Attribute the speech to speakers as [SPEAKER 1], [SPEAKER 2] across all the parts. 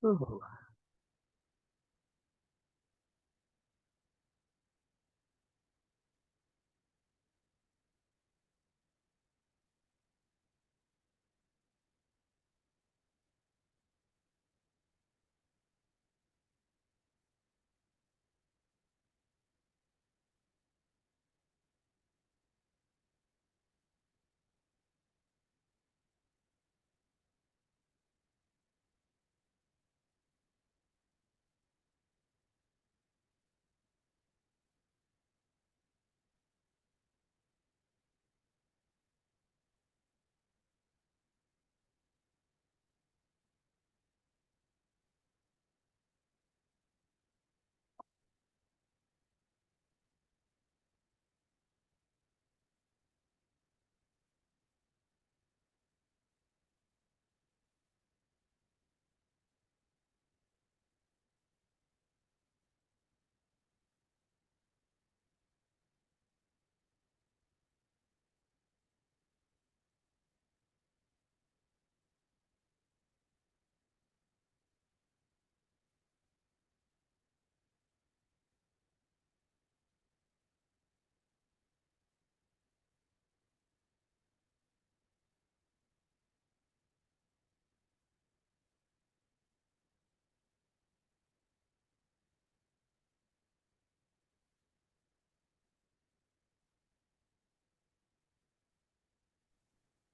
[SPEAKER 1] Ooh.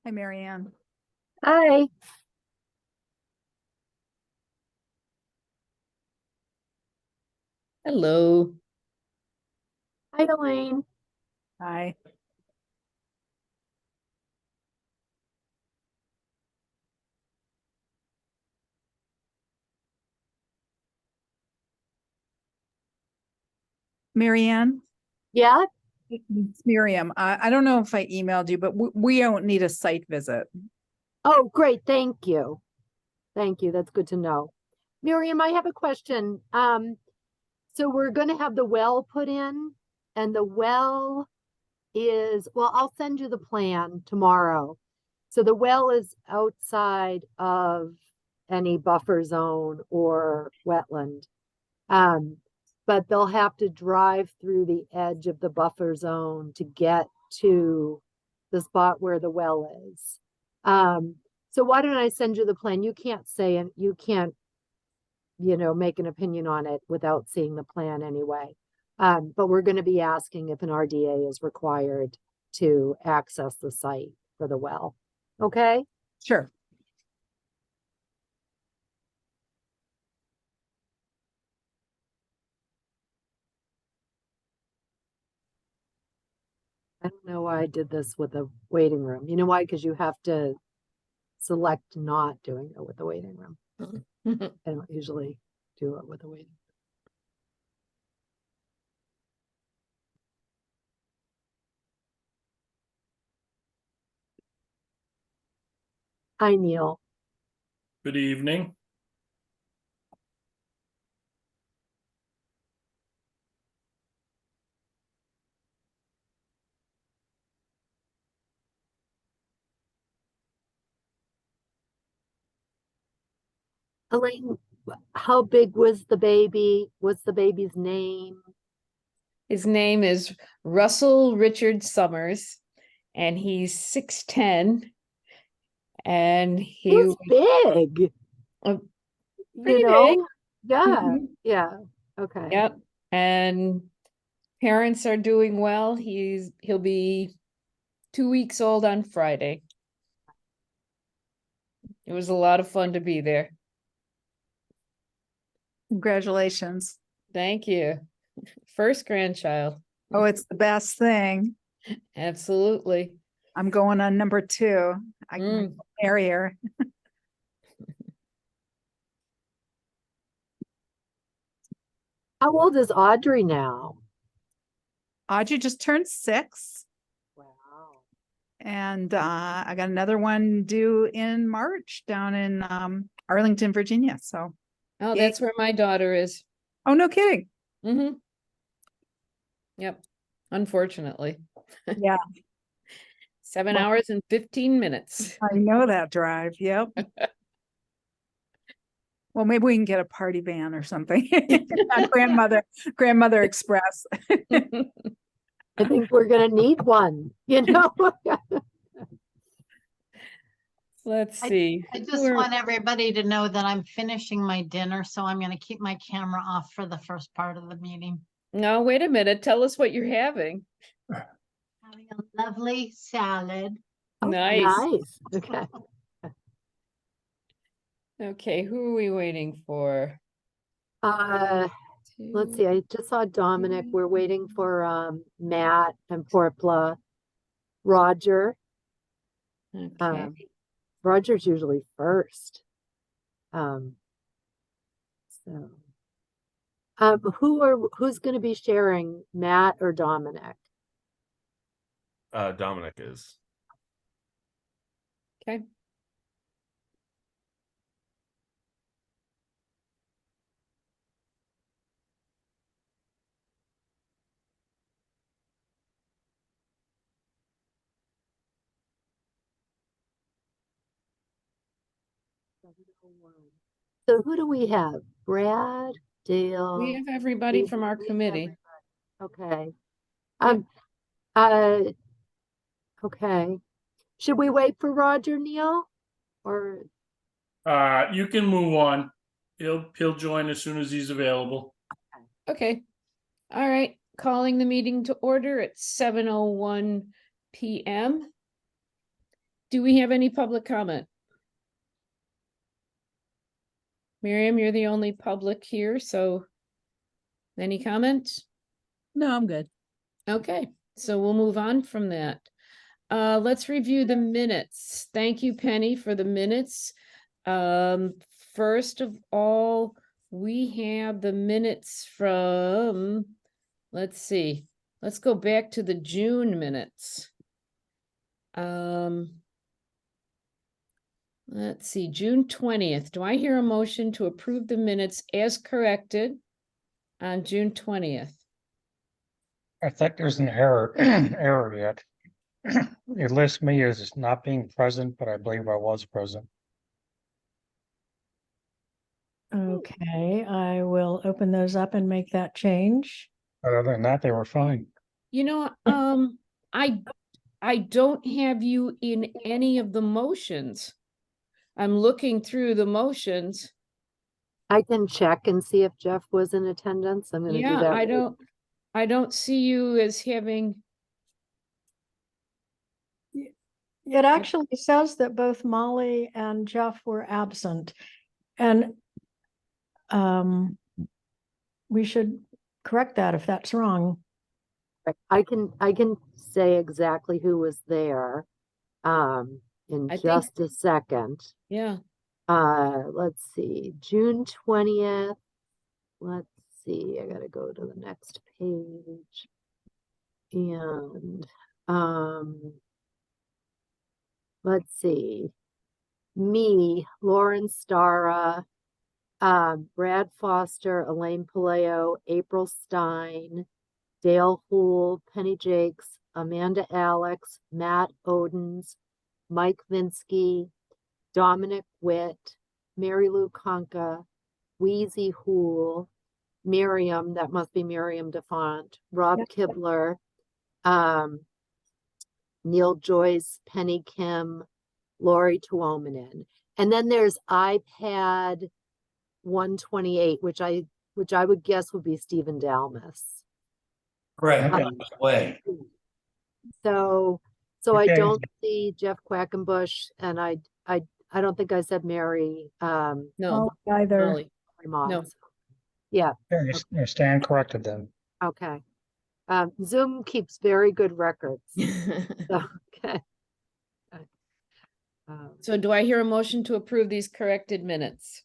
[SPEAKER 2] Hi, Marianne.
[SPEAKER 1] Hi.
[SPEAKER 3] Hello.
[SPEAKER 1] Hi, Elaine.
[SPEAKER 2] Hi. Marianne,
[SPEAKER 1] Yeah.
[SPEAKER 2] it's Miriam. I don't know if I emailed you, but we don't need a site visit.
[SPEAKER 1] Oh, great. Thank you. Thank you. That's good to know. Miriam, I have a question. So we're going to have the well put in, and the well is, well, I'll send you the plan tomorrow. So the well is outside of any buffer zone or wetland. But they'll have to drive through the edge of the buffer zone to get to the spot where the well is. So why don't I send you the plan? You can't say, and you can't, make an opinion on it without seeing the plan anyway. But we're going to be asking if an RDA is required to access the site for the well. Okay?
[SPEAKER 2] Sure.
[SPEAKER 1] I don't know why I did this with the waiting room. You know why? Because you have to select not doing it with the waiting room. I don't usually do it with the waiting. Hi, Neil.
[SPEAKER 4] Good evening.
[SPEAKER 1] Elaine, how big was the baby? What's the baby's name?
[SPEAKER 3] His name is Russell Richard Summers, and he's 6'10", and
[SPEAKER 1] He's big,
[SPEAKER 3] pretty
[SPEAKER 1] Yeah,
[SPEAKER 3] Mhm.
[SPEAKER 1] yeah. Okay.
[SPEAKER 3] Yep. And parents are doing well. He'll be 2 weeks old on Friday. It was a lot of fun to be there.
[SPEAKER 2] Congratulations.
[SPEAKER 3] Thank you. First grandchild.
[SPEAKER 2] Oh, it's the best thing.
[SPEAKER 3] Absolutely.
[SPEAKER 2] I'm going on number 2. I can marry her.
[SPEAKER 1] How old is Audrey now?
[SPEAKER 2] Audrey just turned 6.
[SPEAKER 1] Wow.
[SPEAKER 2] And I got another one due in March down in Arlington, Virginia. So,
[SPEAKER 3] Oh,
[SPEAKER 2] yay.
[SPEAKER 3] that's where my daughter is.
[SPEAKER 2] Oh, no kidding.
[SPEAKER 3] Yep. Unfortunately.
[SPEAKER 2] Yeah.
[SPEAKER 3] 7
[SPEAKER 2] Well,
[SPEAKER 3] hours and 15 minutes.
[SPEAKER 2] I know that drive. Yep. Well, maybe we can get a party van or something. Grandmother Express.
[SPEAKER 1] I think we're gonna need one, you know?
[SPEAKER 3] Let's see.
[SPEAKER 5] I
[SPEAKER 3] who
[SPEAKER 5] just
[SPEAKER 3] are-
[SPEAKER 5] want everybody to know that I'm finishing my dinner, so I'm gonna keep my camera off for the first part of the meeting.
[SPEAKER 3] No, wait a minute. Tell us what you're having.
[SPEAKER 5] Having a lovely salad.
[SPEAKER 1] Oh,
[SPEAKER 3] Nice.
[SPEAKER 1] Nice, okay.
[SPEAKER 3] Okay, who are we waiting for?
[SPEAKER 1] Let's see, I just saw Dominic. We're waiting for Matt and Porpla. Roger.
[SPEAKER 3] Okay,
[SPEAKER 1] Roger's usually first. Um, so who's gonna be sharing, Matt or Dominic?
[SPEAKER 6] Dominic is.
[SPEAKER 3] okay.
[SPEAKER 1] So who do we have? Brad, Dale?
[SPEAKER 3] We have everybody
[SPEAKER 1] we-
[SPEAKER 3] from our
[SPEAKER 1] we have
[SPEAKER 3] committee.
[SPEAKER 1] everybody. Okay.
[SPEAKER 3] Yeah.
[SPEAKER 1] Okay. Should we wait for Roger, Neil? Or,
[SPEAKER 4] You can move on. He'll join as soon as he's available.
[SPEAKER 3] Okay. All right, calling the meeting to order at 7:01 PM. Do we have any public comment? Miriam, you're the only public here, so any comments?
[SPEAKER 2] No, I'm good.
[SPEAKER 3] Okay, so we'll move on from that. Let's review the minutes. Thank you, Penny, for the minutes. First of all, we have the minutes from, let's see, let's go back to the June minutes. Let's see, June 20th. Do I hear a motion to approve the minutes as corrected on June 20th?
[SPEAKER 7] I think there's an error, error yet. It lists me as not being present, but I believe I was present.
[SPEAKER 8] Okay, I will open those up and make that change.
[SPEAKER 7] Other than that, they were fine.
[SPEAKER 3] You know, I don't have you in any of the motions. I'm looking through the motions.
[SPEAKER 1] I can check and see if Jeff was in attendance. I'm gonna do
[SPEAKER 3] Yeah,
[SPEAKER 1] that.
[SPEAKER 3] I don't see you as having,
[SPEAKER 8] It actually says that both Molly and Jeff were absent. And we should correct that if that's wrong.
[SPEAKER 1] I can say exactly who was there, in
[SPEAKER 3] I think-
[SPEAKER 1] just a second.
[SPEAKER 3] yeah,
[SPEAKER 1] Let's see, June 20th. Let's see, I gotta go to the next page. And, let's see. Me, Lauren Stara, Brad Foster, Elaine Paleo, April Stein, Dale Hool, Penny Jakes, Amanda Alex, Matt Odens, Mike Vinsky, Dominic Witt, Mary Lou Conca, Wheezy Hool, Miriam, that must be Miriam DeFont, Rob
[SPEAKER 8] Yep.
[SPEAKER 1] Kibler, Neil Joyce, Penny Kim, Lori Tuomanen. And then there's iPad 128, which I would guess would be Stephen Dalmas.
[SPEAKER 9] Correct,
[SPEAKER 1] Okay.
[SPEAKER 9] on his way.
[SPEAKER 1] So I
[SPEAKER 7] Okay.
[SPEAKER 1] don't see Jeff Quackenbush, and I don't think I said Mary,
[SPEAKER 3] no,
[SPEAKER 8] Molly Either.
[SPEAKER 3] Molly.
[SPEAKER 1] Moss. Yeah,
[SPEAKER 7] Yeah, you stand corrected then.
[SPEAKER 1] okay. Zoom keeps very good records. So, okay.
[SPEAKER 3] So do I hear a motion to approve these corrected minutes?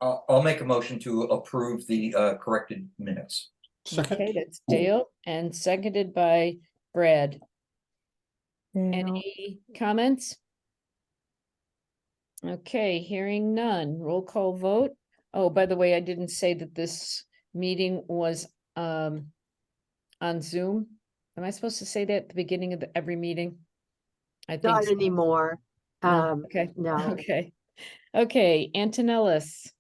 [SPEAKER 9] I'll make a motion to approve the corrected minutes.
[SPEAKER 3] Okay, that's Dale and seconded by Brad.
[SPEAKER 8] Yeah.
[SPEAKER 3] Any comments? Okay, hearing none. Roll call vote. Oh, by the way, I didn't say that this meeting was on Zoom. Am I supposed to say that at the beginning of every meeting? I think
[SPEAKER 1] Not
[SPEAKER 3] so.
[SPEAKER 1] anymore.
[SPEAKER 3] No, okay,
[SPEAKER 1] No.
[SPEAKER 3] okay. Okay, Antonellis,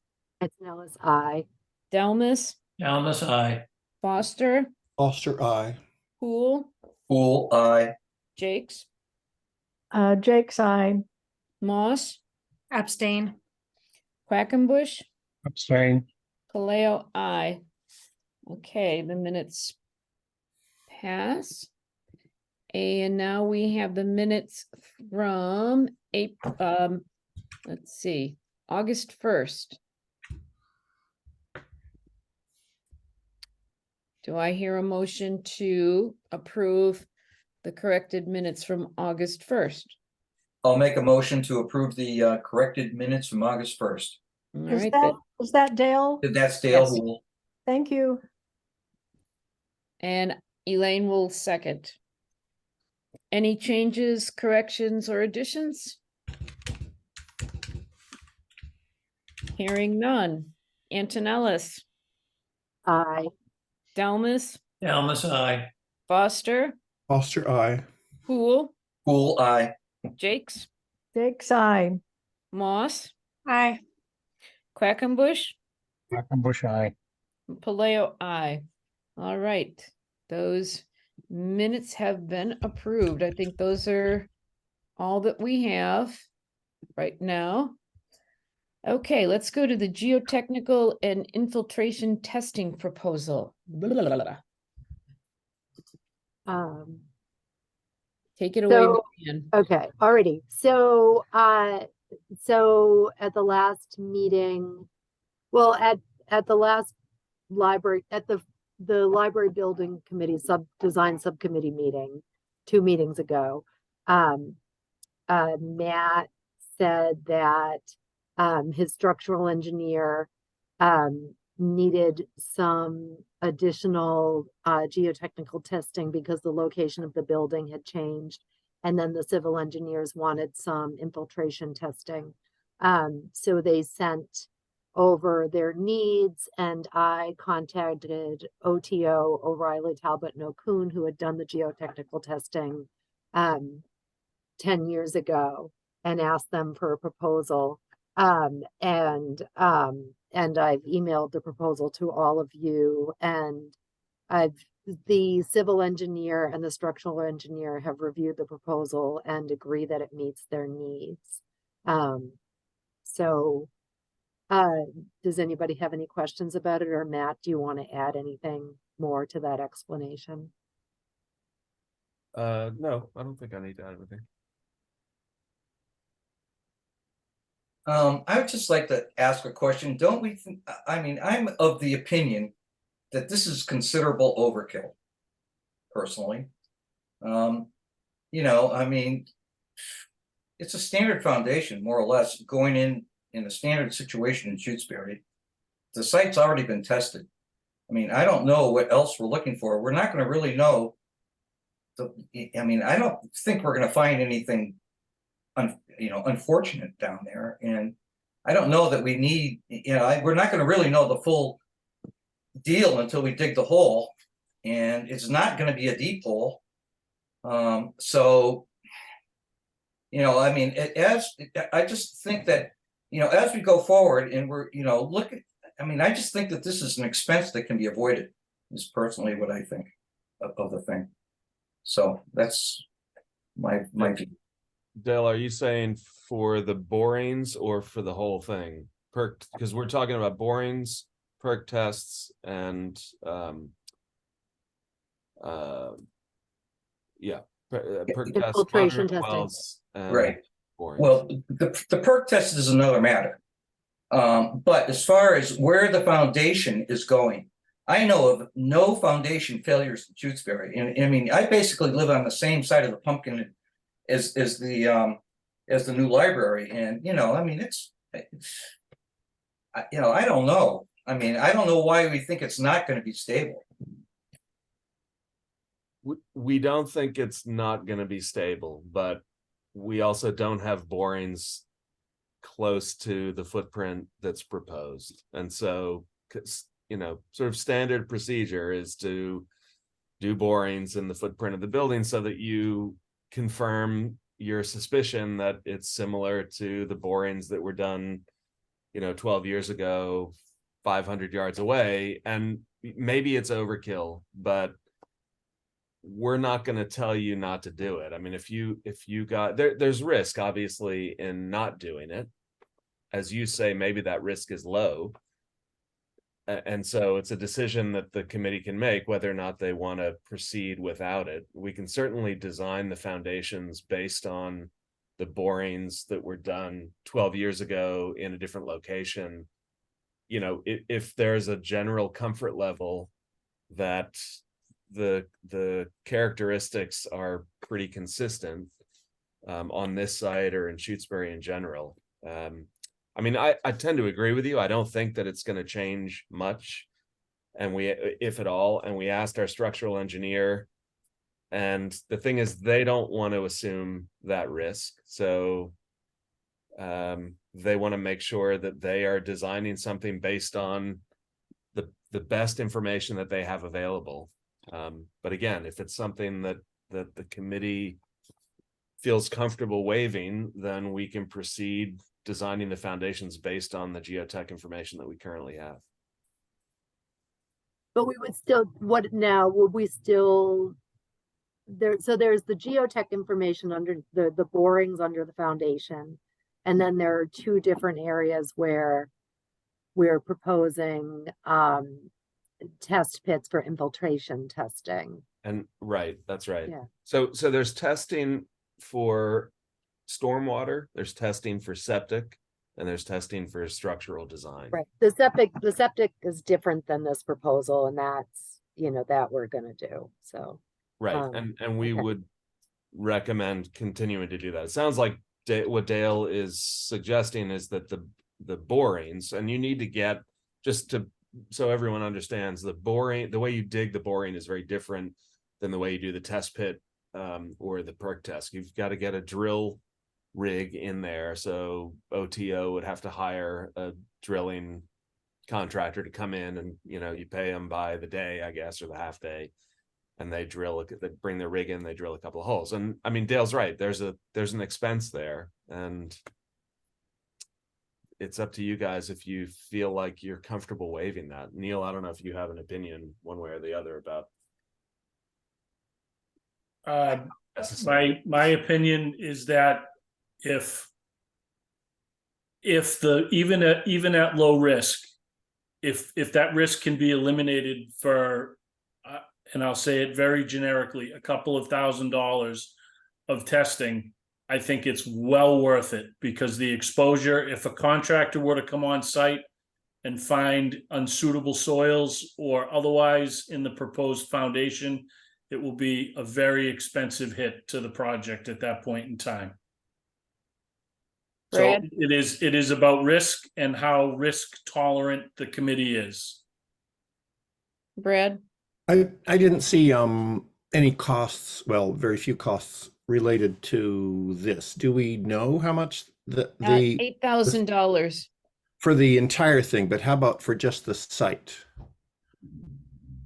[SPEAKER 1] Antonellis, aye.
[SPEAKER 3] Delmas,
[SPEAKER 4] Almus, aye.
[SPEAKER 3] Foster,
[SPEAKER 6] Foster, I.
[SPEAKER 3] Poole,
[SPEAKER 9] Pool eye.
[SPEAKER 3] Jakes,
[SPEAKER 8] Jake's eye.
[SPEAKER 3] Moss,
[SPEAKER 10] Abstain.
[SPEAKER 3] Quackenbush,
[SPEAKER 7] Abstain.
[SPEAKER 3] Kaleo, I. Okay, the minutes pass. And now we have the minutes from let's see, August 1st. Do I hear a motion to approve the corrected minutes from August 1st?
[SPEAKER 9] I'll make a motion to approve the corrected minutes from August 1st.
[SPEAKER 3] All
[SPEAKER 8] Is
[SPEAKER 3] right,
[SPEAKER 8] that Dale?
[SPEAKER 9] That's Dale
[SPEAKER 3] Yes.
[SPEAKER 9] Hool.
[SPEAKER 8] Thank you.
[SPEAKER 3] and Elaine will second. Any changes, corrections, or additions? Hearing none. Antonellis,
[SPEAKER 1] Aye.
[SPEAKER 3] Delmas,
[SPEAKER 4] Almus, aye.
[SPEAKER 3] Foster,
[SPEAKER 6] Foster, I.
[SPEAKER 3] Poole,
[SPEAKER 9] Pool eye.
[SPEAKER 3] Jakes,
[SPEAKER 8] Jake's eye.
[SPEAKER 3] Moss,
[SPEAKER 10] Aye.
[SPEAKER 3] Quackenbush,
[SPEAKER 7] Quackenbush, aye.
[SPEAKER 3] Paleo, I. All right, those minutes have been approved. I think those are all that we have right now. Okay, let's go to the geotechnical and infiltration testing proposal. Blah, blah, blah, blah. Take it away,
[SPEAKER 1] So-
[SPEAKER 3] Marianne.
[SPEAKER 1] Okay, already. So, so at the last meeting, well, at the last library, at the library building committee design subcommittee meeting, 2 meetings ago, Matt said that, his structural engineer, needed some additional, geotechnical testing because the location of the building had changed. And then the civil engineers wanted some infiltration testing. So they sent over their needs, and I contacted OTO, O'Reilly, Talbot, and O'Coon, who had done the geotechnical testing 10 years ago, and asked them for a proposal. And I've emailed the proposal to all of you, and the civil engineer and the structural engineer have reviewed the proposal and agree that it meets their needs. So, does anybody have any questions about it? Or Matt, do you want to add anything more to that explanation?
[SPEAKER 11] No, I don't think I need to add anything.
[SPEAKER 9] I would just like to ask a question. Don't we think, I mean, I'm of the opinion that this is considerable overkill, personally. You know, I mean, it's a standard foundation, more or less, going in a standard situation in Shutesbury. The site's already been tested. I mean, I don't know what else we're looking for. We're not gonna really know. I mean, I don't think we're gonna find anything unfortunate down there. And I don't know that we need, we're not gonna really know the full deal until we dig the hole. And it's not gonna be a deep hole. So, I mean, I just think that, as we go forward and we're, look at, I mean, I just think that this is an expense that can be avoided, is personally what I think of the thing. So that's my view.
[SPEAKER 11] Dale, are you saying for the borings or for the whole thing? Because we're talking about borings, perk tests, and perk tests,
[SPEAKER 1] Infiltration
[SPEAKER 11] moderate
[SPEAKER 1] testing.
[SPEAKER 11] wells, and
[SPEAKER 9] Right.
[SPEAKER 11] borings.
[SPEAKER 9] Well, the perk test is another matter. But as far as where the foundation is going, I know of no foundation failures in Shutesbury. And I mean, I basically live on the same side of the pumpkin as the new library. And, I mean, I don't know. I mean, I don't know why we think it's not going to be stable.
[SPEAKER 11] We don't think it's not going to be stable, but we also don't have borings close to the footprint that's proposed. And so, sort of standard procedure is to do borings in the footprint of the building so that you confirm, your suspicion that it's similar to the borings that were done, 12 years ago, 500 yards away, and maybe it's overkill, but we're not going to tell you not to do it. I mean, if you got there's risk obviously in not doing it. As you say, maybe that risk is low. And so it's a decision that the committee can make whether or not they want to proceed without it. We can certainly design the foundations based on the borings that were done 12 years ago in a different location. If there's a general comfort level that the characteristics are pretty consistent on this site or in Shutesbury in general. I mean, I tend to agree with you. I don't think that it's going to change much, and if at all. And we asked our structural engineer, and the thing is, they don't want to assume that risk. So they want to make sure that they are designing something based on the best information that they have available. But again, if it's something that the committee feels comfortable waiving, then we can proceed designing the foundations based on the geotech information that we currently have.
[SPEAKER 1] But we would still, what now, would we still, so there's the geotech information under the borings under the foundation. And then there are two different areas where we're proposing test pits for infiltration testing.
[SPEAKER 11] And right, that's right.
[SPEAKER 1] Yeah.
[SPEAKER 11] So there's testing for stormwater, there's testing for septic, and there's testing for structural design.
[SPEAKER 1] Right. The septic is different than this proposal, and that's, that we're gonna do. So
[SPEAKER 11] Right. And we would recommend continuing to do that. It sounds like what Dale is suggesting is that the borings, and you need to get, so everyone understands, the way you dig the boring is very different than the way you do the test pit or the perk test. You've got to get a drill rig in there. So OTO would have to hire a drilling contractor to come in, and you pay them by the day, I guess, or the half day, and they bring their rig in, they drill a couple of holes. And I mean, Dale's right, there's an expense there, and it's up to you guys if you feel like you're comfortable waiving that. Neil, I don't know if you have an opinion one way or the other about
[SPEAKER 4] my opinion is that if even at low risk, if that risk can be eliminated for and I'll say it very generically, a couple of $1,000s of testing, I think it's well worth it, because the exposure, if a contractor were to come on site and find unsuitable soils or otherwise in the proposed foundation, it will be a very expensive hit to the project at that point in time.
[SPEAKER 3] Brad?
[SPEAKER 4] So it is about risk and how risk tolerant the committee is.
[SPEAKER 3] Brad?
[SPEAKER 6] I didn't see any costs, well, very few costs related to this. Do we know how much the
[SPEAKER 3] $8,000.
[SPEAKER 6] for the entire thing, but how about for just the site?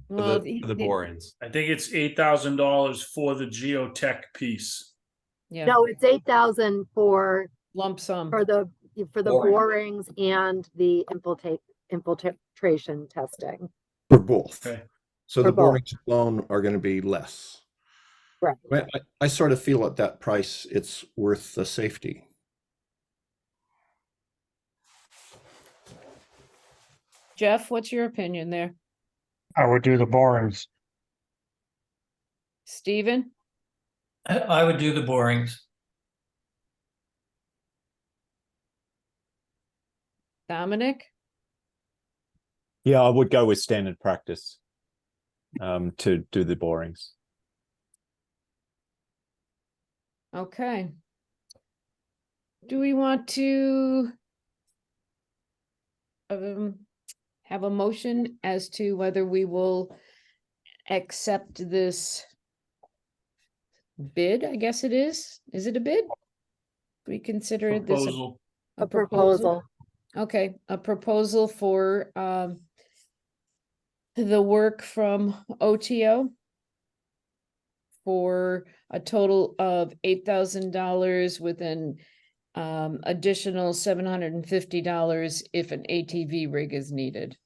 [SPEAKER 3] Well,
[SPEAKER 11] the borings.
[SPEAKER 4] I think it's $8,000 for the geotech piece.
[SPEAKER 3] yeah,
[SPEAKER 1] No, it's 8,000 for
[SPEAKER 3] lump sum.
[SPEAKER 1] the
[SPEAKER 9] Boring.
[SPEAKER 1] borings and the infiltration testing.
[SPEAKER 6] For both.
[SPEAKER 4] Okay.
[SPEAKER 6] So
[SPEAKER 1] For
[SPEAKER 6] the
[SPEAKER 1] both.
[SPEAKER 6] borings alone are going to be less.
[SPEAKER 1] Right.
[SPEAKER 6] I sort of feel at that price, it's worth the safety.
[SPEAKER 3] Jeff, what's your opinion there?
[SPEAKER 7] I would do the borings.
[SPEAKER 3] Stephen?
[SPEAKER 10] I would do the borings.
[SPEAKER 3] Dominic?
[SPEAKER 12] Yeah, I would go with standard practice to do the borings.
[SPEAKER 3] Okay. Do we want to have a motion as to whether we will accept this bid? I guess it is. Is it a bid? We consider this
[SPEAKER 4] Proposal.
[SPEAKER 1] A proposal.
[SPEAKER 3] Okay, a proposal for the work from OTO for a total of $8,000 with an additional $750 if an ATV rig is needed.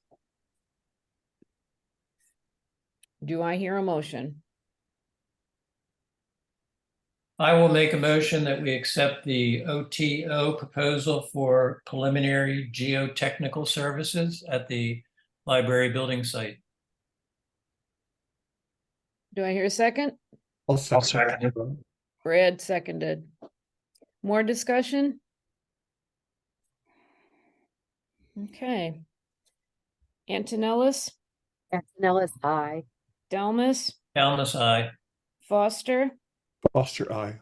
[SPEAKER 3] Do I hear a motion?
[SPEAKER 10] I will make a motion that we accept the OTO proposal for preliminary geotechnical services at the library building site.
[SPEAKER 3] Do I hear a second?
[SPEAKER 6] I'll
[SPEAKER 7] I'll
[SPEAKER 6] second.
[SPEAKER 7] second it.
[SPEAKER 3] Brad seconded. More discussion? Okay. Antonellis,
[SPEAKER 1] Antonellis, aye.
[SPEAKER 3] Delmas,
[SPEAKER 10] Boundless eye.
[SPEAKER 3] Foster,
[SPEAKER 6] Foster, aye.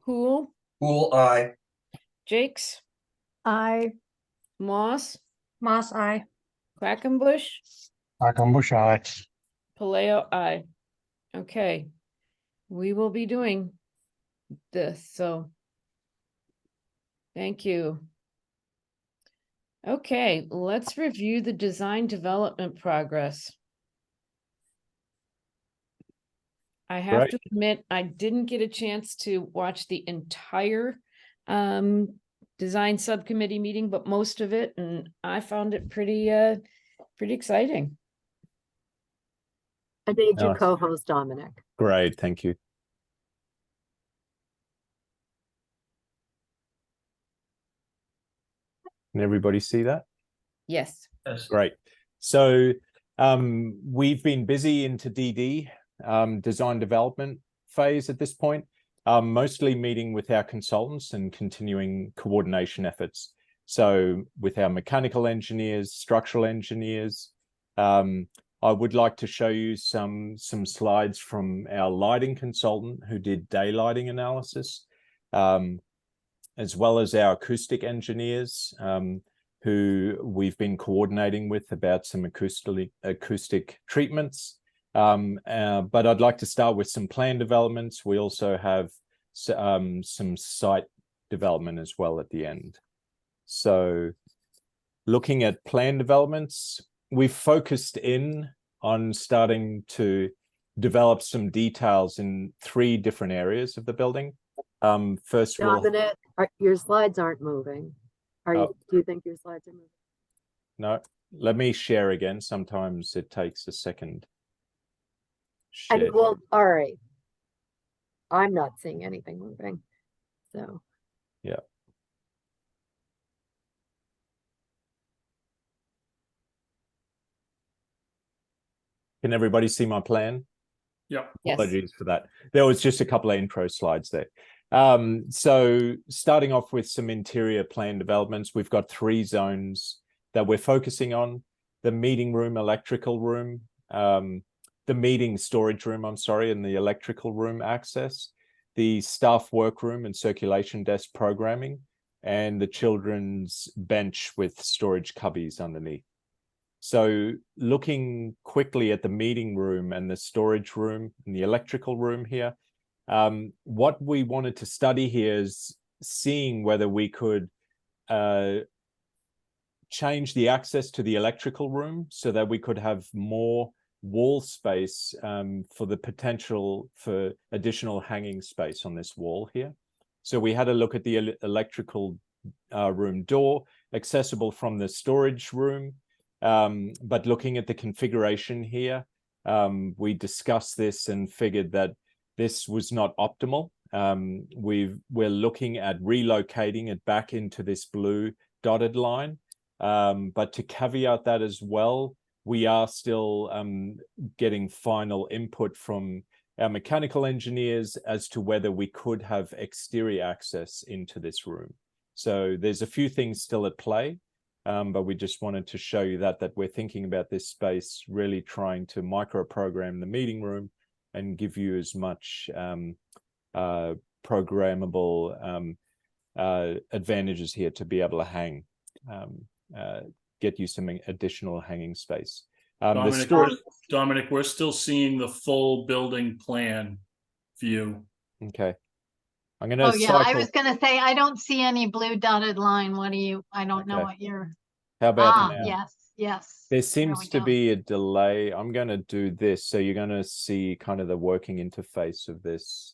[SPEAKER 3] Poole,
[SPEAKER 9] Pool eye.
[SPEAKER 3] Jakes,
[SPEAKER 8] I,
[SPEAKER 3] Moss,
[SPEAKER 8] Moss, I.
[SPEAKER 3] Quackenbush,
[SPEAKER 7] Bush eye.
[SPEAKER 3] Paleo, I. Okay. We will be doing this, so. Thank you. Okay, let's review the design development progress. I have
[SPEAKER 12] Right.
[SPEAKER 3] to admit, I didn't get a chance to watch the entire design subcommittee meeting, but most of it, and I found it pretty exciting.
[SPEAKER 1] I made you
[SPEAKER 12] Nice.
[SPEAKER 1] co-host, Dominic.
[SPEAKER 12] Great, thank you. Can everybody see that?
[SPEAKER 3] Yes.
[SPEAKER 10] Yes.
[SPEAKER 12] Great. So we've been busy into DD, design development phase at this point, mostly meeting with our consultants and continuing coordination efforts. So with our mechanical engineers, structural engineers, I would like to show you some slides from our lighting consultant who did daylighting analysis, as well as our acoustic engineers, who we've been coordinating with about some acoustic treatments. But I'd like to start with some plan developments. We also have some site development as well at the end. So looking at plan developments, we've focused in on starting to develop some details in 3 different areas of the building. First,
[SPEAKER 1] Dominic, your slides aren't moving. Do you think your slides are moving?
[SPEAKER 12] No, let me share again. Sometimes it takes a second.
[SPEAKER 1] And
[SPEAKER 12] Share.
[SPEAKER 1] well, all right. I'm not seeing anything moving. So
[SPEAKER 12] Yeah. Can everybody see my plan?
[SPEAKER 4] Yeah.
[SPEAKER 3] Yes.
[SPEAKER 12] Apologies for that. There was just a couple of intro slides there. So starting off with some interior plan developments, we've got 3 zones that we're focusing on: the meeting room, electrical room, the meeting storage room, I'm sorry, and the electrical room access, the staff workroom and circulation desk programming, and the children's bench with storage cubbies underneath. So looking quickly at the meeting room and the storage room and the electrical room here, what we wanted to study here is seeing whether we could change the access to the electrical room so that we could have more wall space for the potential for additional hanging space on this wall here. So we had a look at the electrical room door, accessible from the storage room. But looking at the configuration here, we discussed this and figured that this was not optimal. We're looking at relocating it back into this blue dotted line. But to caveat that as well, we are still getting final input from our mechanical engineers as to whether we could have exterior access into this room. So there's a few things still at play. But we just wanted to show you that we're thinking about this space, really trying to micro-program the meeting room and give you as much programmable advantages here to be able to hang, get you some additional hanging space.
[SPEAKER 4] Dominic, we're still seeing the full building plan view.
[SPEAKER 12] Okay. I'm gonna
[SPEAKER 5] Oh, yeah, I
[SPEAKER 12] cycle.
[SPEAKER 5] was gonna say, I don't see any blue dotted line. What do you, I don't know
[SPEAKER 12] Okay.
[SPEAKER 5] what you're,
[SPEAKER 12] How about now?
[SPEAKER 5] yes, Yes.
[SPEAKER 12] There
[SPEAKER 5] we
[SPEAKER 12] seems to
[SPEAKER 5] go.
[SPEAKER 12] be a delay. I'm going to do this. So you're going to see kind of the working interface of this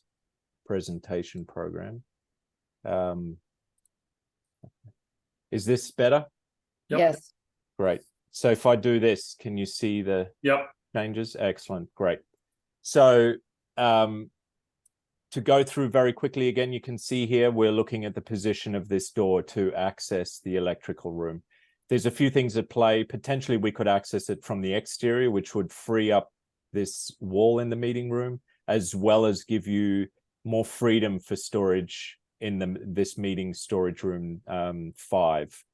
[SPEAKER 12] presentation program. Is this better?
[SPEAKER 4] Yep.
[SPEAKER 3] Yes.
[SPEAKER 12] Great. So if I do this, can you see the
[SPEAKER 4] Yep.
[SPEAKER 12] changes? Excellent. Great. So to go through very quickly again, you can see here, we're looking at the position of this door to access the electrical room. There's a few things at play. Potentially we could access it from the exterior, which would free up this wall in the meeting room, as well as give you more freedom for storage in this meeting storage room 5.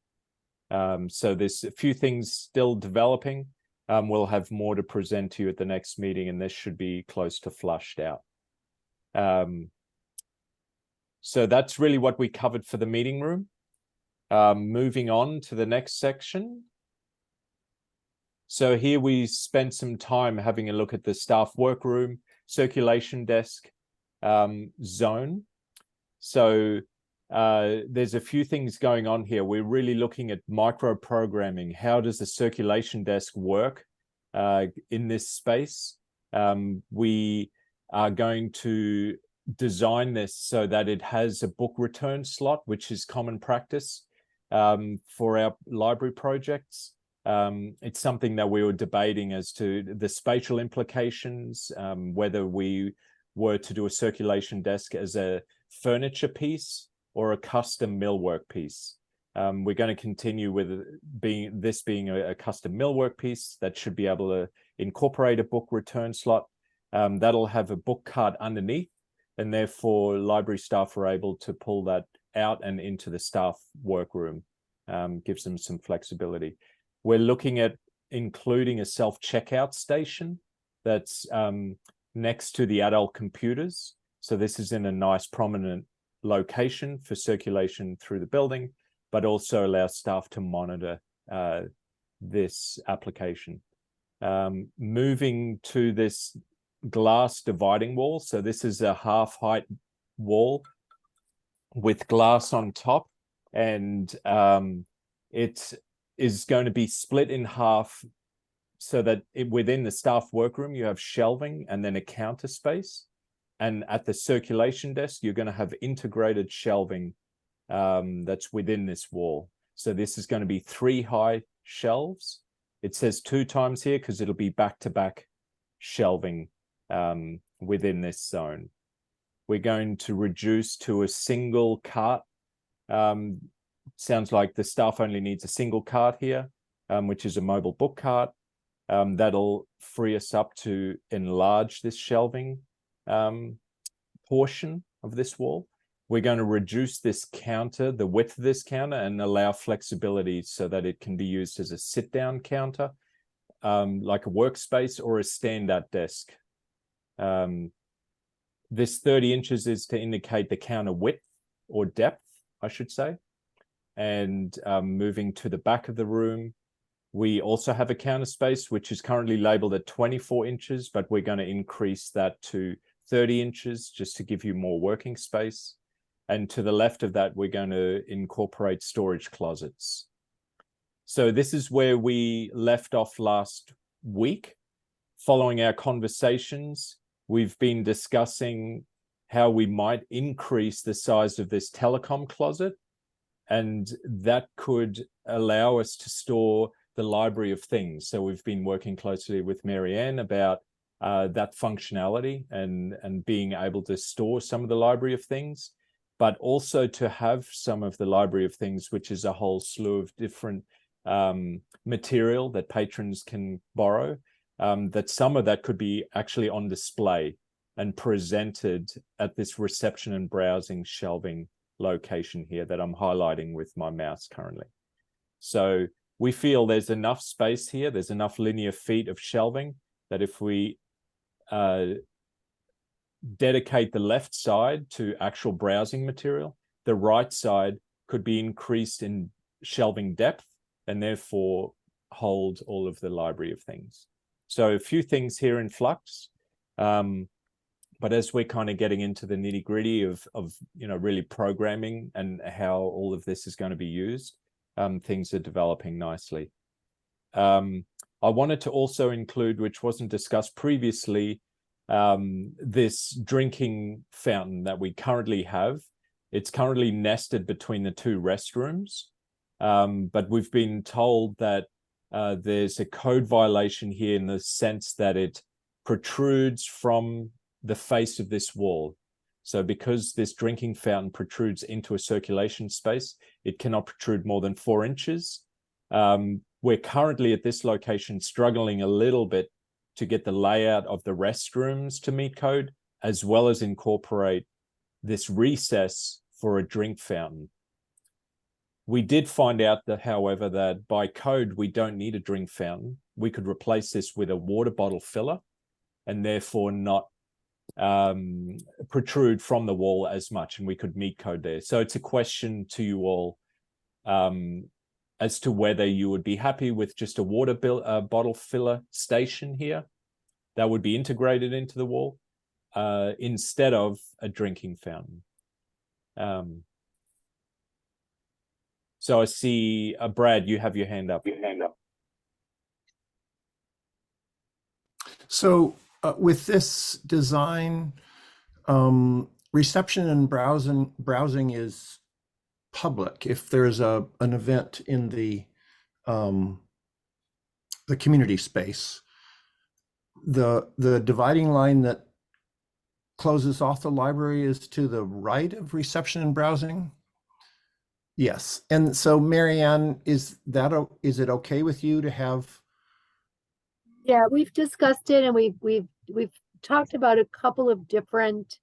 [SPEAKER 12] So there's a few things still developing. We'll have more to present to you at the next meeting, and this should be close to flushed out. So that's really what we covered for the meeting room. Moving on to the next section. So here we spent some time having a look at the staff workroom, circulation desk zone. So there's a few things going on here. We're really looking at micro programming. How does the circulation desk work in this space? We are going to design this so that it has a book return slot, which is common practice for our library projects. It's something that we were debating as to the spatial implications, whether we were to do a circulation desk as a furniture piece or a custom millwork piece. We're going to continue with being a custom millwork piece that should be able to incorporate a book return slot. That'll have a book cart underneath, and therefore library staff are able to pull that out and into the staff workroom. Gives them some flexibility. We're looking at including a self-checkout station that's next to the adult computers. So this is in a nice prominent location for circulation through the building, but also allows staff to monitor this application. Moving to this glass dividing wall. So this is a half height wall with glass on top, and it is going to be split in half so that within the staff workroom, you have shelving and then a counter space. And at the circulation desk, you're going to have integrated shelving that's within this wall. So this is going to be 3 high shelves. It says 2 times here because it'll be back-to-back shelving within this zone. We're going to reduce to a single cart. Sounds like the staff only needs a single cart here, which is a mobile book cart. That'll free us up to enlarge this shelving portion of this wall. We're going to reduce this counter, the width of this counter, and allow flexibility so that it can be used as a sit-down counter, like a workspace or a stand-at desk. This 30 inches is to indicate the counter width or depth, I should say. And moving to the back of the room, we also have a counter space, which is currently labeled at 24 inches, but we're going to increase that to 30 inches just to give you more working space. And to the left of that, we're going to incorporate storage closets. So this is where we left off last week. Following our conversations, we've been discussing how we might increase the size of this telecom closet, and that could allow us to store the library of things. So we've been working closely with Marianne about that functionality and being able to store some of the library of things, but also to have some of the library of things, which is a whole slew of different material that patrons can borrow, that some of that could be actually on display and presented at this reception and browsing shelving location here that I'm highlighting with my mouse currently. So we feel there's enough space here, there's enough linear feet of shelving that if we dedicate the left side to actual browsing material, the right side could be increased in shelving depth and therefore hold all of the library of things. So a few things here in flux. But as we're kind of getting into the nitty gritty of really programming and how all of this is going to be used, things are developing nicely. I wanted to also include, which wasn't discussed previously, this drinking fountain that we currently have. It's currently nested between the two restrooms, but we've been told that there's a code violation here in the sense that it protrudes from the face of this wall. So because this drinking fountain protrudes into a circulation space, it cannot protrude more than 4 inches. We're currently at this location struggling a little bit to get the layout of the restrooms to meet code, as well as incorporate this recess for a drink fountain. We did find out that, however, that by code, we don't need a drink fountain. We could replace this with a water bottle filler and therefore not protrude from the wall as much, and we could meet code there. So it's a question to you all as to whether you would be happy with just a water bottle filler station here that would be integrated into the wall instead of a drinking fountain. So I see, Brad, you have your hand up.
[SPEAKER 6] So with this design, reception and browsing is public. If there's an event in the community space, the dividing line that closes off the library is to the right of reception and browsing. Yes, and so Marianne, is it okay with you to have?
[SPEAKER 1] Yeah, we've discussed it, and we've talked about a couple of different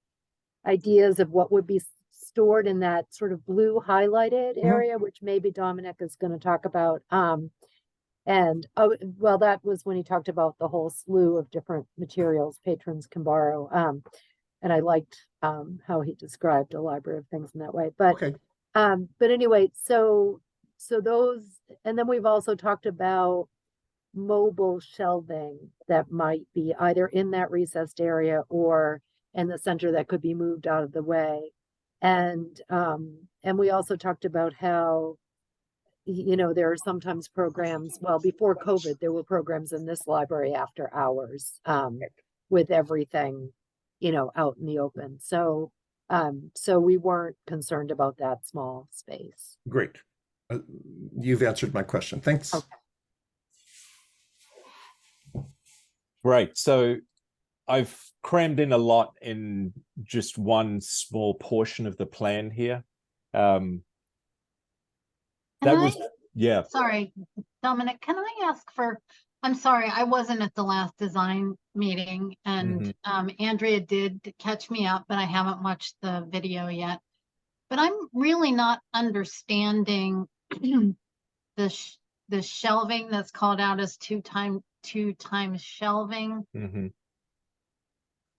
[SPEAKER 1] ideas of what would be stored in that sort of blue highlighted area, which maybe Dominic is going to talk about. And well, that was when he talked about the whole slew of different materials patrons can borrow. And I liked how he described a library of things in that way. But
[SPEAKER 6] Okay.
[SPEAKER 1] But anyway, so those, and then we've also talked about mobile shelving that might be either in that recessed area or in the center that could be moved out of the way. And we also talked about how, you know, there are sometimes programs, well, before COVID, there were programs in this library after hours, with everything, you know, out in the open. So we weren't concerned about that small space.
[SPEAKER 6] Great. You've answered my question. Thanks.
[SPEAKER 1] Okay.
[SPEAKER 12] Right. So I've crammed in a lot in just one small portion of the plan here. Yeah.
[SPEAKER 5] Sorry, Dominic, can I ask for, I'm sorry, I wasn't at the last design meeting, and Andrea did catch me up, but I haven't watched the video yet. But I'm really not understanding the shelving that's called out as two times shelving in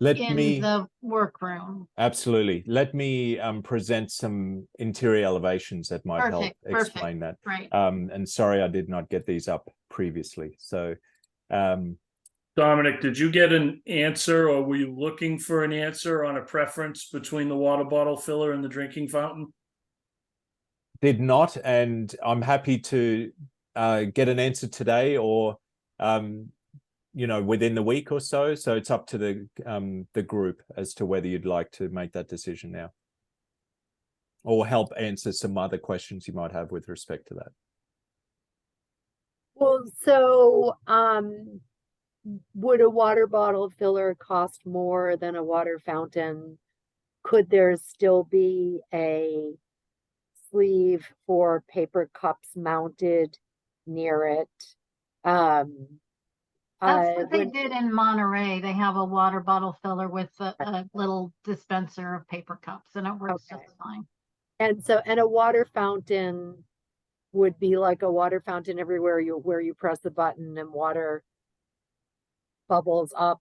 [SPEAKER 5] the workroom.
[SPEAKER 12] Absolutely. Let me present some interior elevations that might help explain that.
[SPEAKER 5] Right.
[SPEAKER 12] And sorry, I did not get these up previously. So
[SPEAKER 4] Dominic, did you get an answer, or were you looking for an answer on a preference between the water bottle filler and the drinking fountain?
[SPEAKER 12] Did not, and I'm happy to get an answer today or you know, within the week or so. So it's up to the group as to whether you'd like to make that decision now, or help answer some other questions you might have with respect to that.
[SPEAKER 1] Well, so would a water bottle filler cost more than a water fountain? Could there still be a sleeve for paper cups mounted near it?
[SPEAKER 5] That's what they did in Monterey. They have a water bottle filler with a little dispenser of paper cups, and it works just fine.
[SPEAKER 1] And so, and a water fountain would be like a water fountain everywhere where you press the button and water bubbles up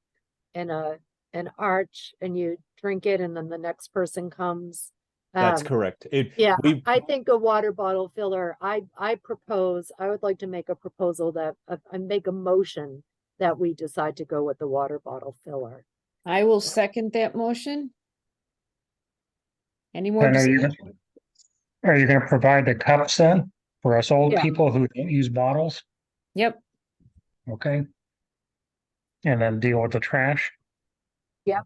[SPEAKER 1] in an arch and you drink it, and then the next person comes.
[SPEAKER 12] That's correct.
[SPEAKER 1] I think a water bottle filler, I would like to make a proposal that I make a motion that we decide to go with the water bottle filler.
[SPEAKER 3] I will second that motion. Any more
[SPEAKER 7] And
[SPEAKER 3] discussion?
[SPEAKER 7] are you going to provide the cups then for us old people who don't use bottles?
[SPEAKER 3] Yep.
[SPEAKER 7] Okay. And then deal with the trash?
[SPEAKER 1] Yep.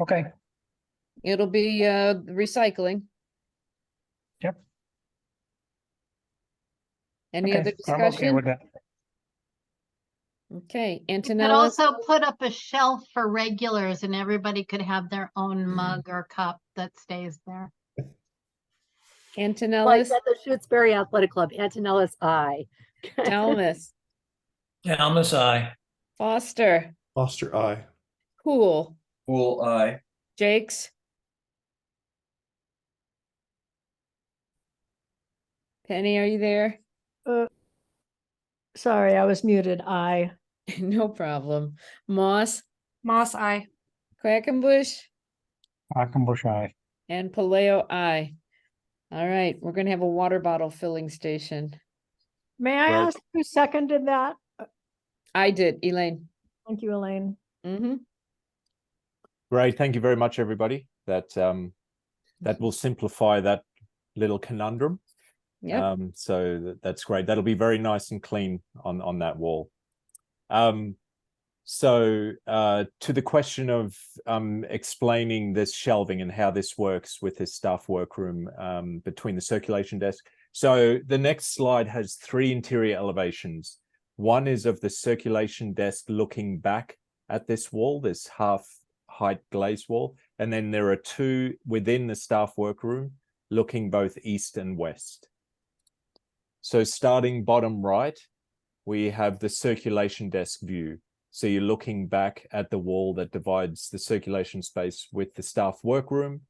[SPEAKER 7] Okay,
[SPEAKER 3] It'll be recycling.
[SPEAKER 7] Yep.
[SPEAKER 3] Any
[SPEAKER 7] okay,
[SPEAKER 3] other
[SPEAKER 7] I'm okay with
[SPEAKER 3] discussion?
[SPEAKER 7] that.
[SPEAKER 3] Okay,
[SPEAKER 5] You could
[SPEAKER 3] Antonella,
[SPEAKER 5] also put up a shelf for regulars and everybody could have their own mug or cup that stays there.
[SPEAKER 1] Like
[SPEAKER 3] Antonellis,
[SPEAKER 1] at the Shutesbury Athletic Club, Antonella's eye.
[SPEAKER 3] Dalmas,
[SPEAKER 10] Dalmas, I.
[SPEAKER 3] Foster,
[SPEAKER 6] Foster, I.
[SPEAKER 3] Cool,
[SPEAKER 9] Cool eye.
[SPEAKER 3] Jakes. Penny, are you there?
[SPEAKER 8] Sorry, I was muted.
[SPEAKER 3] No problem. Moss,
[SPEAKER 13] Moss, I.
[SPEAKER 3] Quackenbush,
[SPEAKER 7] Hockenbush, aye.
[SPEAKER 3] and Paleo, I. All right, we're gonna have a water bottle filling station.
[SPEAKER 8] May I
[SPEAKER 12] Right.
[SPEAKER 8] ask who seconded that?
[SPEAKER 3] I did, Elaine.
[SPEAKER 8] Thank you, Elaine.
[SPEAKER 3] Mm-hmm.
[SPEAKER 12] Great. Thank you very much, everybody. That will simplify that little conundrum.
[SPEAKER 3] Yep.
[SPEAKER 12] So that's great. That'll be very nice and clean on that wall. So to the question of explaining this shelving and how this works with this staff workroom between the circulation desk. So the next slide has 3 interior elevations. One is of the circulation desk looking back at this wall, this half height glazed wall. And then there are 2 within the staff workroom looking both east and west. So starting bottom right, we have the circulation desk view. So you're looking back at the wall that divides the circulation space with the staff workroom.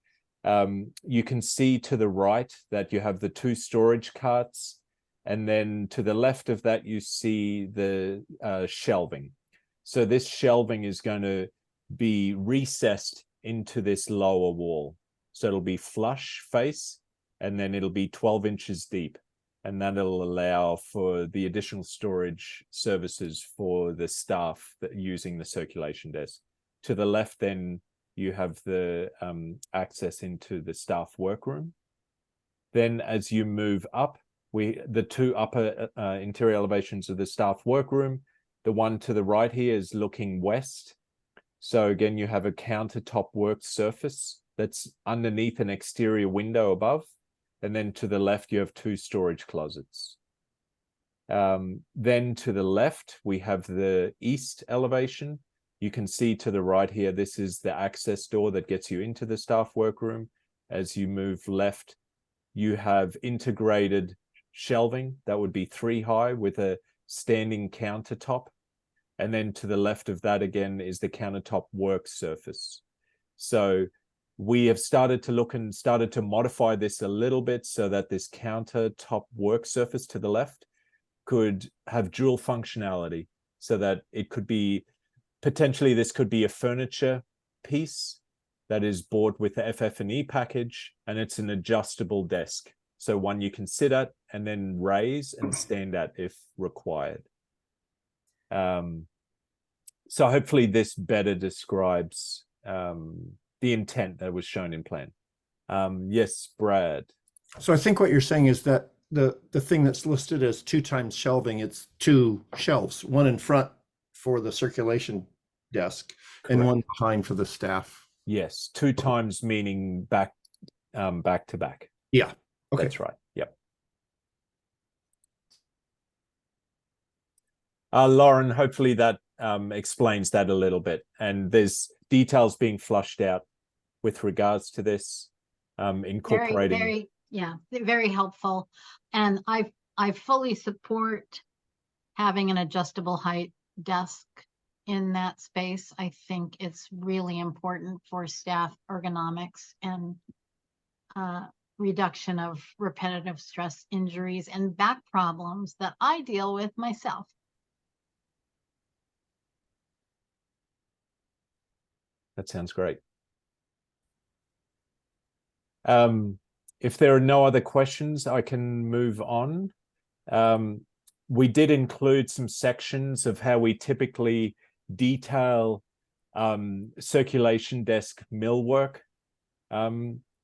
[SPEAKER 12] You can see to the right that you have the 2 storage carts. And then to the left of that, you see the shelving. So this shelving is going to be recessed into this lower wall. So it'll be flush face, and then it'll be 12 inches deep. And that'll allow for the additional storage services for the staff that using the circulation desk. To the left, then you have the access into the staff workroom. Then as you move up, the 2 upper interior elevations of the staff workroom, the one to the right here is looking west. So again, you have a countertop work surface that's underneath an exterior window above. And then to the left, you have 2 storage closets. Then to the left, we have the east elevation. You can see to the right here, this is the access door that gets you into the staff workroom. As you move left, you have integrated shelving that would be 3 high with a standing countertop. And then to the left of that again is the countertop work surface. So we have started to look and started to modify this a little bit so that this countertop work surface to the left could have dual functionality, so that it could be potentially, this could be a furniture piece that is bought with the FF&E package, and it's an adjustable desk. So one you can sit at and then raise and stand at if required. So hopefully this better describes the intent that was shown in plan. Yes, Brad.
[SPEAKER 6] So I think what you're saying is that the thing that's listed as 2 times shelving, it's 2 shelves, one in front for the circulation desk and one behind for the staff.
[SPEAKER 12] Yes, 2 times meaning back to back.
[SPEAKER 6] Yeah. Okay.
[SPEAKER 12] That's right. Yep. Lauren, hopefully that explains that a little bit. And there's details being flushed out with regards to this, incorporating.
[SPEAKER 5] Very helpful. And I fully support having an adjustable height desk in that space. I think it's really important for staff ergonomics and reduction of repetitive stress injuries and back problems that I deal with myself.
[SPEAKER 12] That sounds great. If there are no other questions, I can move on. We did include some sections of how we typically detail circulation desk millwork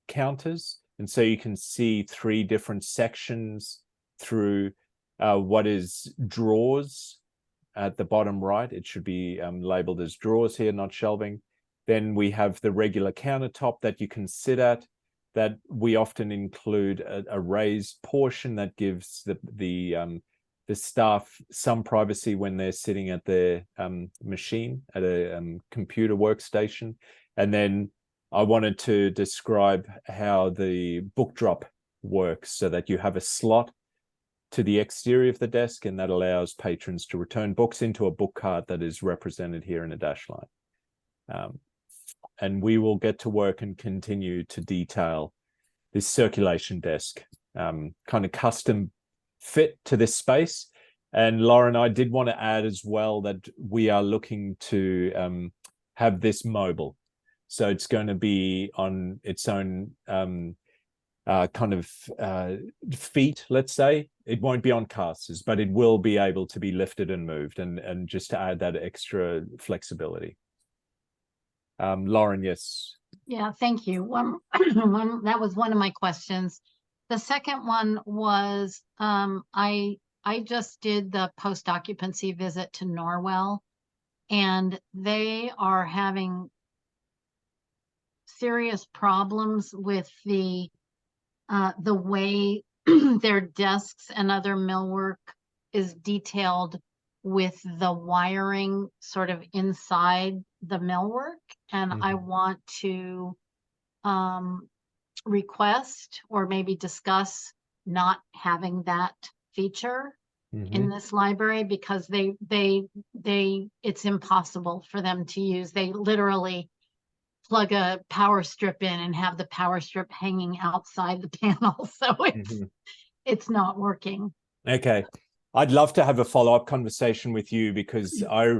[SPEAKER 12] counters. And so you can see 3 different sections through what is drawers, at the bottom right. It should be labeled as drawers here, not shelving. Then we have the regular countertop that you can sit at, that we often include a raised portion that gives the staff some privacy when they're sitting at their machine at a computer workstation. And then I wanted to describe how the book drop works so that you have a slot to the exterior of the desk, and that allows patrons to return books into a book cart that is represented here in a dash line. And we will get to work and continue to detail this circulation desk, kind of custom fit to this space. And Lauren, I did want to add as well that we are looking to have this mobile. So it's going to be on its own kind of feet, let's say. It won't be on casters, but it will be able to be lifted and moved, and just to add that extra flexibility. Lauren, yes.
[SPEAKER 5] Yeah, thank you. One, that was one of my questions. The second one was, I just did the post-occupancy visit to Norwell, and they are having serious problems with the way their desks and other millwork is detailed with the wiring sort of inside the millwork. And I want to request or maybe discuss not having that feature in this library, because it's impossible for them to use. They literally plug a power strip in and have the power strip hanging outside the panel. So it's not working.
[SPEAKER 12] Okay. I'd love to have a follow-up conversation with you, because I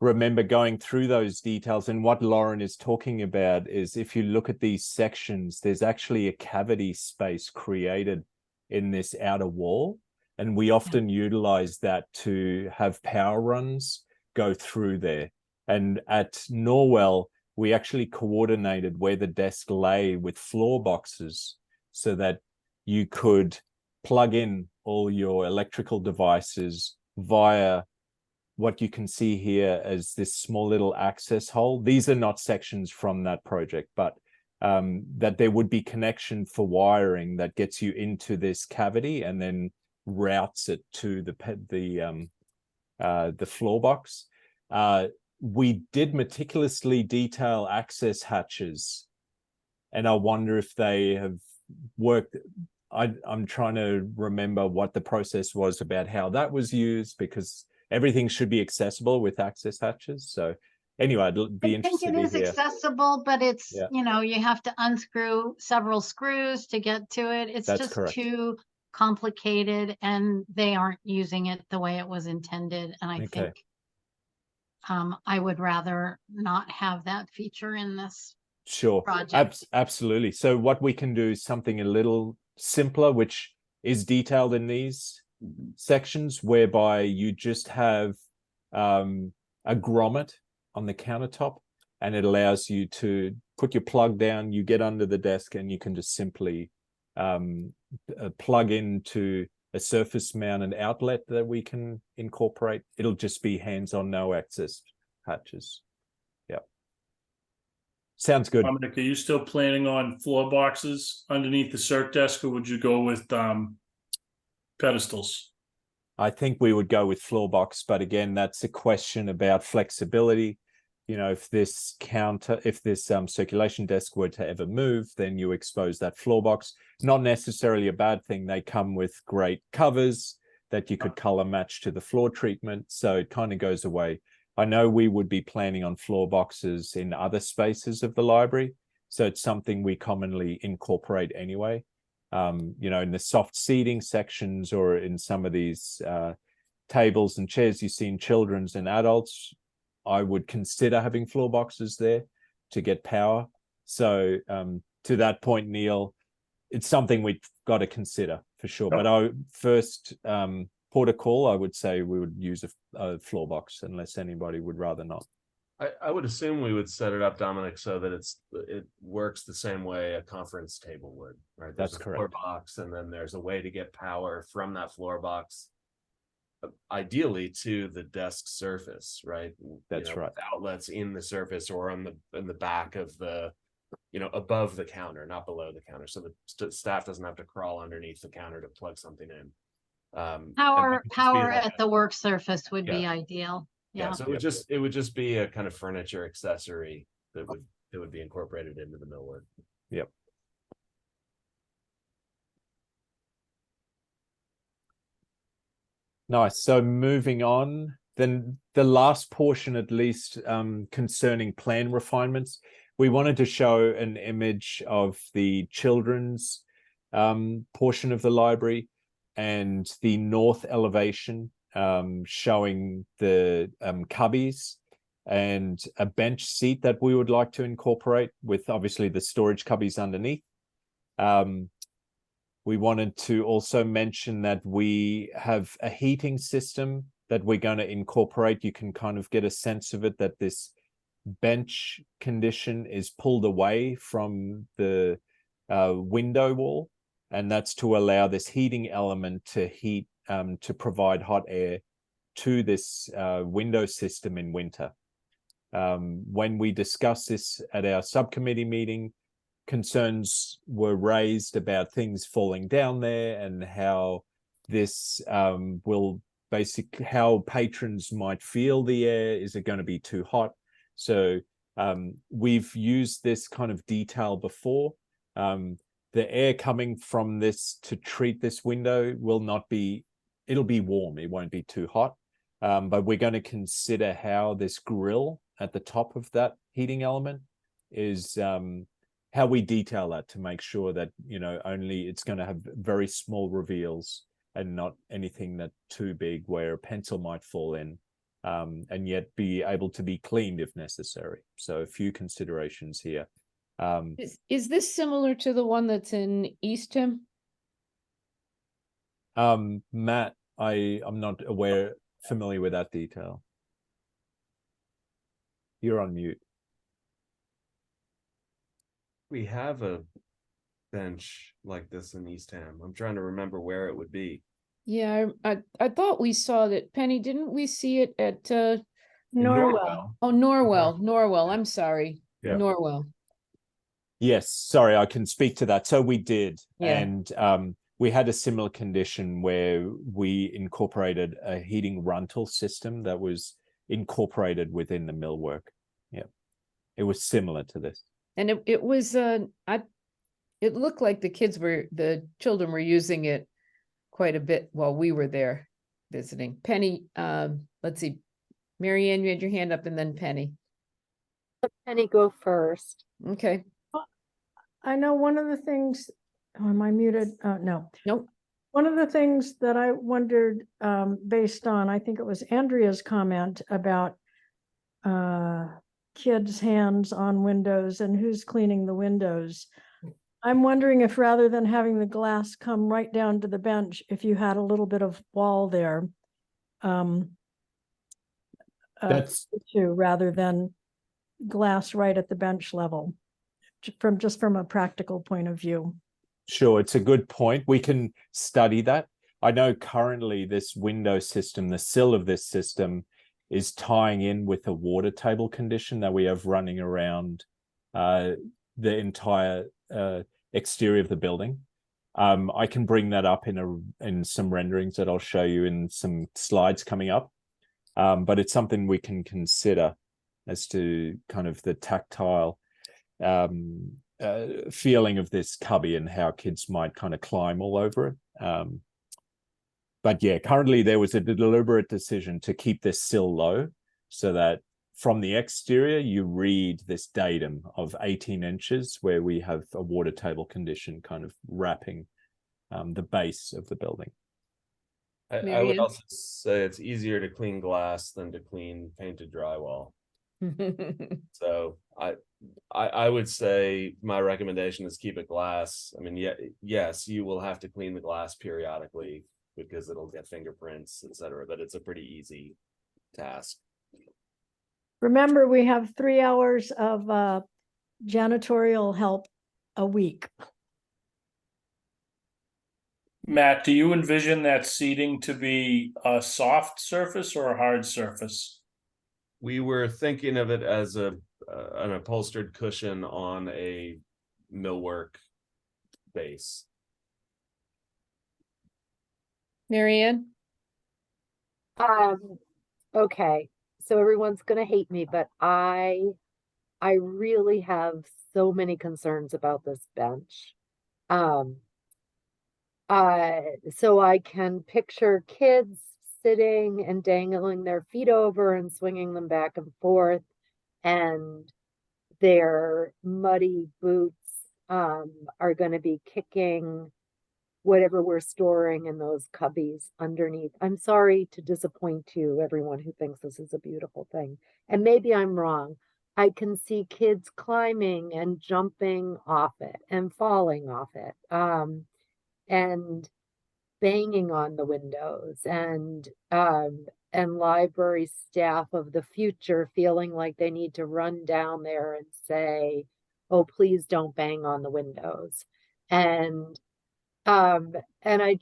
[SPEAKER 12] remember going through those details, and what Lauren is talking about is, if you look at these sections, there's actually a cavity space created in this outer wall, and we often utilize that to have power runs go through there. And at Norwell, we actually coordinated where the desk lay with floor boxes so that you could plug in all your electrical devices via what you can see here as this small little access hole. These are not sections from that project, but that there would be connection for wiring that gets you into this cavity and then routes it to the floor box. We did meticulously detail access hatches, and I wonder if they have worked. I'm trying to remember what the process was about how that was used, because everything should be accessible with access hatches. So anyway, I'd be interested to hear.
[SPEAKER 5] I think it is accessible, but it's, you know, you have to unscrew several screws to get to it. It's
[SPEAKER 12] That's
[SPEAKER 5] just
[SPEAKER 12] correct.
[SPEAKER 5] too complicated, and they aren't using it the way it was intended. And I think I would rather not have that feature in this project.
[SPEAKER 12] Absolutely. So what we can do is something a little simpler, which is detailed in these sections, whereby you just have a grommet on the countertop, and it allows you to put your plug down, you get under the desk, and you can just simply plug into a surface mounted outlet that we can incorporate. It'll just be hands-on, no access hatches. Yeah. Sounds good.
[SPEAKER 4] Dominic, are you still planning on floor boxes underneath the circ desk, or would you go with pedestals?
[SPEAKER 12] I think we would go with floor box, but again, that's a question about flexibility. You know, if this circulation desk were to ever move, then you expose that floor box. Not necessarily a bad thing. They come with great covers that you could color match to the floor treatment, so it kind of goes away. I know we would be planning on floor boxes in other spaces of the library, so it's something we commonly incorporate anyway. You know, in the soft seating sections, or in some of these tables and chairs you see in children's and adults, I would consider having floor boxes there to get power. So to that point, Neil, it's something we've got to consider for sure. But our first port of call, I would say we would use a floor box, unless anybody would rather not.
[SPEAKER 11] I would assume we would set it up, Dominic, so that it works the same way a conference table would, right? There's
[SPEAKER 12] That's
[SPEAKER 11] a floor box, and then there's a way to get power from that floor box ideally to the desk surface, right?
[SPEAKER 12] That's right.
[SPEAKER 11] with outlets in the surface or on the back of the, above the counter, not below the counter, so the staff doesn't have to crawl underneath the counter to plug something in. And that
[SPEAKER 5] Power,
[SPEAKER 11] could just be
[SPEAKER 5] power
[SPEAKER 11] like
[SPEAKER 5] at the work surface would be
[SPEAKER 11] Yeah.
[SPEAKER 5] ideal.
[SPEAKER 11] yeah,
[SPEAKER 5] Yeah.
[SPEAKER 11] so it would just be a kind of furniture accessory that would be incorporated into the millwork.
[SPEAKER 12] Yep. Nice. So moving on, then the last portion, at least, concerning plan refinements, we wanted to show an image of the children's portion of the library and the north elevation, showing the cubbies and a bench seat that we would like to incorporate with obviously the storage cubbies underneath. We wanted to also mention that we have a heating system that we're going to incorporate. You can kind of get a sense of it, that this bench condition is pulled away from the window wall, and that's to allow this heating element to heat, to provide hot air to this window system in winter. When we discussed this at our subcommittee meeting, concerns were raised about things falling down there and how this will how patrons might feel the air. Is it going to be too hot? So we've used this kind of detail before. The air coming from this to treat this window it'll be warm. It won't be too hot. But we're going to consider how this grill at the top of that heating element is how we detail that to make sure that, only it's going to have very small reveals and not anything that too big where a pencil might fall in, and yet be able to be cleaned if necessary. So a few considerations here.
[SPEAKER 3] Is this similar to the one that's in Eastham?
[SPEAKER 12] Matt, I'm not familiar with that detail. You're on mute.
[SPEAKER 11] We have a bench like this in Eastham. I'm trying to remember where it would be.
[SPEAKER 3] Yeah, I thought we saw that. Penny, didn't we see it at
[SPEAKER 8] Norwell.
[SPEAKER 3] Norwell, I'm sorry.
[SPEAKER 11] Yeah.
[SPEAKER 3] Norwell.
[SPEAKER 12] Yes, sorry, I can speak to that. So we did.
[SPEAKER 3] Yeah.
[SPEAKER 12] And we had a similar condition where we incorporated a heating rental system that was incorporated within the millwork. Yeah. It was similar to this.
[SPEAKER 3] And it was it looked like the children were using it quite a bit while we were there visiting. Penny, let's see, Mary Ann, you had your hand up, and then Penny.
[SPEAKER 1] Let Penny go first.
[SPEAKER 3] Okay.
[SPEAKER 8] I know one of the things, am I muted? No.
[SPEAKER 3] Nope.
[SPEAKER 8] One of the things that I wondered, based on, I think it was Andrea's comment about kids' hands on windows and who's cleaning the windows. I'm wondering if, rather than having the glass come right down to the bench, if you had a little bit of wall there,
[SPEAKER 12] That's
[SPEAKER 8] rather than glass right at the bench level, from a practical point of view.
[SPEAKER 12] Sure, it's a good point. We can study that. I know currently this window system, the sill of this system, is tying in with a water table condition that we have running around the entire exterior of the building. I can bring that up in some renderings that I'll show you in some slides coming up. But it's something we can consider as to kind of the tactile feeling of this cubby and how kids might kind of climb all over it. But yeah, currently there was a deliberate decision to keep this sill low so that from the exterior, you read this datum of 18 inches where we have a water table condition kind of wrapping the base of the building.
[SPEAKER 11] I would also say it's easier to clean glass than to clean painted drywall. So I would say my recommendation is keep it glass. I mean, yes, you will have to clean the glass periodically because it'll get fingerprints, etc. But it's a pretty easy task.
[SPEAKER 8] Remember, we have 3 hours of janitorial help a week.
[SPEAKER 4] Matt, do you envision that seating to be a soft surface or a hard surface?
[SPEAKER 11] We were thinking of it as an upholstered cushion on a millwork base.
[SPEAKER 3] Marianne?
[SPEAKER 1] Okay, so everyone's gonna hate me, but I really have so many concerns about this bench. Um, so I can picture kids sitting and dangling their feet over and swinging them back and forth, and their muddy boots are going to be kicking whatever we're storing in those cubbies underneath. I'm sorry to disappoint you, everyone who thinks this is a beautiful thing. And maybe I'm wrong. I can see kids climbing and jumping off it and falling off it. And banging on the windows and library staff of the future feeling like they need to run down there and say, oh, please don't bang on the windows. And and I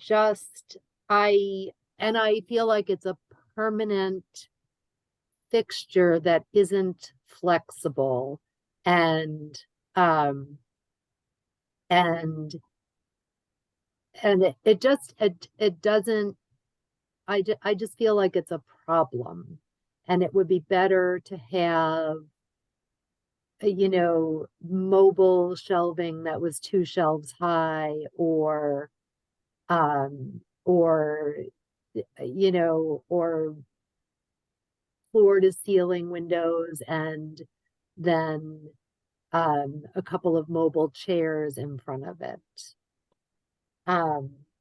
[SPEAKER 1] feel like it's a permanent fixture that isn't flexible and um and it just it doesn't I just feel like it's a problem, and it would be better to have mobile shelving that was 2 shelves high, or or floor to ceiling windows, and then a couple of mobile chairs in front of it.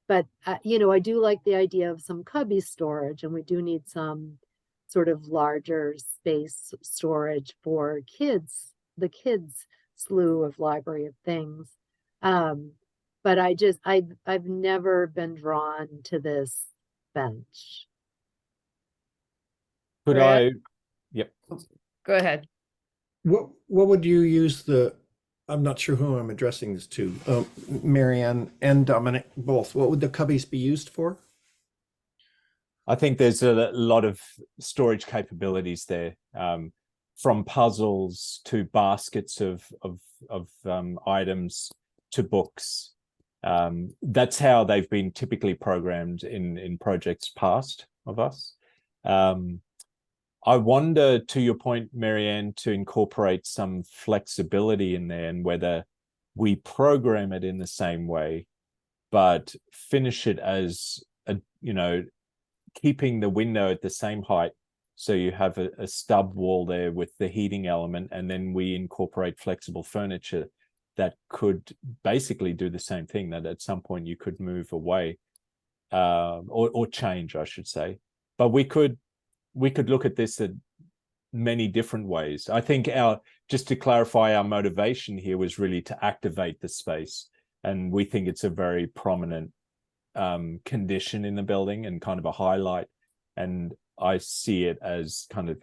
[SPEAKER 1] But I do like the idea of some cubby storage, and we do need some sort of larger space storage for kids, the kids slew of library of things. But I've never been drawn to this bench.
[SPEAKER 12] Could
[SPEAKER 3] Brad?
[SPEAKER 12] I? Yep.
[SPEAKER 3] Go ahead.
[SPEAKER 6] What would you use I'm not sure who I'm addressing this to, Marianne and Dominic both. What would the cubbies be used for?
[SPEAKER 12] I think there's a lot of storage capabilities there, from puzzles to baskets of items to books. That's how they've been typically programmed in projects past of us. I wonder, to your point, Marianne, to incorporate some flexibility in there, and whether we program it in the same way, but finish it as keeping the window at the same height. So you have a stub wall there with the heating element, and then we incorporate flexible furniture that could basically do the same thing, that at some point you could move away, or change, I should say. But we could look at this at many different ways. I think just to clarify, our motivation here was really to activate the space. And we think it's a very prominent condition in the building and kind of a highlight. And I see it as kind of,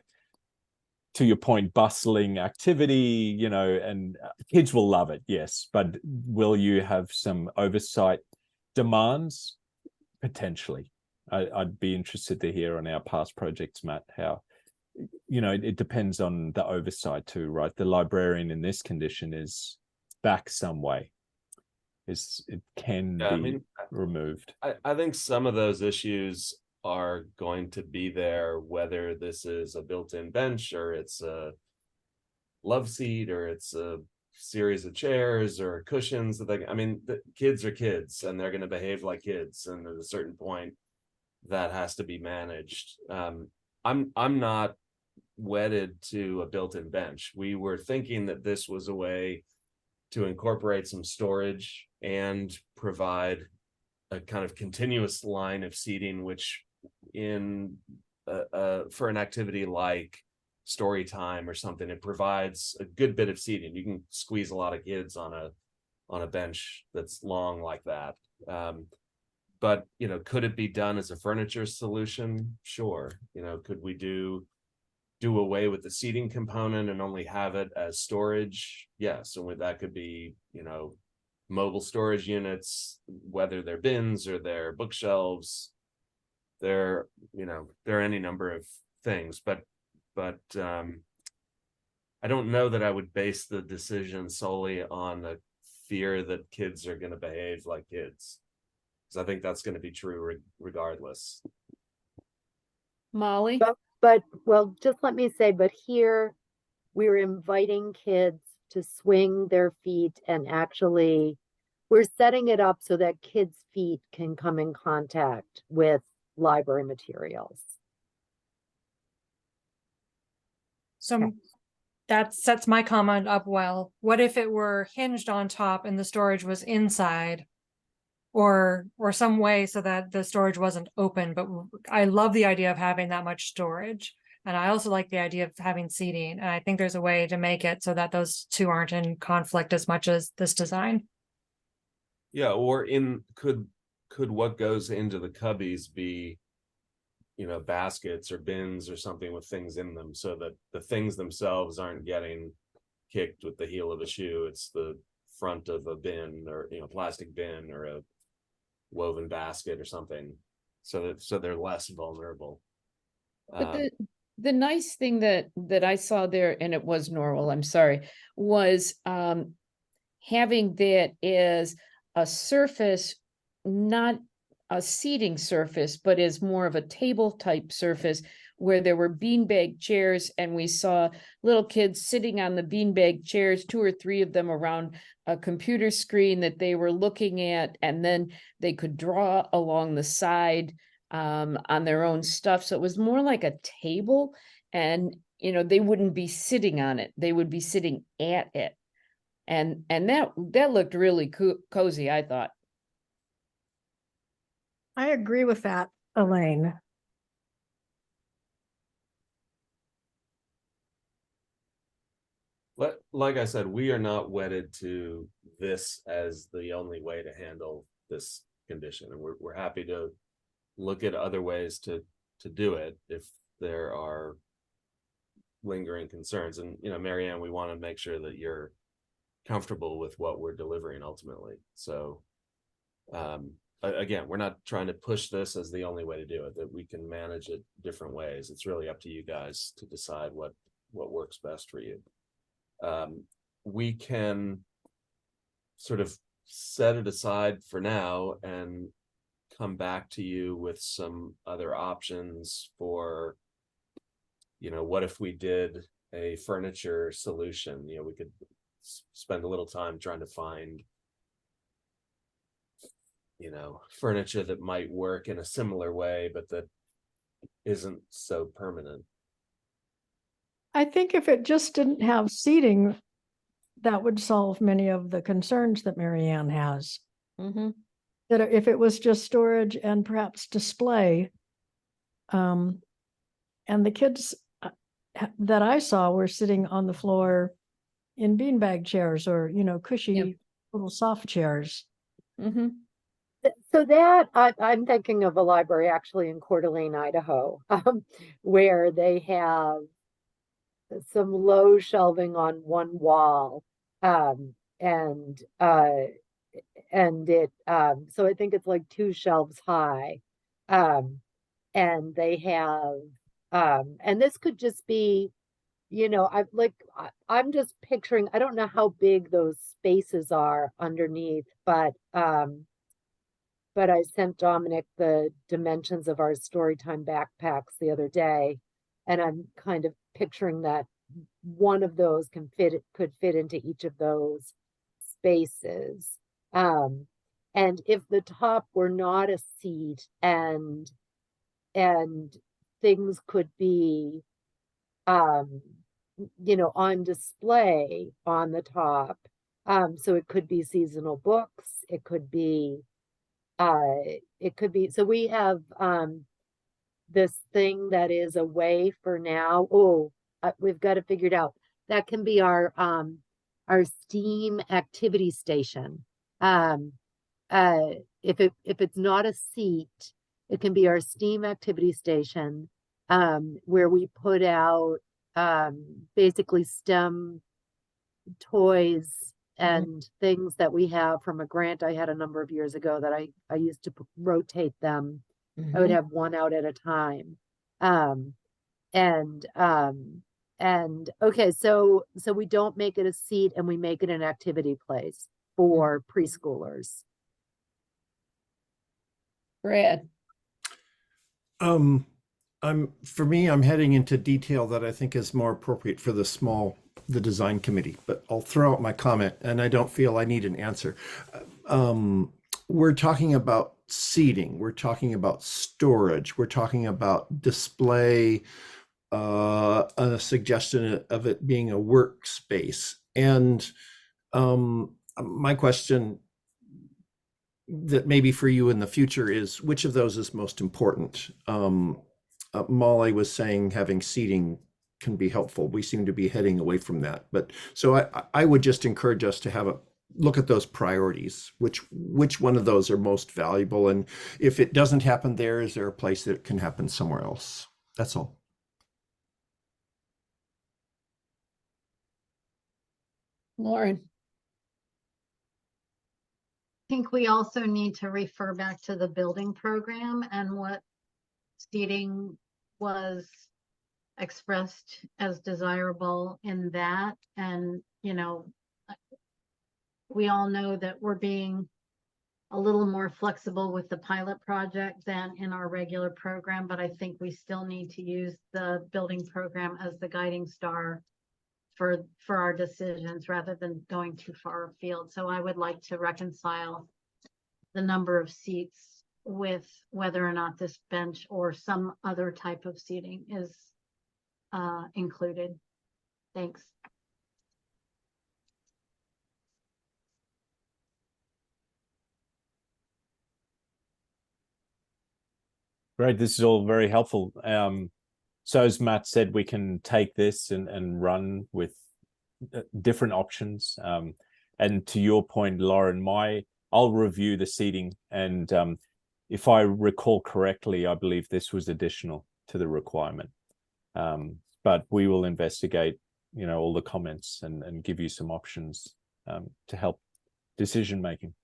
[SPEAKER 12] to your point, bustling activity, and kids will love it, yes. But will you have some oversight demands? Potentially. I'd be interested to hear on our past projects, Matt, how, it depends on the oversight too, right? The librarian in this condition is back some way. It can be removed.
[SPEAKER 11] I think some of those issues are going to be there, whether this is a built-in bench or it's a love seat or it's a series of chairs or cushions. The kids are kids, and they're going to behave like kids, and at a certain point that has to be managed. I'm not wedded to a built-in bench. We were thinking that this was a way to incorporate some storage and provide a kind of continuous line of seating, which for an activity like story time or something, it provides a good bit of seating. You can squeeze a lot of kids on a bench that's long like that. But could it be done as a furniture solution? Sure. Could we do away with the seating component and only have it as storage? Yes. And that could be mobile storage units, whether they're bins or they're bookshelves. There are any number of things, but I don't know that I would base the decision solely on the fear that kids are going to behave like kids, because I think that's going to be true regardless.
[SPEAKER 3] Molly?
[SPEAKER 1] But, well, just let me say, but here we're inviting kids to swing their feet and actually we're setting it up so that kids' feet can come in contact with library materials.
[SPEAKER 13] So that sets my comment up well. What if it were hinged on top and the storage was inside? Or some way so that the storage wasn't open, but I love the idea of having that much storage. And I also like the idea of having seating. And I think there's a way to make it so that those two aren't in conflict as much as this design.
[SPEAKER 11] Yeah, or could what goes into the cubbies be, baskets or bins or something with things in them, so that the things themselves aren't getting kicked with the heel of a shoe. It's the front of a bin, or plastic bin, or a woven basket or something, so they're less vulnerable.
[SPEAKER 3] But the nice thing that I saw there, and it was Norwell, I'm sorry, was having that as a surface, not a seating surface, but as more of a table type surface, where there were beanbag chairs, and we saw little kids sitting on the beanbag chairs, 2 or 3 of them around a computer screen that they were looking at, and then they could draw along the side on their own stuff. So it was more like a table, and they wouldn't be sitting on it, they would be sitting at it. And that looked really cozy, I thought.
[SPEAKER 8] I agree with that, Elaine.
[SPEAKER 11] Like I said, we are not wedded to this as the only way to handle this condition, and we're happy to look at other ways to do it if there are lingering concerns. And Marianne, we want to make sure that you're comfortable with what we're delivering ultimately. So again, we're not trying to push this as the only way to do it, that we can manage it different ways. It's really up to you guys to decide what works best for you. We can sort of set it aside for now and come back to you with some other options for, what if we did a furniture solution? We could spend a little time trying to find, furniture that might work in a similar way, but that isn't so permanent.
[SPEAKER 8] I think if it just didn't have seating, that would solve many of the concerns that Marianne has.
[SPEAKER 3] Mm-hmm.
[SPEAKER 8] That if it was just storage and perhaps display, and the kids that I saw were sitting on the floor in beanbag chairs or, cushy little soft chairs.
[SPEAKER 3] Mm-hmm.
[SPEAKER 1] So that I'm thinking of a library actually in Coeur d'Alene, Idaho, where they have some low shelving on one wall, and it so I think it's like 2 shelves high, and they have and this could just be, I'm just picturing, I don't know how big those spaces are underneath, but I sent Dominic the dimensions of our Storytime backpacks the other day, and I'm kind of picturing that one of those could fit into each of those spaces. And if the top were not a seat and things could be on display on the top, so it could be seasonal books, it could be so we have this thing that is away for now. We've got to figure it out. That can be our STEAM activity station. If it's not a seat, it can be our STEAM activity station, where we put out basically STEM toys and things that we have from a grant I had a number of years ago that I used to rotate them. I would
[SPEAKER 3] Mhm.
[SPEAKER 1] have one out at a time. And okay, so we don't make it a seat and we make it an activity place for preschoolers.
[SPEAKER 3] Brad,
[SPEAKER 6] I'm heading into detail that I think is more appropriate for the design committee, but I'll throw out my comment and I don't feel I need an answer. We're talking about seating, we're talking about storage, we're talking about display, a suggestion of it being a workspace. And my question that maybe for you in the future is, which of those is most important? Molly was saying having seating can be helpful. We seem to be heading away from that. But so I would just encourage us to have a look at those priorities, which one of those are most valuable. And if it doesn't happen there, is there a place that it can happen somewhere else? That's all.
[SPEAKER 3] Lauren,
[SPEAKER 5] I think we also need to refer back to the building program and what seating was expressed as desirable in that. And, you know, we all know that we're being a little more flexible with the pilot project than in our regular program, but I think we still need to use the building program as the guiding star for our decisions rather than going too far afield. So I would like to reconcile the number of seats with whether or not this bench or some other type of seating is included. Thanks.
[SPEAKER 12] Great, this is all very helpful. So as Matt said, we can take this and run with different options. And to your point, Lauren, I'll review the seating, and if I recall correctly, I believe this was additional to the requirement. But we will investigate, all the comments and give you some options to help decision making.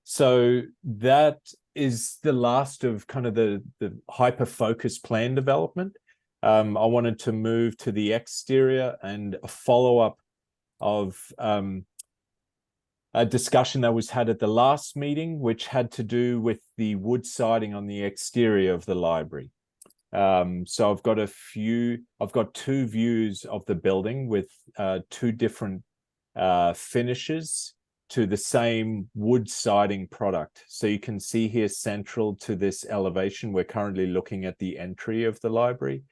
[SPEAKER 12] So that is the last of kind of the hyper-focused plan development. I wanted to move to the exterior and a follow-up of a discussion that was had at the last meeting, which had to do with the wood siding on the exterior of the library. So I've got two views of the building with two different finishes to the same wood siding product. So you can see here central to this elevation, we're currently looking at the entry of the library.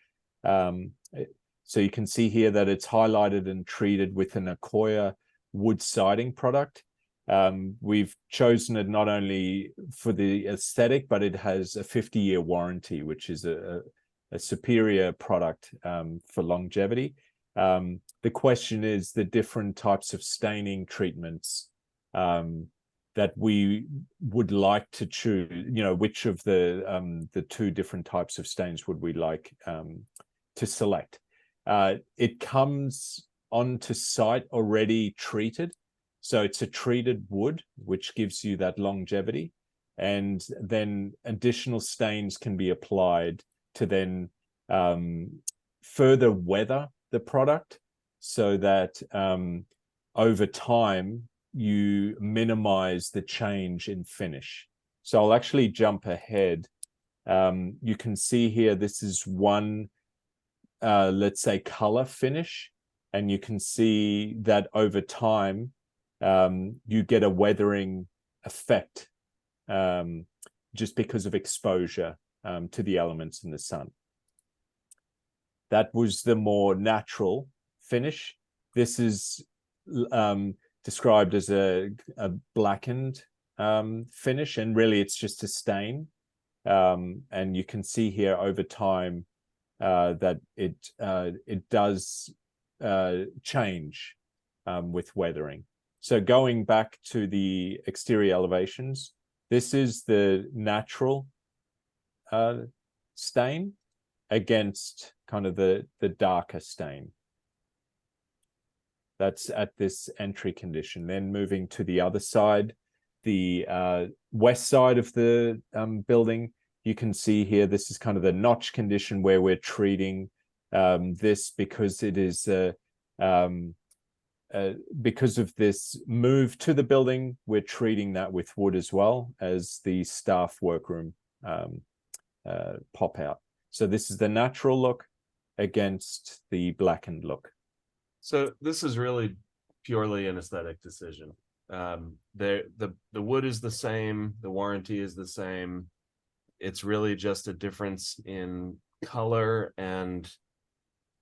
[SPEAKER 12] So you can see here that it's highlighted and treated with an Accoya wood siding product. We've chosen it not only for the aesthetic, but it has a 50-year warranty, which is a superior product for longevity. The question is the different types of staining treatments that we would like to choose, which of the two different types of stains would we like to select. It comes onto site already treated. So it's a treated wood, which gives you that longevity. And then additional stains can be applied to then further weather the product so that over time, you minimize the change in finish. So I'll actually jump ahead. You can see here, this is one, let's say, color finish. And you can see that over time, you get a weathering effect just because of exposure to the elements in the sun. That was the more natural finish. This is described as a blackened finish, and really it's just a stain. And you can see here over time that it does change with weathering. So going back to the exterior elevations, this is the natural stain against kind of the darker stain. That's at this entry condition. Then moving to the other side, the west side of the building, you can see here, this is kind of the notch condition where we're treating this because it is because of this move to the building, we're treating that with wood as well as the staff workroom pop out. So this is the natural look against the blackened look.
[SPEAKER 11] So this is really purely an aesthetic decision. The wood is the same, the warranty is the same. It's really just a difference in color and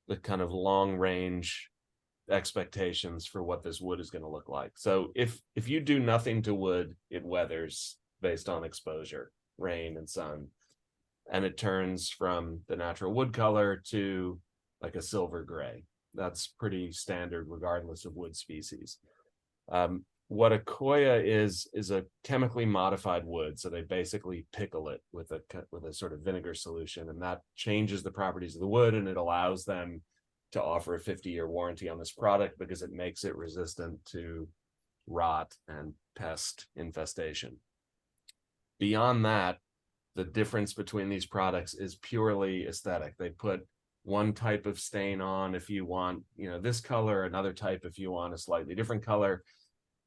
[SPEAKER 11] the kind of long range expectations for what this wood is going to look like. So if you do nothing to wood, it weathers based on exposure, rain and sun, and it turns from the natural wood color to like a silver gray. That's pretty standard regardless of wood species. What a koya is a chemically modified wood. So they basically pickle it with a sort of vinegar solution, and that changes the properties of the wood, and it allows them to offer a 50-year warranty on this product because it makes it resistant to rot and pest infestation. Beyond that, the difference between these products is purely aesthetic. They put one type of stain on if you want, this color, another type if you want a slightly different color.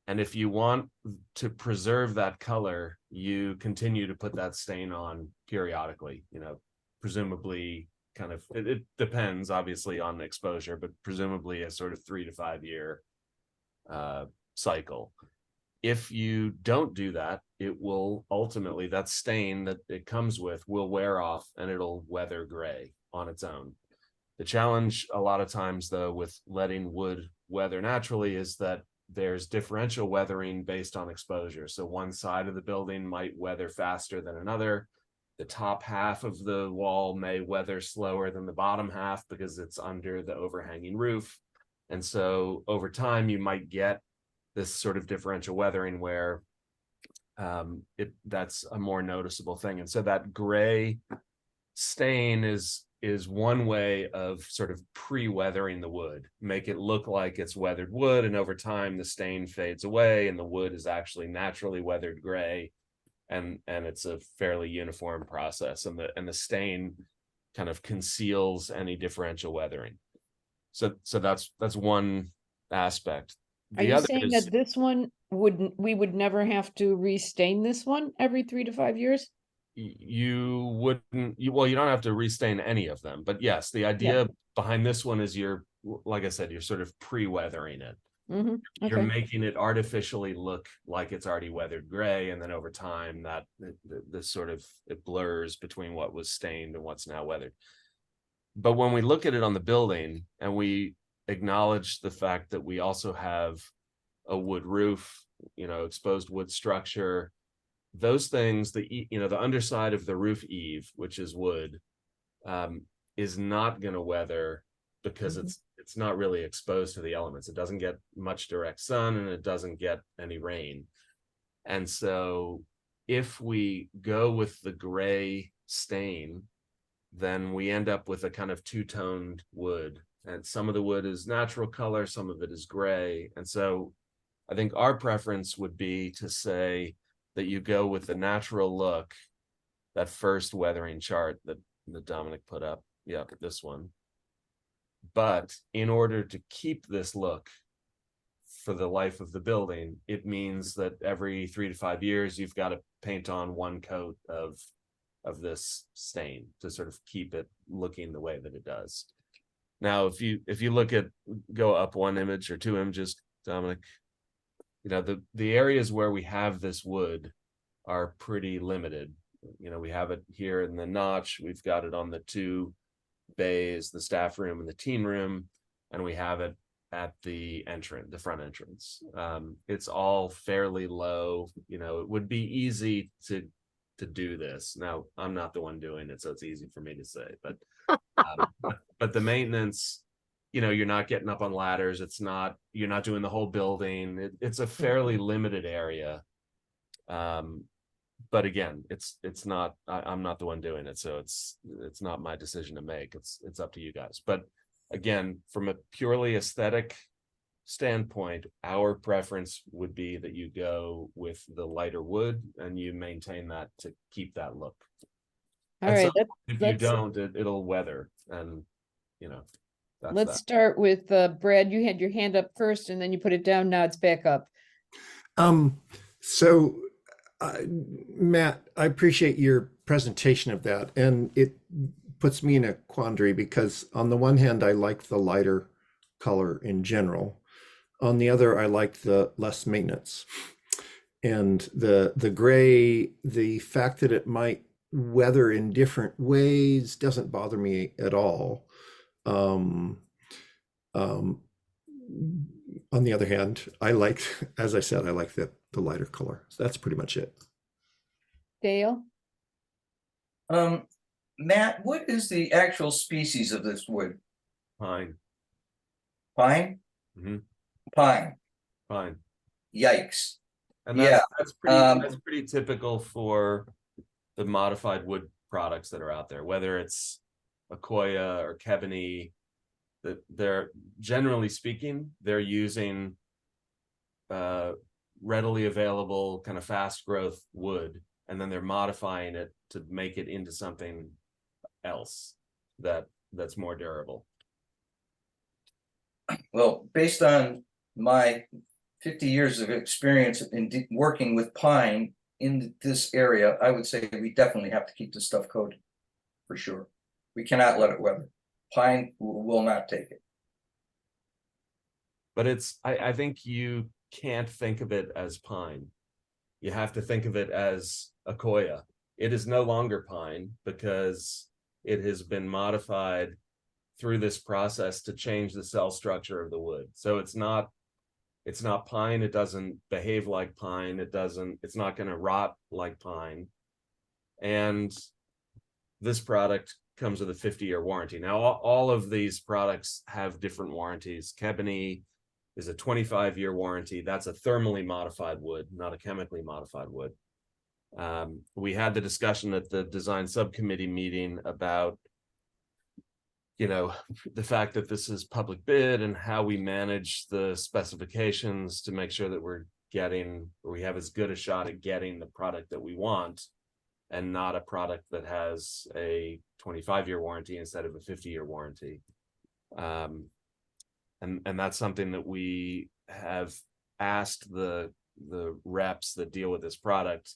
[SPEAKER 11] And if you want to preserve that color, you continue to put that stain on periodically, presumably kind of, it depends obviously on the exposure, but presumably a sort of 3 to 5 year cycle. If you don't do that, it will ultimately, that stain that it comes with will wear off and it'll weather gray on its own. The challenge a lot of times though with letting wood weather naturally is that there's differential weathering based on exposure. So one side of the building might weather faster than another. The top half of the wall may weather slower than the bottom half because it's under the overhanging roof. And so over time, you might get this sort of differential weathering where that's a more noticeable thing. And so that gray stain is one way of sort of pre-weathering the wood, make it look like it's weathered wood, and over time the stain fades away and the wood is actually naturally weathered gray, and it's a fairly uniform process, and the stain kind of conceals any differential weathering. So that's one aspect.
[SPEAKER 3] Are you saying that this one we would never have to restain this one every 3 to 5 years?
[SPEAKER 11] You wouldn't, you don't have to restain any of them, but yes, the idea behind this one is like I said, you're sort of pre-weathering it.
[SPEAKER 3] Mm-hmm. Okay.
[SPEAKER 11] You're making it artificially look like it's already weathered gray, and then over time that this sort of, it blurs between what was stained and what's now weathered. But when we look at it on the building and we acknowledge the fact that we also have a wood roof, exposed wood structure, those things, the underside of the roof eave, which is wood, is not going to weather because it's not really exposed to the elements. It doesn't get much direct sun and it doesn't get any rain. And so if we go with the gray stain, then we end up with a kind of two-toned wood, and some of the wood is natural color, some of it is gray. And so I think our preference would be to say that you go with the natural look, that first weathering chart that Dominic put up. Yeah, this one. But in order to keep this look for the life of the building, it means that every 3 to 5 years, you've got to paint on one coat of this stain to sort of keep it looking the way that it does. Now, if you look at, go up one image or two images, Dominic, the areas where we have this wood are pretty limited. We have it here in the notch, we've got it on the 2 bays, the staff room and the teen room, and we have it at the front entrance. It's all fairly low. It would be easy to do this. Now, I'm not the one doing it, so it's easy for me to say, but the maintenance, you're not getting up on ladders. You're not doing the whole building. It's a fairly limited area. But again, it's not, I'm not the one doing it. So it's not my decision to make. It's up to you guys. But again, from a purely aesthetic standpoint, our preference would be that you go with the lighter wood and you maintain that to keep that look.
[SPEAKER 3] All
[SPEAKER 11] And
[SPEAKER 3] right,
[SPEAKER 11] so if you
[SPEAKER 3] let's,
[SPEAKER 11] don't, it'll weather, and you know, that's
[SPEAKER 3] let's
[SPEAKER 11] that.
[SPEAKER 3] start with Brad. You had your hand up first and then you put it down. Now it's back up.
[SPEAKER 6] So Matt, I appreciate your presentation of that, and it puts me in a quandary because on the one hand, I like the lighter color in general. On the other, I like the less maintenance. And the gray, the fact that it might weather in different ways doesn't bother me at all. On the other hand, I like, as I said, I like the lighter color. So that's pretty much it.
[SPEAKER 3] Dale?
[SPEAKER 9] Matt, what is the actual species of this wood?
[SPEAKER 11] Pine.
[SPEAKER 9] Pine?
[SPEAKER 11] Mhm.
[SPEAKER 9] Pine.
[SPEAKER 11] Fine.
[SPEAKER 9] Yikes.
[SPEAKER 11] And
[SPEAKER 9] Yeah,
[SPEAKER 11] that's pretty typical for the modified wood products that are out there, whether it's Akoya or Kebony, that they're generally speaking, they're using readily available kind of fast growth wood, and then they're modifying it to make it into something else that's more durable.
[SPEAKER 9] Well, based on my 50 years of experience in working with pine in this area, I would say we definitely have to keep this stuff coated for sure. We cannot let it weather. Pine will not take it.
[SPEAKER 11] But I think you can't think of it as pine. You have to think of it as Akoya. It is no longer pine because it has been modified through this process to change the cell structure of the wood. So it's not pine. It doesn't behave like pine. It's not going to rot like pine. And this product comes with a 50-year warranty. Now, all of these products have different warranties. Kebony is a 25-year warranty. That's a thermally modified wood, not a chemically modified wood. We had the discussion at the design subcommittee meeting about, you know, the fact that this is public bid and how we manage the specifications to make sure that we have as good a shot at getting the product that we want, and not a product that has a 25-year warranty instead of a 50-year warranty. And that's something that we have asked the reps that deal with this product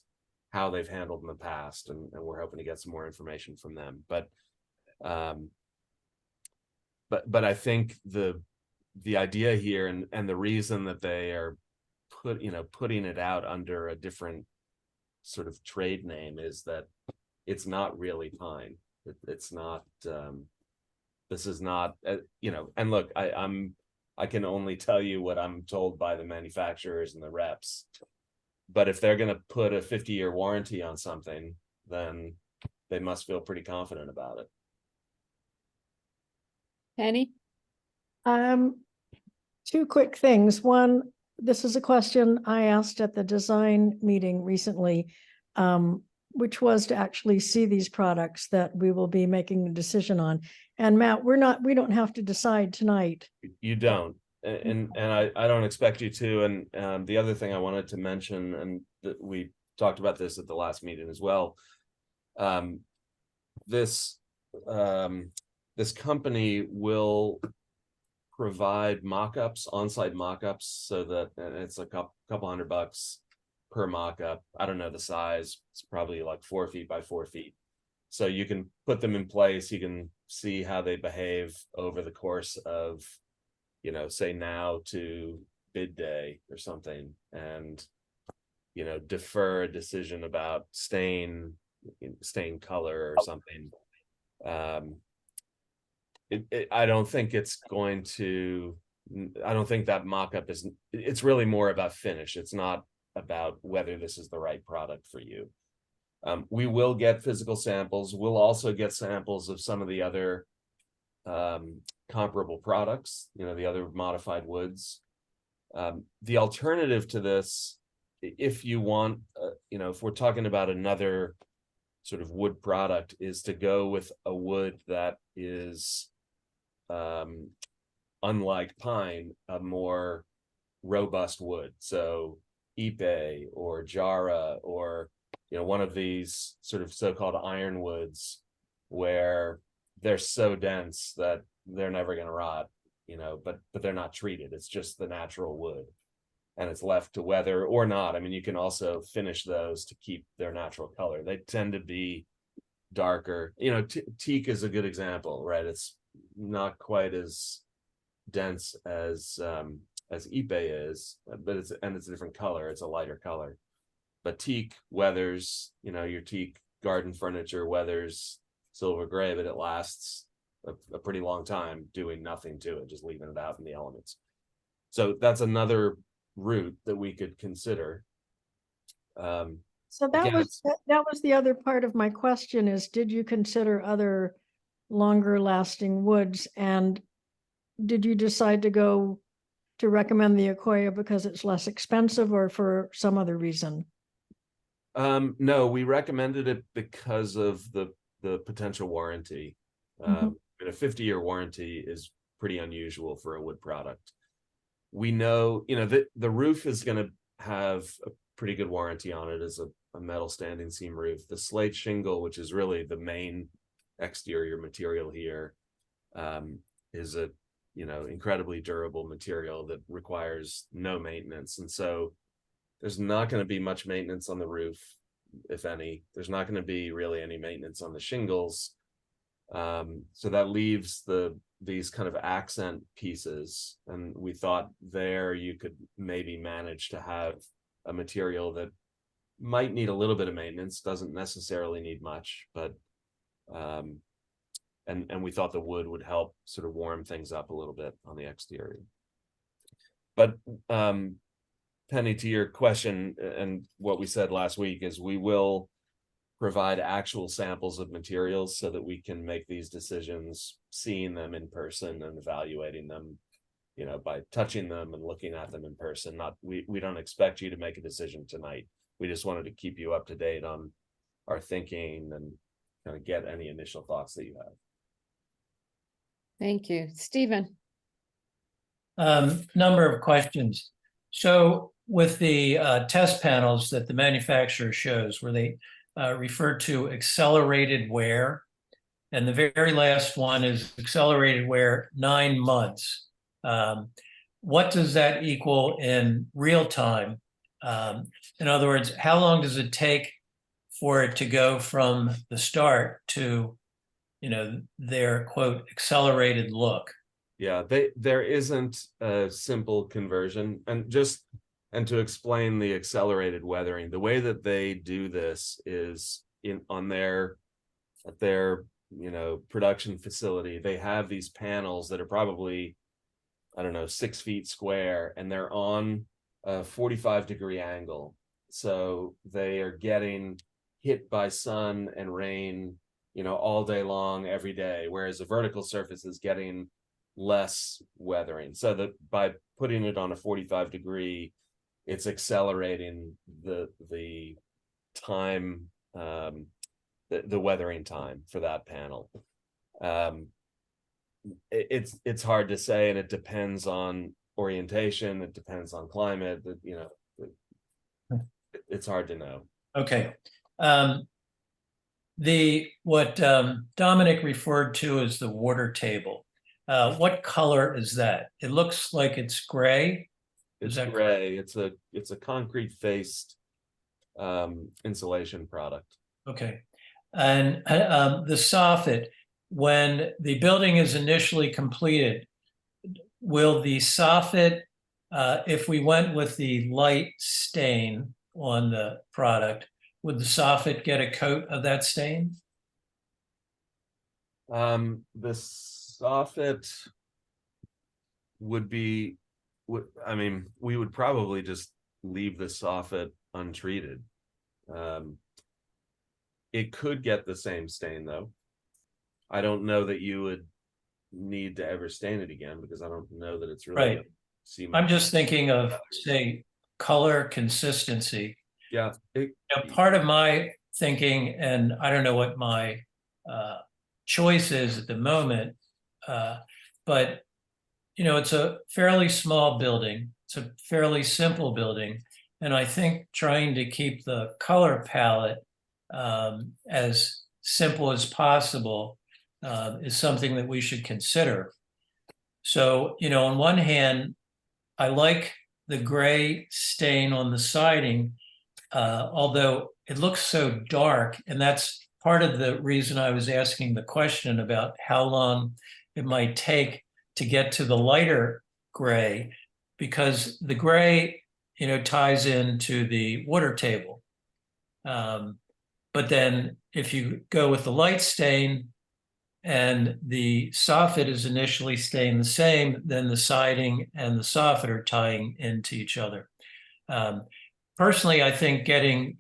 [SPEAKER 11] how they've handled in the past, and we're hoping to get some more information from them. But I think the idea here and the reason that they are putting it out under a different sort of trade name is that it's not really pine. It's not. This is not. And look, I can only tell you what I'm told by the manufacturers and the reps. But if they're going to put a 50-year warranty on something, then they must feel pretty confident about it.
[SPEAKER 3] Penny?
[SPEAKER 8] Two quick things. One, this is a question I asked at the design meeting recently, which was to actually see these products that we will be making a decision on. And Matt, we don't have to decide tonight.
[SPEAKER 11] You don't. And I don't expect you to. And the other thing I wanted to mention, and that we talked about this at the last meeting as well. This company will provide mock-ups, on-site mock-ups, so that it's a couple $100 per mock-up. I don't know the size. It's probably like 4 feet by 4 feet. So you can put them in place. You can see how they behave over the course of, say now to bid day or something, and, defer a decision about stain color or something. I don't think it's going to. I don't think that mock-up is. It's really more about finish. It's not about whether this is the right product for you. We will get physical samples. We'll also get samples of some of the other comparable products, the other modified woods. The alternative to this, if you want, if we're talking about another sort of wood product, is to go with a wood that is unlike pine, a more robust wood. So ipe or jara, or one of these sort of so-called ironwoods, where they're so dense that they're never going to rot, but they're not treated. It's just the natural wood, and it's left to weather or not. I mean, you can also finish those to keep their natural color. They tend to be darker. Teak is a good example, right? It's not quite as dense as ipe is, but it's a different color. It's a lighter color. But teak weathers, your teak garden furniture weathers silver gray, but it lasts a pretty long time doing nothing to it, just leaving it out in the elements. So that's another route that we could consider.
[SPEAKER 8] So that was the other part of my question is, did you consider other longer lasting woods, and did you decide to recommend the Akoya because it's less expensive or for some other reason?
[SPEAKER 11] No, we recommended it because of the potential warranty. A 50-year warranty is pretty unusual for a wood product. We know, the roof is going to have a pretty good warranty on it as a metal standing seam roof. The slate shingle, which is really the main exterior material here, is a incredibly durable material that requires no maintenance. And so there's not going to be much maintenance on the roof, if any. There's not going to be really any maintenance on the shingles. So that leaves these kind of accent pieces. And we thought there you could maybe manage to have a material that might need a little bit of maintenance, doesn't necessarily need much, but and we thought the wood would help sort of warm things up a little bit on the exterior. But Penny, to your question and what we said last week is we will provide actual samples of materials so that we can make these decisions, seeing them in person and evaluating them, by touching them and looking at them in person. We don't expect you to make a decision tonight. We just wanted to keep you up to date on our thinking and kind of get any initial thoughts that you have.
[SPEAKER 3] Thank you. Stephen.
[SPEAKER 10] Number of questions. So with the test panels that the manufacturer shows, where they refer to accelerated wear, and the very last one is accelerated wear 9 months. What does that equal in real time? In other words, how long does it take for it to go from the start to, their quote accelerated look?
[SPEAKER 11] Yeah, there isn't a simple conversion. And to explain the accelerated weathering, the way that they do this is at their production facility. They have these panels that are probably, 6 feet square, and they're on a 45-degree angle. So they are getting hit by sun and rain, all day long, every day, whereas a vertical surface is getting less weathering. So that by putting it on a 45-degree, it's accelerating the time, the weathering time for that panel. It's hard to say, and it depends on orientation. It depends on climate. It's hard to know.
[SPEAKER 10] Okay. What Dominic referred to as the water table. What color is that? It looks like it's gray.
[SPEAKER 11] It's gray. It's a concrete faced insulation product.
[SPEAKER 10] Okay. And the soffit, when the building is initially completed, will the soffit, if we went with the light stain on the product, would the soffit get a coat of that stain?
[SPEAKER 11] The soffit would be, we would probably just leave the soffit untreated. It could get the same stain though. I don't know that you would need to ever stain it again, because I don't know that it's really
[SPEAKER 10] right. I'm just thinking of, say, color consistency.
[SPEAKER 11] Yeah.
[SPEAKER 10] Part of my thinking, and I don't know what my choice is at the moment, but it's a fairly small building. It's a fairly simple building. And I think trying to keep the color palette as simple as possible is something that we should consider. So, on one hand, I like the gray stain on the siding, although it looks so dark, and that's part of the reason I was asking the question about how long it might take to get to the lighter gray, because the gray, ties into the water table. But then if you go with the light stain and the soffit is initially staying the same, then the siding and the soffit are tying into each other. Personally, I think getting,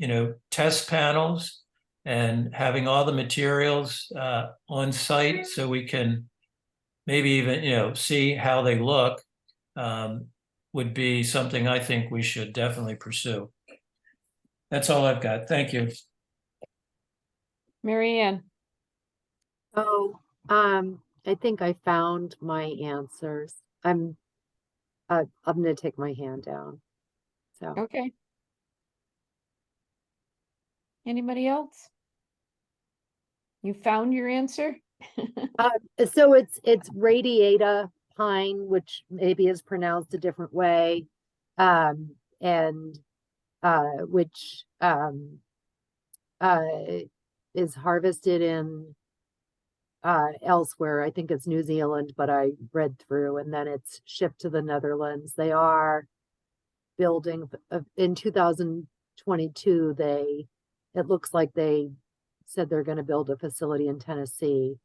[SPEAKER 10] test panels and having all the materials on site so we can maybe even, see how they look would be something I think we should definitely pursue. That's all I've got. Thank you.
[SPEAKER 3] Mary Ann.
[SPEAKER 1] Oh, I think I found my answers. I'm gonna take my hand down. So,
[SPEAKER 3] Okay. Anybody else? You found your answer?
[SPEAKER 1] so it's radiata pine, which maybe is pronounced a different way, and which is harvested in elsewhere. I think it's New Zealand, but I read through, and then it's shipped to the Netherlands. They are building in 2022. It looks like they said they're going to build a facility in Tennessee.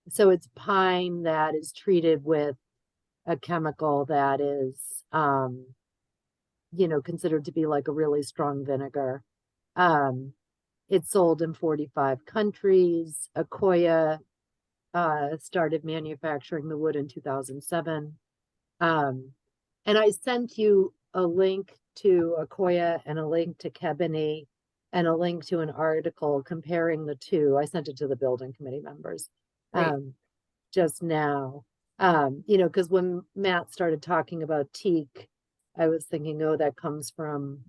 [SPEAKER 1] So it's pine that is treated with a chemical that is, considered to be like a really strong vinegar. It's sold in 45 countries. Akoya started manufacturing the wood in 2007. And I sent you a link to Akoya and a link to Kebony and a link to an article comparing the two. I sent it to the building committee members just now. Because when Matt started talking about teak, I was thinking, oh, that comes from,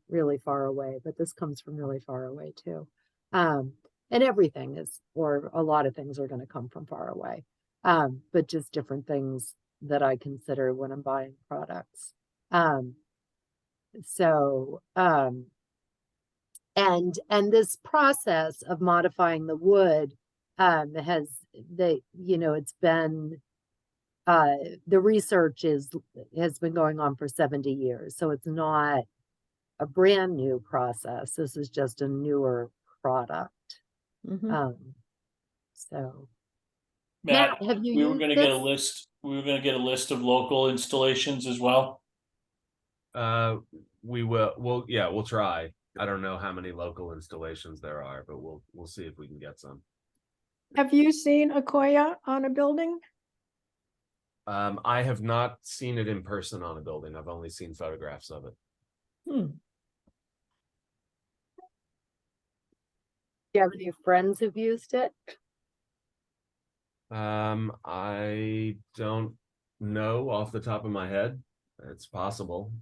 [SPEAKER 1] really far away, but this comes from really far away too. And everything is, or a lot of things are going to come from far away, but just different things that I consider when I'm buying products. And this process of modifying the wood it's been the research has been going on for 70 years, so it's not a brand new process. This is just a newer product. So
[SPEAKER 4] Matt,
[SPEAKER 1] have you
[SPEAKER 4] we were
[SPEAKER 1] used
[SPEAKER 4] going to get a
[SPEAKER 1] this?
[SPEAKER 4] list. We were going to get a list of local installations as well.
[SPEAKER 11] We will. We'll try. I don't know how many local installations there are, but we'll see if we can get some.
[SPEAKER 8] Have you seen Akoya on a building?
[SPEAKER 11] I have not seen it in person on a building. I've only seen photographs of it.
[SPEAKER 1] Do you have any friends who've used it?
[SPEAKER 11] I don't know off the top of my head. It's possible.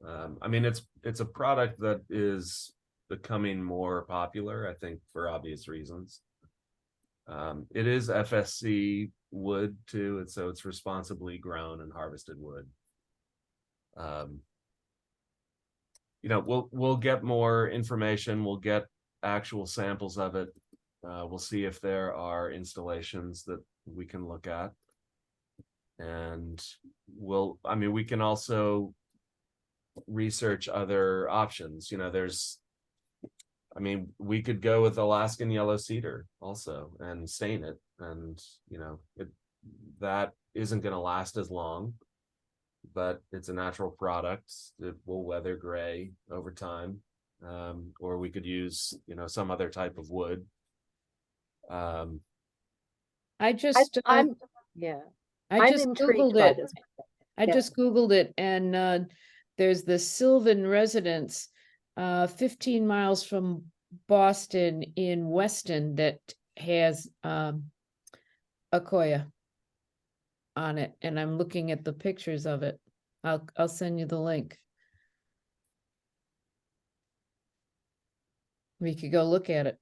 [SPEAKER 11] I mean, it's a product that is becoming more popular, I think, for obvious reasons. It is FSC wood too, and so it's responsibly grown and harvested wood. We'll get more information. We'll get actual samples of it. We'll see if there are installations that we can look at, and we can also research other options. We could go with Alaskan yellow cedar also and stain it, and that isn't going to last as long, but it's a natural product that will weather gray over time. Or we could use some other type of wood.
[SPEAKER 3] I just
[SPEAKER 1] I'm intrigued
[SPEAKER 3] Googled
[SPEAKER 1] by
[SPEAKER 3] it.
[SPEAKER 1] this.
[SPEAKER 3] I just Googled it, and there's the Sylvan residence 15 miles from Boston in Weston that has Akoya. on it, and I'm looking at the pictures of it. I'll send you the link. We could go look at it.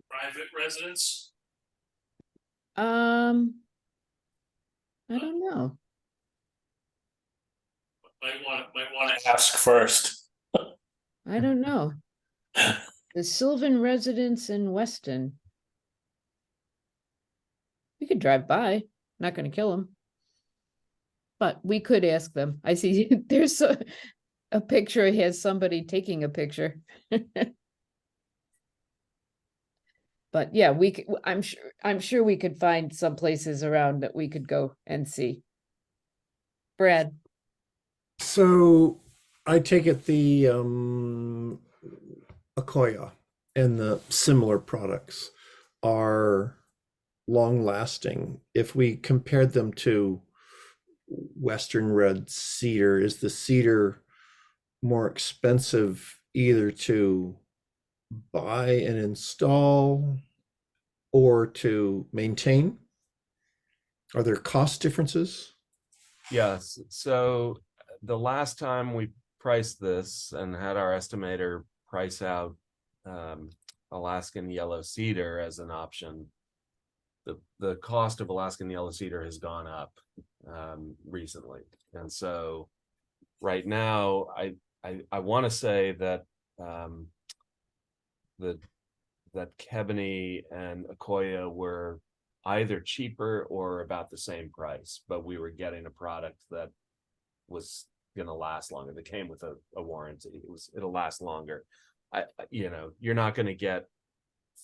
[SPEAKER 4] Private residence?
[SPEAKER 3] I don't know.
[SPEAKER 4] Might want to ask first.
[SPEAKER 3] I don't know. The Sylvan residence in Weston. We could drive by, not gonna kill them. But we could ask them. I see there's a picture, it has somebody taking a picture. But yeah, I'm sure we could find some places around that we could go and see. Brad,
[SPEAKER 6] So I take it the Akoya and the similar products are long lasting. If we compared them to Western red cedar, is the cedar more expensive either to buy and install or to maintain? Are there cost differences?
[SPEAKER 11] Yes, so the last time we priced this and had our estimator price out Alaskan yellow cedar as an option, the cost of Alaskan yellow cedar has gone up recently. And so right now, I want to say that that Kebony and Akoya were either cheaper or about the same price, but we were getting a product that was going to last longer. That came with a warranty. It'll last longer. You're not going to get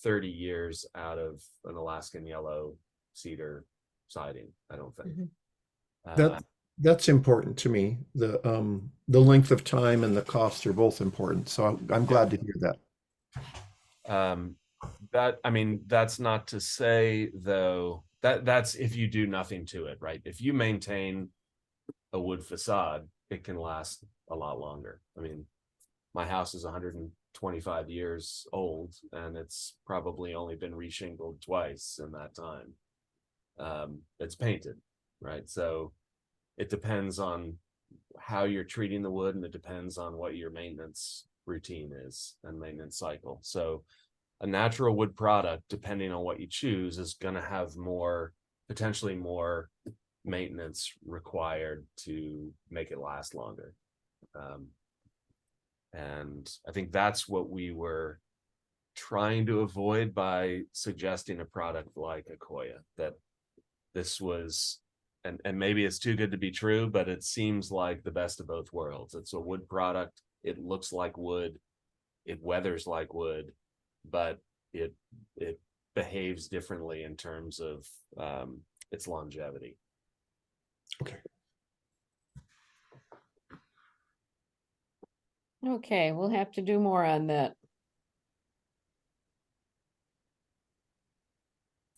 [SPEAKER 11] 30 years out of an Alaskan yellow cedar siding, I don't think.
[SPEAKER 6] That's important to me. The length of time and the cost are both important. So I'm glad to hear that.
[SPEAKER 11] That's not to say though that's if you do nothing to it, right? If you maintain a wood facade, it can last a lot longer. I mean, my house is 125 years old and it's probably only been reshingled twice in that time. It's painted, right? So it depends on how you're treating the wood, and it depends on what your maintenance routine is and maintenance cycle. So a natural wood product, depending on what you choose, is going to have potentially more maintenance required to make it last longer. And I think that's what we were trying to avoid by suggesting a product like Akoya, that this was, and maybe it's too good to be true, but it seems like the best of both worlds. It's a wood product. It looks like wood. It weathers like wood, but it behaves differently in terms of its longevity.
[SPEAKER 6] Okay.
[SPEAKER 3] okay, we'll have to do more on that.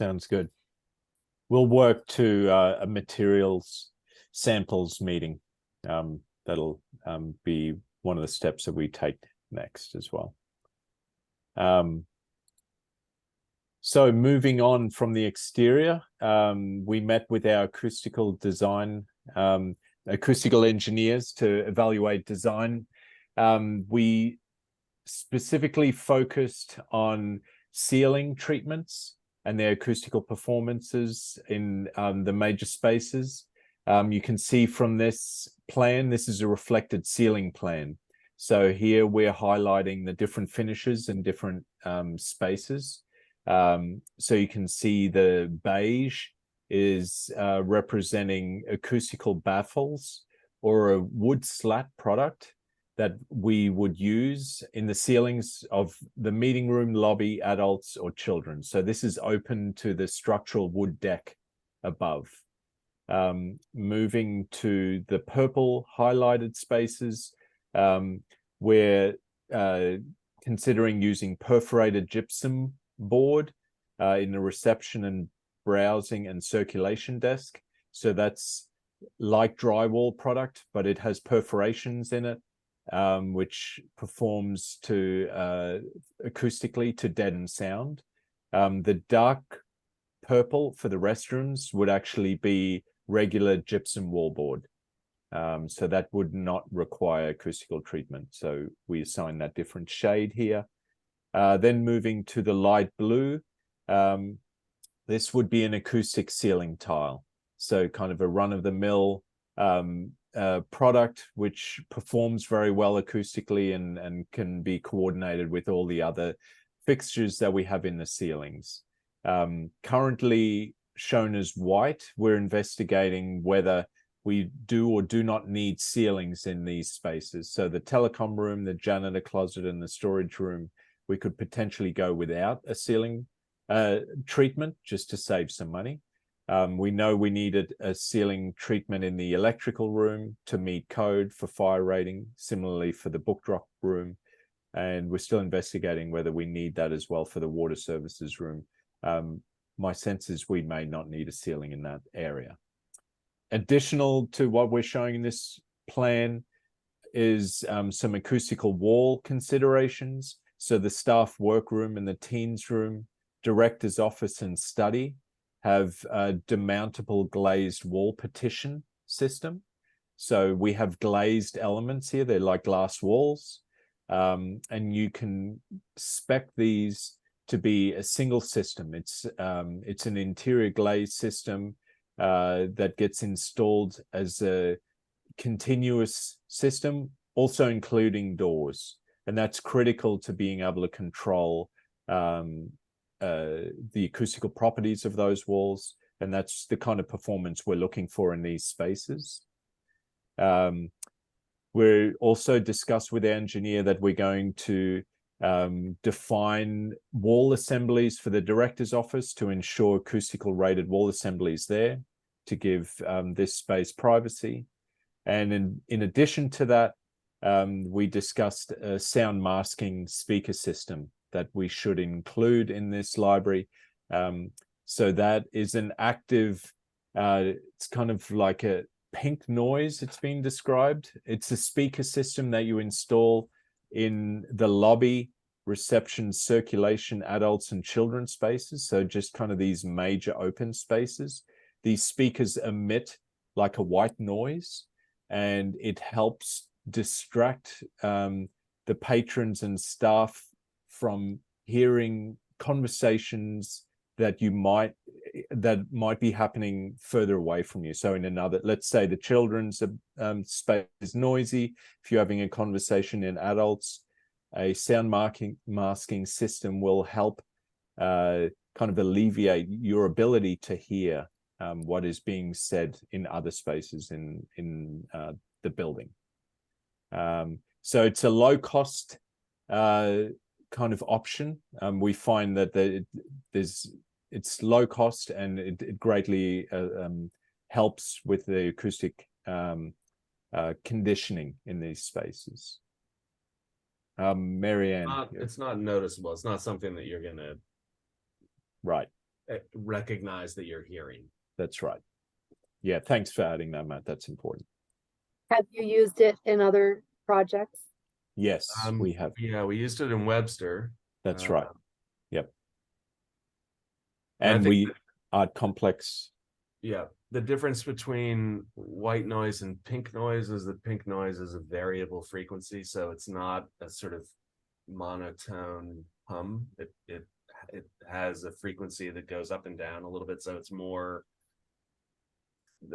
[SPEAKER 12] Sounds good. We'll work to a materials samples meeting. That'll be one of the steps that we take next as well. So moving on from the exterior, we met with our acoustical engineers to evaluate design. We specifically focused on ceiling treatments and their acoustical performances in the major spaces. You can see from this plan, this is a reflected ceiling plan. So here we're highlighting the different finishes in different spaces. So you can see the beige is representing acoustical baffles or a wood slat product that we would use in the ceilings of the meeting room, lobby, adults, or children. So this is open to the structural wood deck above. Moving to the purple highlighted spaces, we're considering using perforated gypsum board in the reception and browsing and circulation desk. So that's like drywall product, but it has perforations in it, which performs to acoustically to deaden sound. The dark purple for the restrooms would actually be regular gypsum wallboard. So that would not require acoustical treatment. So we assign that different shade here. Then moving to the light blue, this would be an acoustic ceiling tile. So kind of a run-of-the-mill product which performs very well acoustically and can be coordinated with all the other fixtures that we have in the ceilings. Currently shown as white, we're investigating whether we do or do not need ceilings in these spaces. So the telecom room, the janitor closet, and the storage room, we could potentially go without a ceiling treatment just to save some money. We know we needed a ceiling treatment in the electrical room to meet code for fire rating, similarly for the book drop room. And we're still investigating whether we need that as well for the water services room. My sense is we may not need a ceiling in that area. Additional to what we're showing in this plan is some acoustical wall considerations. So the staff workroom and the teens room, director's office and study have a demountable glazed wall partition system. So we have glazed elements here. They're like glass walls. And you can spec these to be a single system. It's an interior glaze system that gets installed as a continuous system, also including doors. And that's critical to being able to control the acoustical properties of those walls. And that's the kind of performance we're looking for in these spaces. We're also discussed with the engineer that we're going to define wall assemblies for the director's office to ensure acoustical rated wall assemblies there to give this space privacy. And in addition to that, we discussed a sound masking speaker system that we should include in this library. So that is an active, it's kind of like a pink noise, it's been described. It's a speaker system that you install in the lobby, reception, circulation, adults and children spaces. So just kind of these major open spaces. These speakers emit like a white noise, and it helps distract the patrons and staff from hearing conversations that might be happening further away from you. So in another, let's say the children's space is noisy. If you're having a conversation in adults, a sound masking system will help kind of alleviate your ability to hear what is being said in other spaces in the building. So it's a low cost kind of option. We find that it's low cost and it greatly helps with the acoustic conditioning in these spaces. Marianne.
[SPEAKER 11] It's not noticeable. It's not something that you're gonna recognize that you're hearing.
[SPEAKER 12] That's right. Yeah, thanks for adding that, Matt. That's important.
[SPEAKER 1] Have you used it in other projects?
[SPEAKER 12] Yes, we have.
[SPEAKER 11] Yeah, we used it in Webster.
[SPEAKER 12] That's right. Yep. And we Art Complex.
[SPEAKER 11] Yeah, the difference between white noise and pink noise is that pink noise is a variable frequency, so it's not a sort of monotone hum. It has a frequency that goes up and down a little bit, so it's more,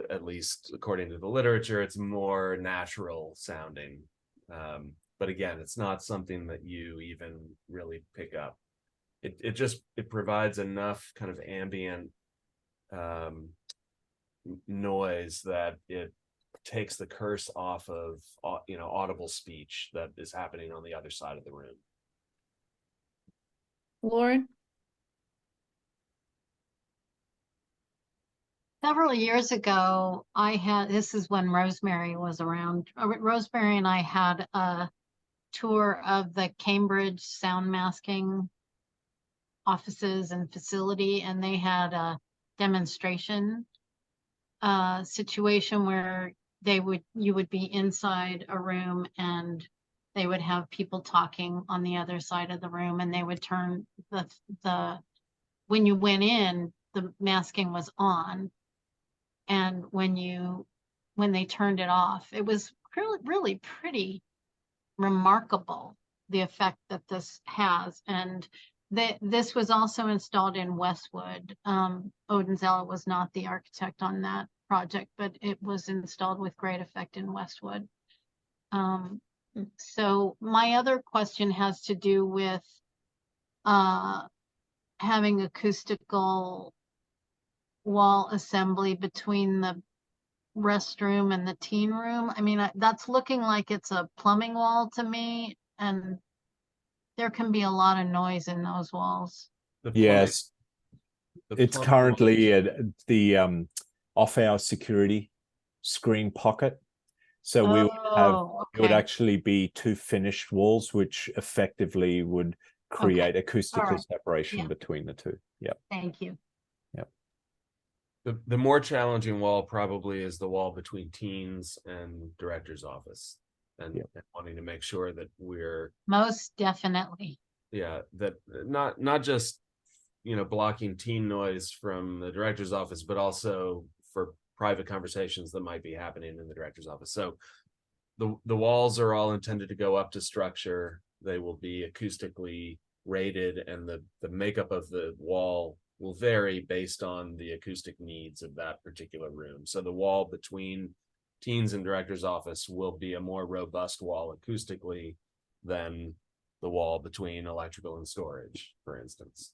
[SPEAKER 11] at least according to the literature, it's more natural sounding. But again, it's not something that you even really pick up. It provides enough kind of ambient noise that it takes the curse off of audible speech that is happening on the other side of the room.
[SPEAKER 3] Lauren?
[SPEAKER 5] Several years ago, this is when Rosemary was around. Rosemary and I had a tour of the Cambridge sound masking offices and facility, and they had a demonstration situation where you would be inside a room and they would have people talking on the other side of the room, and they would turn when you went in, the masking was on. And when they turned it off, it was really pretty remarkable, the effect that this has. And this was also installed in Westwood. Odenzella was not the architect on that project, but it was installed with great effect in Westwood. So my other question has to do with having acoustical wall assembly between the restroom and the teen room. I mean, that's looking like it's a plumbing wall to me, and there can be a lot of noise in those walls.
[SPEAKER 12] Yes, it's currently at the off-hour security screen pocket. So we would have, it would actually be two finished walls, which effectively would create acoustical separation between the two. Yep.
[SPEAKER 5] Thank you.
[SPEAKER 12] Yep.
[SPEAKER 11] The more challenging wall probably is the wall between teens and director's office, and wanting to make sure that we're
[SPEAKER 5] most definitely
[SPEAKER 11] that not just blocking teen noise from the director's office, but also for private conversations that might be happening in the director's office. So the walls are all intended to go up to structure. They will be acoustically rated, and the makeup of the wall will vary based on the acoustic needs of that particular room. So the wall between teens and director's office will be a more robust wall acoustically than the wall between electrical and storage, for instance.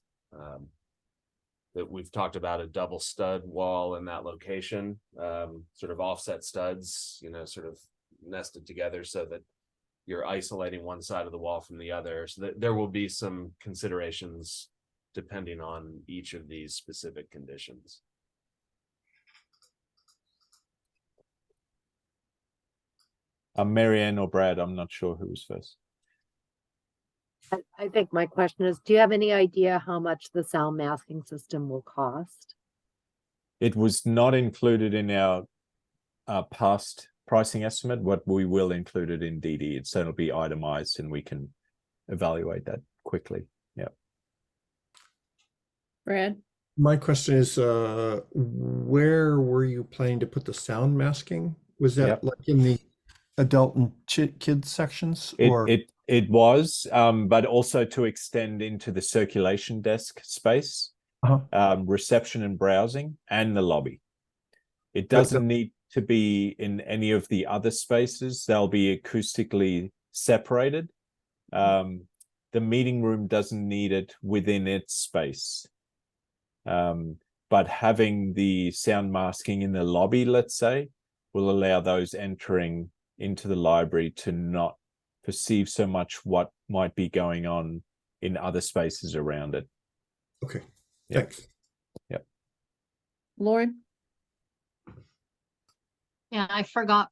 [SPEAKER 11] That we've talked about a double stud wall in that location, sort of offset studs, sort of nested together so that you're isolating one side of the wall from the other. So that there will be some considerations depending on each of these specific conditions.
[SPEAKER 12] Marianne or Brad, I'm not sure who was first.
[SPEAKER 1] I think my question is, do you have any idea how much the sound masking system will cost?
[SPEAKER 12] It was not included in our past pricing estimate. What we will include it in DD. So it'll be itemized and we can evaluate that quickly. Yeah.
[SPEAKER 3] Brad?
[SPEAKER 6] My question is, where were you planning to put the sound masking? Was that like in the adult and kids sections? Or
[SPEAKER 12] it was, but also to extend into the circulation desk space, reception and browsing, and the lobby. It doesn't need to be in any of the other spaces. They'll be acoustically separated. The meeting room doesn't need it within its space. But having the sound masking in the lobby, let's say, will allow those entering into the library to not perceive so much what might be going on in other spaces around it.
[SPEAKER 6] Okay, thanks.
[SPEAKER 12] Yep.
[SPEAKER 3] Lauren?
[SPEAKER 5] Yeah, I forgot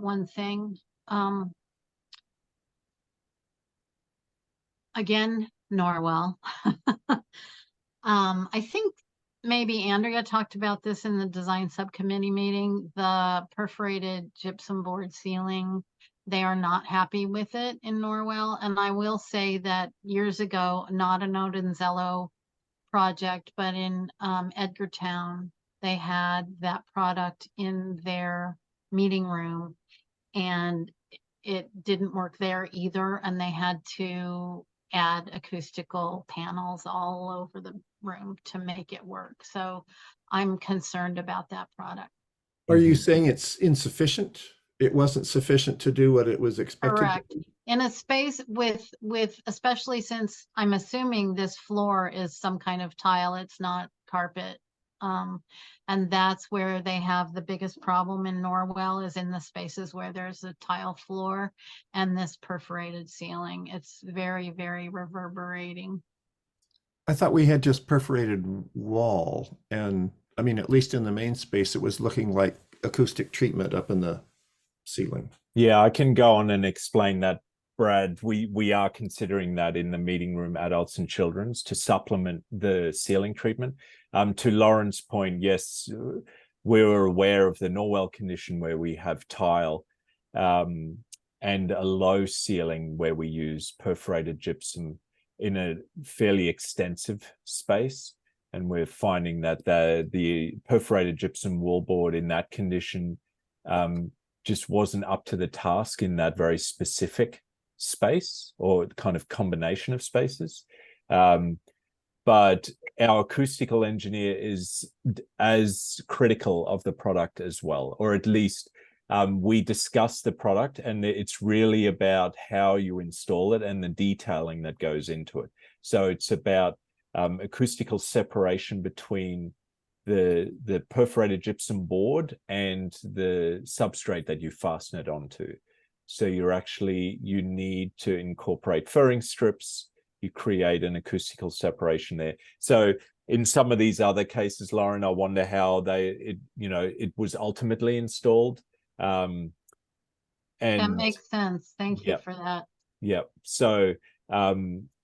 [SPEAKER 5] one thing. Again, Norwell. I think maybe Andrea talked about this in the design subcommittee meeting, the perforated gypsum board ceiling. They are not happy with it in Norwell. And I will say that years ago, not an Odenzello project, but in Edgartown, they had that product in their meeting room and it didn't work there either. And they had to add acoustical panels all over the room to make it work. So I'm concerned about that product.
[SPEAKER 6] Are you saying it's insufficient? It wasn't sufficient to do what it was expected?
[SPEAKER 5] Correct. In a space with especially since I'm assuming this floor is some kind of tile, it's not carpet. And that's where they have the biggest problem in Norwell, is in the spaces where there's a tile floor and this perforated ceiling. It's very, very reverberating.
[SPEAKER 6] I thought we had just perforated wall, and I mean, at least in the main space, it was looking like acoustic treatment up in the ceiling.
[SPEAKER 12] Yeah, I can go on and explain that, Brad. We are considering that in the meeting room, adults and children's, to supplement the ceiling treatment. To Lauren's point, yes, we were aware of the Norwell condition where we have tile and a low ceiling where we use perforated gypsum in a fairly extensive space. and we're finding that the perforated gypsum wallboard in that condition just wasn't up to the task in that very specific space or kind of combination of spaces. But our acoustical engineer is as critical of the product as well, or at least we discuss the product, and it's really about how you install it and the detailing that goes into it. So it's about acoustical separation between the perforated gypsum board and the substrate that you fasten it onto. So you need to incorporate furring strips. You create an acoustical separation there. So in some of these other cases, Lauren, I wonder how it was ultimately installed. And
[SPEAKER 5] That makes sense. Thank you for that.
[SPEAKER 12] Yeah. So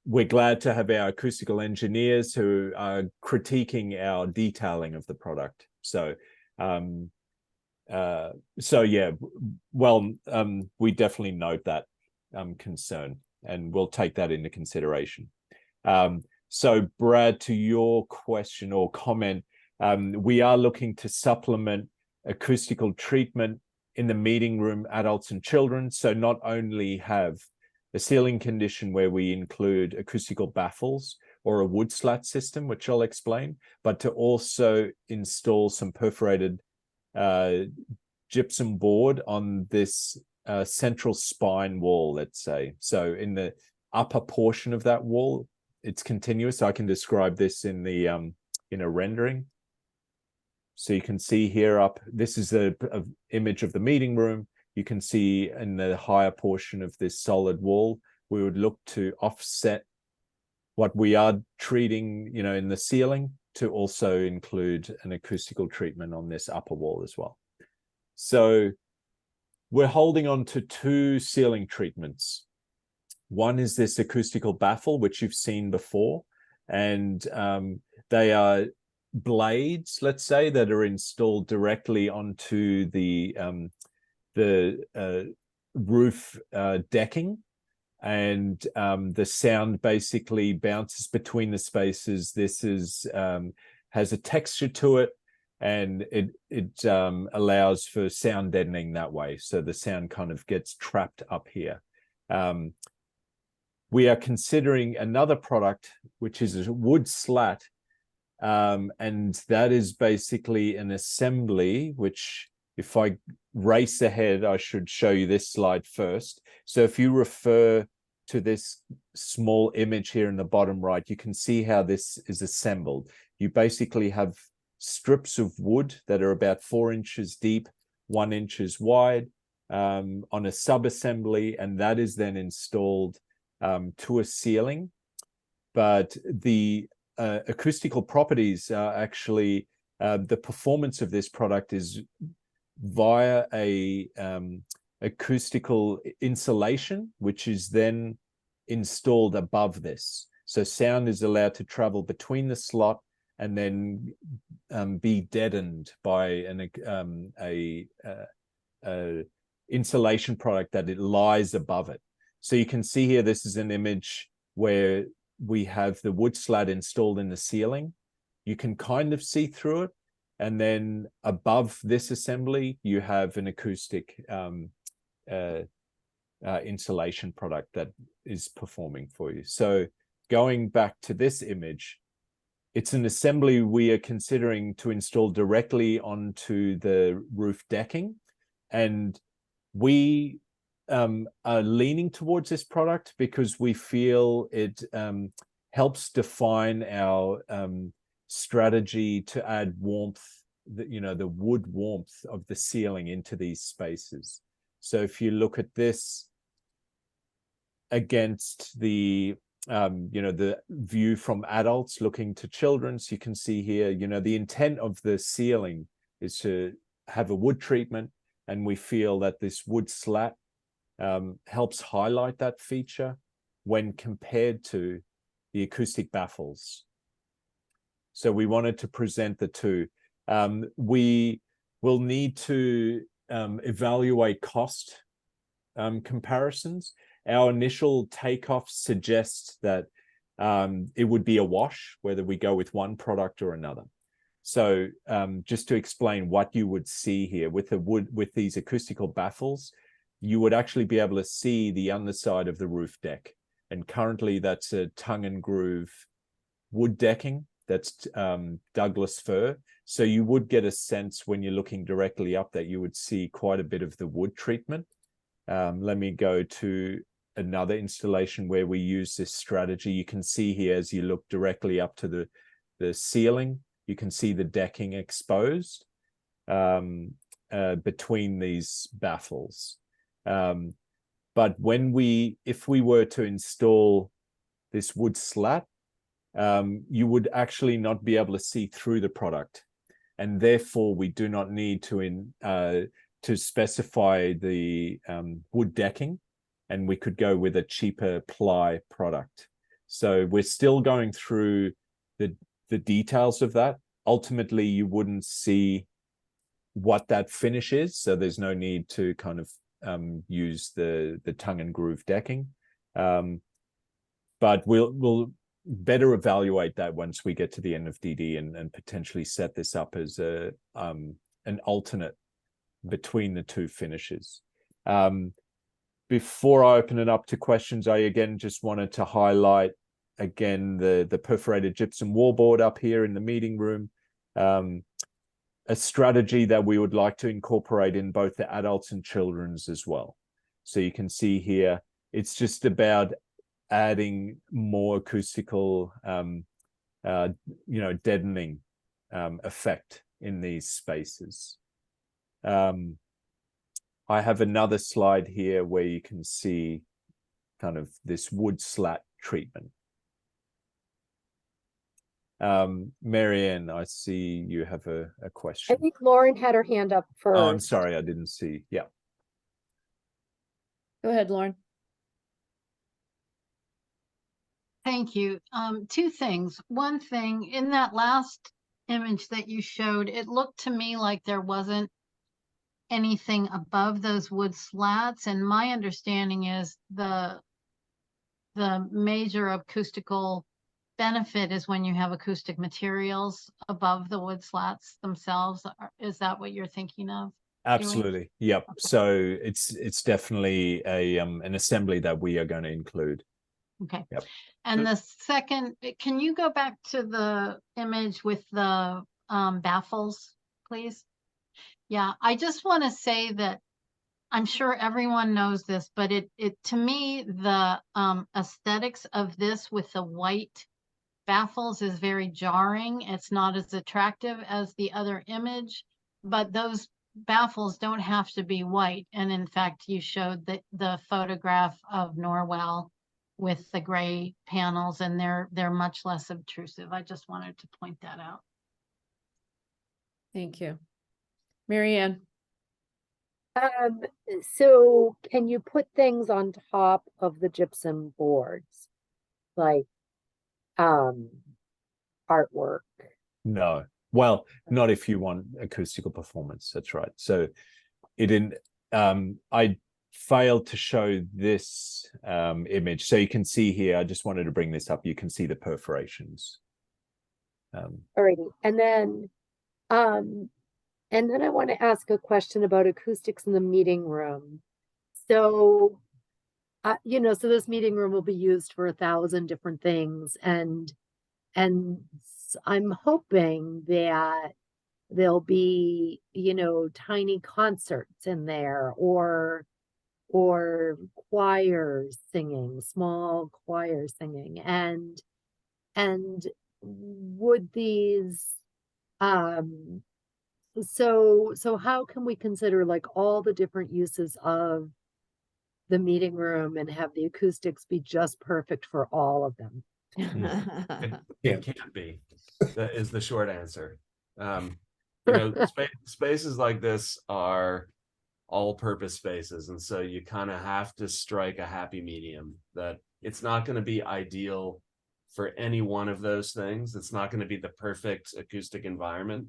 [SPEAKER 12] we're glad to have our acoustical engineers who are critiquing our detailing of the product. So yeah, well, we definitely note that concern, and we'll take that into consideration. So Brad, to your question or comment, we are looking to supplement acoustical treatment in the meeting room, adults and children. So not only have a ceiling condition where we include acoustical baffles or a wood slat system, which I'll explain, but to also install some perforated gypsum board on this central spine wall, let's say. So in the upper portion of that wall, it's continuous. I can describe this in the in a rendering. So you can see here this is a image of the meeting room. You can see in the higher portion of this solid wall, we would look to offset what we are treating, in the ceiling, to also include an acoustical treatment on this upper wall as well. So we're holding on to two ceiling treatments. One is this acoustical baffle, which you've seen before, and they are blades, let's say, that are installed directly onto the roof decking, and the sound basically bounces between the spaces. This has a texture to it, and it allows for sound deadening that way. So the sound kind of gets trapped up here. We are considering another product, which is a wood slat, and that is basically an assembly, which, if I race ahead, I should show you this slide first. So if you refer to this small image here in the bottom right, you can see how this is assembled. You basically have strips of wood that are about 4 inches deep, 1 inch wide, on a sub-assembly, and that is then installed to a ceiling. But the acoustical properties are actually, the performance of this product is via a acoustical insulation, which is then installed above this. So sound is allowed to travel between the slot and then be deadened by an insulation product that it lies above it. So you can see here, this is an image where we have the wood slat installed in the ceiling. You can kind of see through it. And then above this assembly, you have an acoustic insulation product that is performing for you. So going back to this image, it's an assembly we are considering to install directly onto the roof decking. And we are leaning towards this product because we feel it helps define our strategy to add warmth, the wood warmth of the ceiling into these spaces. So if you look at this against the the view from adults looking to children, so you can see here, the intent of the ceiling is to have a wood treatment, and we feel that this wood slat helps highlight that feature when compared to the acoustic baffles. So we wanted to present the two. We will need to evaluate cost comparisons. Our initial takeoff suggests that it would be a wash whether we go with one product or another. So just to explain what you would see here with these acoustical baffles, you would actually be able to see the underside of the roof deck. And currently that's a tongue and groove wood decking. That's Douglas fir. So you would get a sense when you're looking directly up that you would see quite a bit of the wood treatment. Let me go to another installation where we use this strategy. You can see here as you look directly up to the ceiling, you can see the decking exposed between these baffles. But if we were to install this wood slat, you would actually not be able to see through the product, and therefore we do not need to specify the wood decking, and we could go with a cheaper ply product. So we're still going through the details of that. Ultimately, you wouldn't see what that finish is, so there's no need to kind of use the tongue and groove decking. But we'll better evaluate that once we get to the end of DD and potentially set this up as an alternate between the two finishes. Before I open it up to questions, I again just wanted to highlight again the perforated gypsum wallboard up here in the meeting room. A strategy that we would like to incorporate in both the adults and children's as well. So you can see here, it's just about adding more acoustical, deadening effect in these spaces. I have another slide here where you can see kind of this wood slat treatment. Marianne, I see you have a question.
[SPEAKER 1] I think Lauren had her hand up first.
[SPEAKER 12] Oh, I'm sorry, I didn't see. Yeah.
[SPEAKER 3] Go ahead, Lauren.
[SPEAKER 5] Thank you. Two things. One thing, in that last image that you showed, it looked to me like there wasn't anything above those wood slats. And my understanding is the major acoustical benefit is when you have acoustic materials above the wood slats themselves. Is that what you're thinking of?
[SPEAKER 12] Absolutely. Yep. So it's definitely an assembly that we are going to include.
[SPEAKER 5] Okay.
[SPEAKER 12] Yep.
[SPEAKER 5] And the second, can you go back to the image with the baffles, please? Yeah, I just want to say that I'm sure everyone knows this, but it to me, the aesthetics of this with the white baffles is very jarring. It's not as attractive as the other image, but those baffles don't have to be white. And in fact, you showed the photograph of Norwell with the gray panels, and they're much less obtrusive. I just wanted to point that out.
[SPEAKER 3] Thank you. Marianne.
[SPEAKER 1] So can you put things on top of the gypsum boards, like artwork?
[SPEAKER 12] No. Well, not if you want acoustical performance. That's right. So it didn't. I failed to show this image, so you can see here. I just wanted to bring this up. You can see the perforations.
[SPEAKER 1] Alrighty, and then I want to ask a question about acoustics in the meeting room. So, so this meeting room will be used for 1,000 different things, and I'm hoping that there'll be, tiny concerts in there, or choirs singing, small choirs singing, and would these so how can we consider like all the different uses of the meeting room and have the acoustics be just perfect for all of them?
[SPEAKER 11] It can't be. That is the short answer. Spaces like this are all-purpose spaces, and so you kind of have to strike a happy medium. That it's not going to be ideal for any one of those things. It's not going to be the perfect acoustic environment,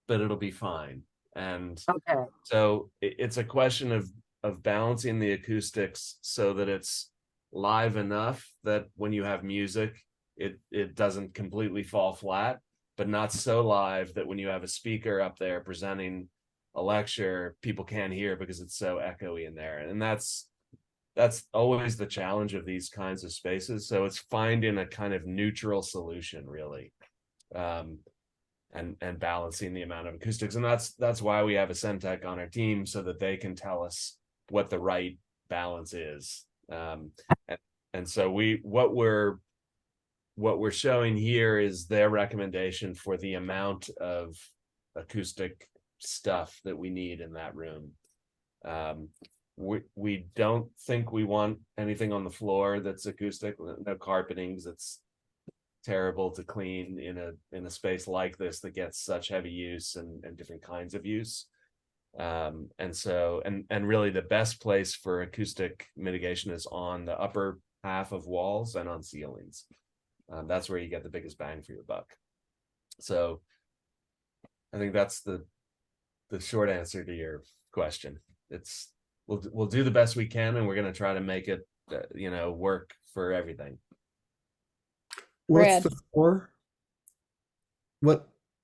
[SPEAKER 11] but it'll be fine. And
[SPEAKER 1] okay.
[SPEAKER 11] So it's a question of balancing the acoustics so that it's live enough that when you have music, it doesn't completely fall flat, but not so live that when you have a speaker up there presenting a lecture, people can't hear because it's so echoey in there. And that's always the challenge of these kinds of spaces. So it's finding a kind of neutral solution, really, and balancing the amount of acoustics. And that's why we have a Centec on our team, so that they can tell us what the right balance is. And so what we're showing here is their recommendation for the amount of acoustic stuff that we need in that room. We don't think we want anything on the floor that's acoustic, no carpeting, because it's terrible to clean in a space like this that gets such heavy use and different kinds of use. And so really the best place for acoustic mitigation is on the upper half of walls and on ceilings. That's where you get the biggest bang for your buck. So I think that's the short answer to your question. It's we'll do the best we can, and we're going to try to make it work for everything.
[SPEAKER 6] What's
[SPEAKER 3] Brad.
[SPEAKER 6] the floor?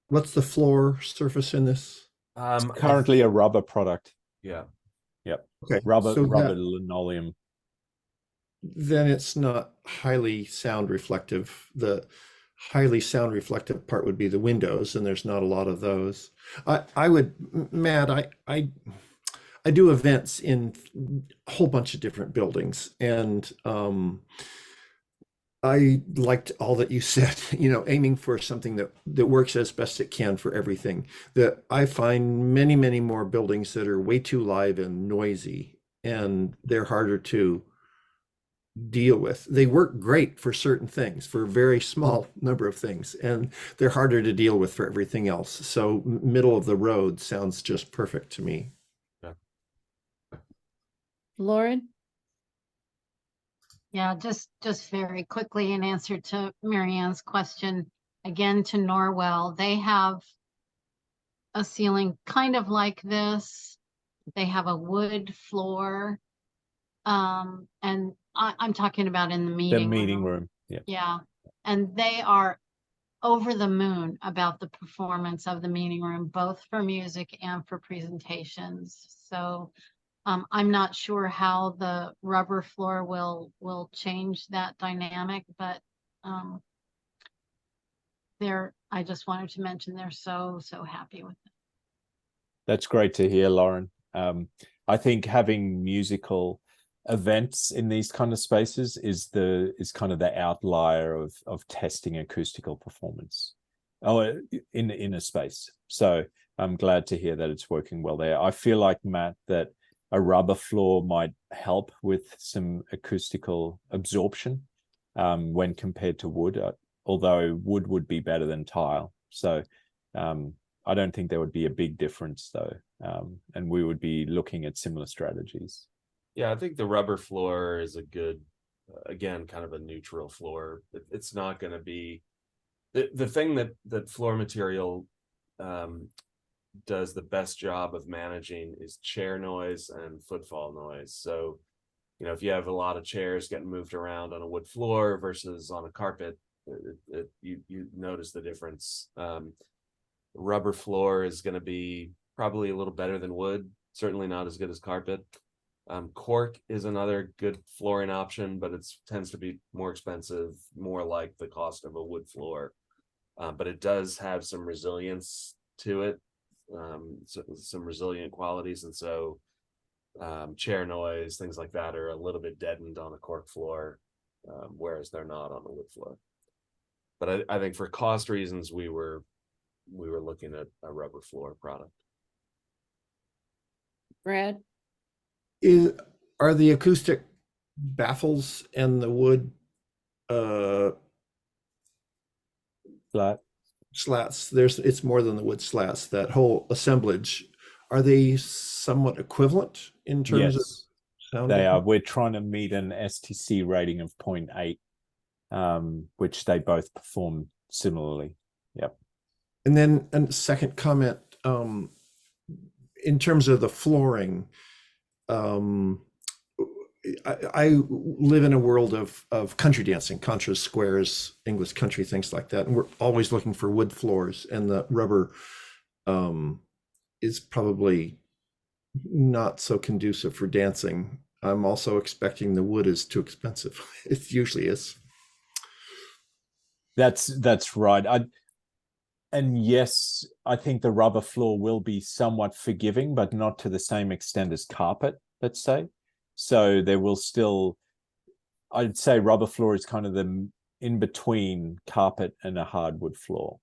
[SPEAKER 6] What's the floor surface in this?
[SPEAKER 12] Currently a rubber product.
[SPEAKER 11] Yeah.
[SPEAKER 12] Yep.
[SPEAKER 6] Okay.
[SPEAKER 12] Rubber
[SPEAKER 6] so
[SPEAKER 12] linoleum.
[SPEAKER 6] Then it's not highly sound reflective. The highly sound reflective part would be the windows, and there's not a lot of those. I would, Matt, I do events in a whole bunch of different buildings, and I liked all that you said, aiming for something that works as best it can for everything. That I find many, many more buildings that are way too live and noisy, and they're harder to deal with. They work great for certain things, for a very small number of things, and they're harder to deal with for everything else. So middle of the road sounds just perfect to me.
[SPEAKER 3] Lauren?
[SPEAKER 5] Yeah, just very quickly in answer to Marianne's question, again to Norwell, they have a ceiling kind of like this. They have a wood floor. And I'm talking about in the meeting
[SPEAKER 12] room. Yeah.
[SPEAKER 5] Yeah. And they are over the moon about the performance of the meeting room, both for music and for presentations. So I'm not sure how the rubber floor will change that dynamic, but I just wanted to mention they're so happy with it.
[SPEAKER 12] That's great to hear, Lauren. I think having musical events in these kind of spaces is kind of the outlier of testing acoustical performance in a space. So I'm glad to hear that it's working well there. I feel like, Matt, that a rubber floor might help with some acoustical absorption when compared to wood, although wood would be better than tile. So I don't think there would be a big difference though. And we would be looking at similar strategies.
[SPEAKER 11] Yeah, I think the rubber floor is a good, again, kind of a neutral floor. It's not going to be the thing that floor material does the best job of managing is chair noise and footfall noise. So, if you have a lot of chairs getting moved around on a wood floor versus on a carpet, you notice the difference. Rubber floor is going to be probably a little better than wood, certainly not as good as carpet. Cork is another good flooring option, but it tends to be more expensive, more like the cost of a wood floor. But it does have some resilience to it, some resilient qualities. And so chair noise, things like that are a little bit deadened on a cork floor, whereas they're not on a wood floor. But I think for cost reasons, we were looking at a rubber floor product.
[SPEAKER 3] Brad?
[SPEAKER 6] Are the acoustic baffles and the wood slats, it's more than the wood slats, that whole assemblage, are they somewhat equivalent in terms of sound?
[SPEAKER 12] They are. We're trying to meet an STC rating of 0.8, which they both perform similarly. Yep.
[SPEAKER 6] And then a second comment, in terms of the flooring, I live in a world of country dancing, contras, squares, English country, things like that. And we're always looking for wood floors, and the rubber is probably not so conducive for dancing. I'm also expecting the wood is too expensive. It usually is.
[SPEAKER 12] That's right. And yes, I think the rubber floor will be somewhat forgiving, but not to the same extent as carpet, let's say. So there will still, I'd say rubber floor is kind of the in between carpet and a hardwood floor.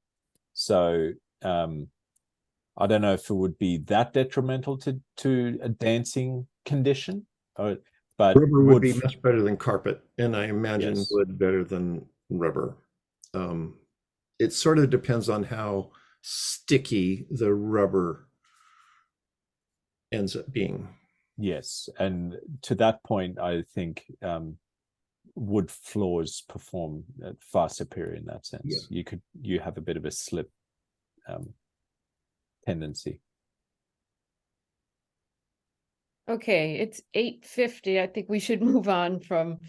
[SPEAKER 12] So I don't know if it would be that detrimental to a dancing condition, but
[SPEAKER 6] rubber would be much better than carpet, and I imagine
[SPEAKER 12] Yes.
[SPEAKER 6] wood better than rubber. It sort of depends on how sticky the rubber ends up being.
[SPEAKER 12] Yes, and to that point, I think wood floors perform far superior in that sense.
[SPEAKER 6] Yeah.
[SPEAKER 12] You have a bit of a slip tendency.
[SPEAKER 3] Okay, it's 8:50. I think we should move on from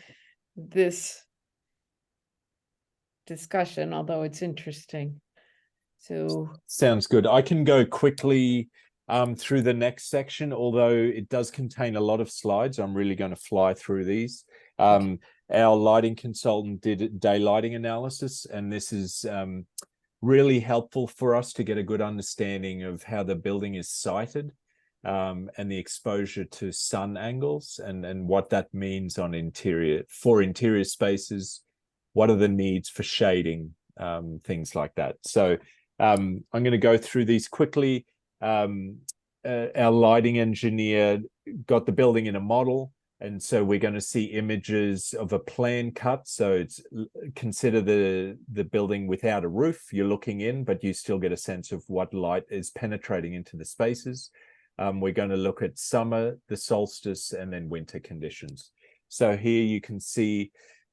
[SPEAKER 3] this discussion, although it's interesting. So
[SPEAKER 12] Sounds good. I can go quickly through the next section, although it does contain a lot of slides. I'm really going to fly through these. Our lighting consultant did a day lighting analysis, and this is really helpful for us to get a good understanding of how the building is sited and the exposure to sun angles and what that means on interior spaces. What are the needs for shading, things like that. So I'm going to go through these quickly. Our lighting engineer got the building in a model, and so we're going to see images of a plan cut. So it's consider the building without a roof. You're looking in, but you still get a sense of what light is penetrating into the spaces. We're going to look at summer, the solstice, and then winter conditions. So here you can see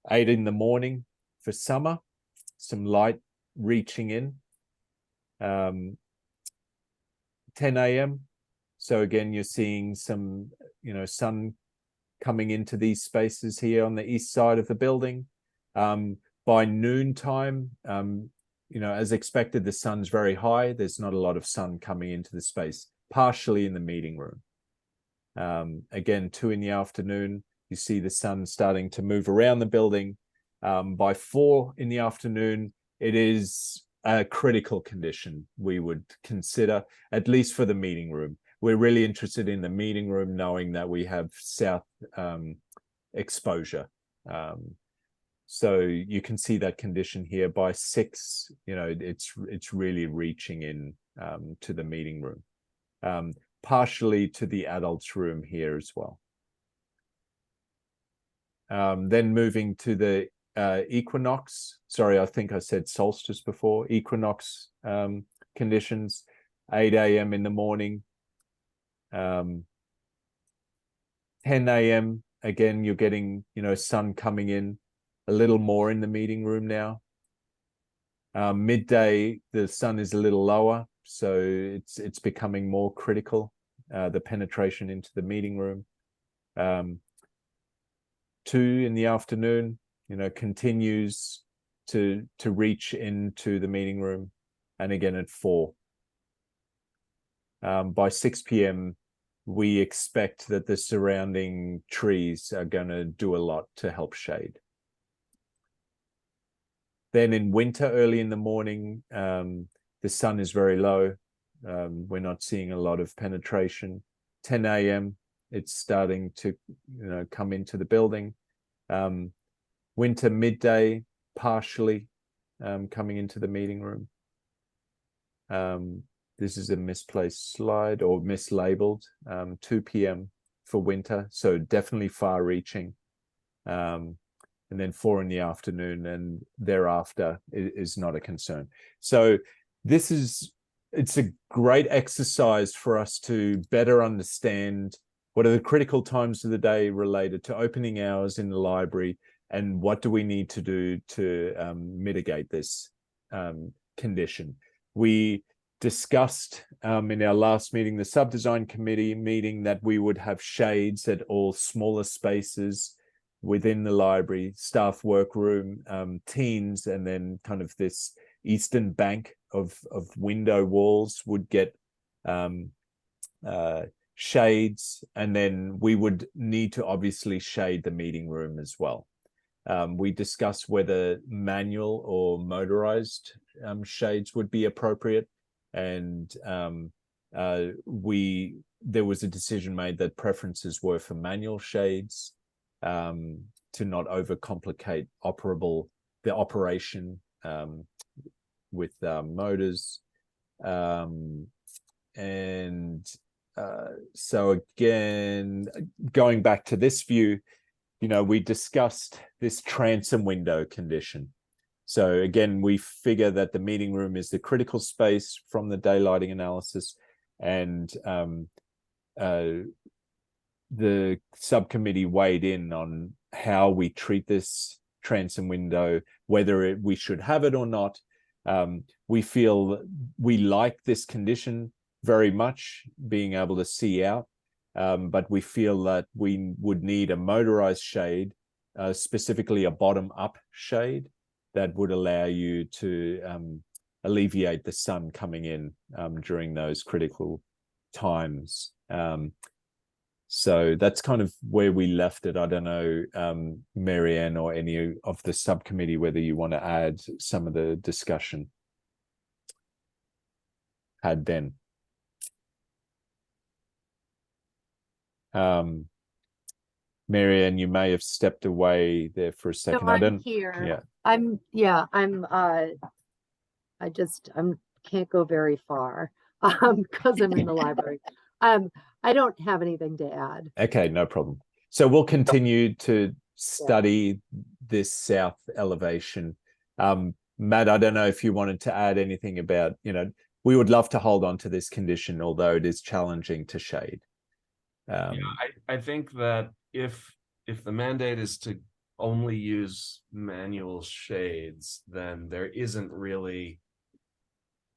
[SPEAKER 12] 8 in the morning for summer, some light reaching in. 10 a.m. So again, you're seeing some, sun coming into these spaces here on the east side of the building. By noontime, as expected, the sun's very high. There's not a lot of sun coming into the space, partially in the meeting room. Again, 2 in the afternoon, you see the sun starting to move around the building. By 4 in the afternoon, it is a critical condition we would consider, at least for the meeting room. We're really interested in the meeting room, knowing that we have south exposure. So you can see that condition here. By 6, it's really reaching in to the meeting room, partially to the adults' room here as well. Then moving to the equinox. Sorry, I think I said solstice before. Equinox conditions, 8 a.m. in the morning. 10 a.m. again, you're getting sun coming in a little more in the meeting room now. Midday, the sun is a little lower, so it's becoming more critical, the penetration into the meeting room. 2 in the afternoon, continues to reach into the meeting room, and again at 4. By 6 p.m., we expect that the surrounding trees are going to do a lot to help shade. Then in winter, early in the morning, the sun is very low. We're not seeing a lot of penetration. 10 a.m., it's starting to come into the building. Winter midday, partially coming into the meeting room. This is a misplaced slide or mislabeled. 2 p.m. for winter, so definitely far reaching. And then 4 in the afternoon and thereafter is not a concern. So it's a great exercise for us to better understand what are the critical times of the day related to opening hours in the library, and what do we need to do to mitigate this condition. We discussed in our last meeting, the sub-design committee meeting, that we would have shades at all smaller spaces within the library, staff workroom, teens, and then kind of this eastern bank of window walls would get shades, and then we would need to obviously shade the meeting room as well. We discussed whether manual or motorized shades would be appropriate, and there was a decision made that preferences were for manual shades to not overcomplicate the operation with motors. So again, going back to this view, we discussed this transom window condition. So again, we figure that the meeting room is the critical space from the daylighting analysis, and the subcommittee weighed in on how we treat this transom window, whether we should have it or not. We feel we like this condition very much, being able to see out, but we feel that we would need a motorized shade, specifically a bottom-up shade that would allow you to alleviate the sun coming in during those critical times. So that's kind of where we left it. I don't know, Marianne or any of the subcommittee, whether you want to add some of the discussion had then. Marianne, you may have stepped away there for a second.
[SPEAKER 1] No,
[SPEAKER 12] I
[SPEAKER 1] I'm
[SPEAKER 12] don't.
[SPEAKER 1] here.
[SPEAKER 12] Yeah.
[SPEAKER 1] I can't go very far because I'm in the library. I don't have anything to add.
[SPEAKER 12] Okay, no problem. So we'll continue to study this south elevation. Matt, I don't know if you wanted to add anything about, we would love to hold on to this condition, although it is challenging to shade.
[SPEAKER 11] I think that if the mandate is to only use manual shades, then there isn't really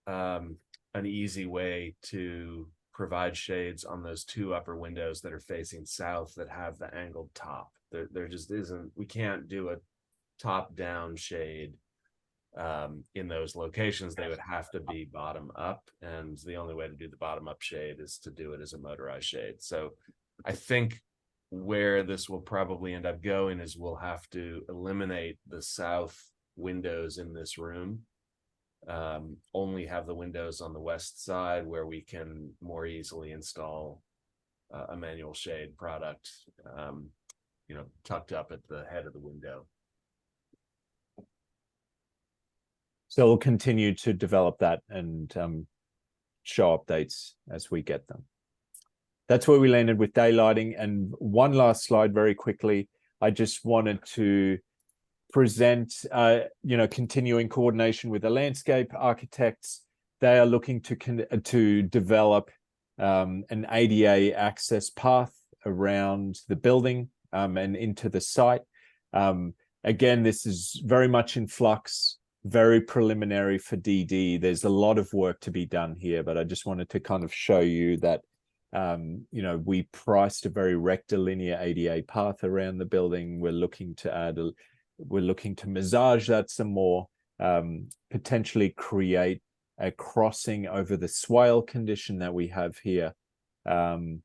[SPEAKER 11] an easy way to provide shades on those two upper windows that are facing south that have the angled top. There just isn't. We can't do a top-down shade in those locations. They would have to be bottom up, and the only way to do the bottom up shade is to do it as a motorized shade. So I think where this will probably end up going is we'll have to eliminate the south windows in this room, only have the windows on the west side where we can more easily install a manual shade product, tucked up at the head of the window.
[SPEAKER 12] So we'll continue to develop that and show updates as we get them. That's where we landed with daylighting. And one last slide very quickly. I just wanted to present, continuing coordination with the landscape architects. They are looking to develop an ADA access path around the building and into the site. Again, this is very much in flux, very preliminary for DD. There's a lot of work to be done here, but I just wanted to kind of show you that we priced a very rectilinear ADA path around the building. We're looking to massage that some more, potentially create a crossing over the swale condition that we have here. And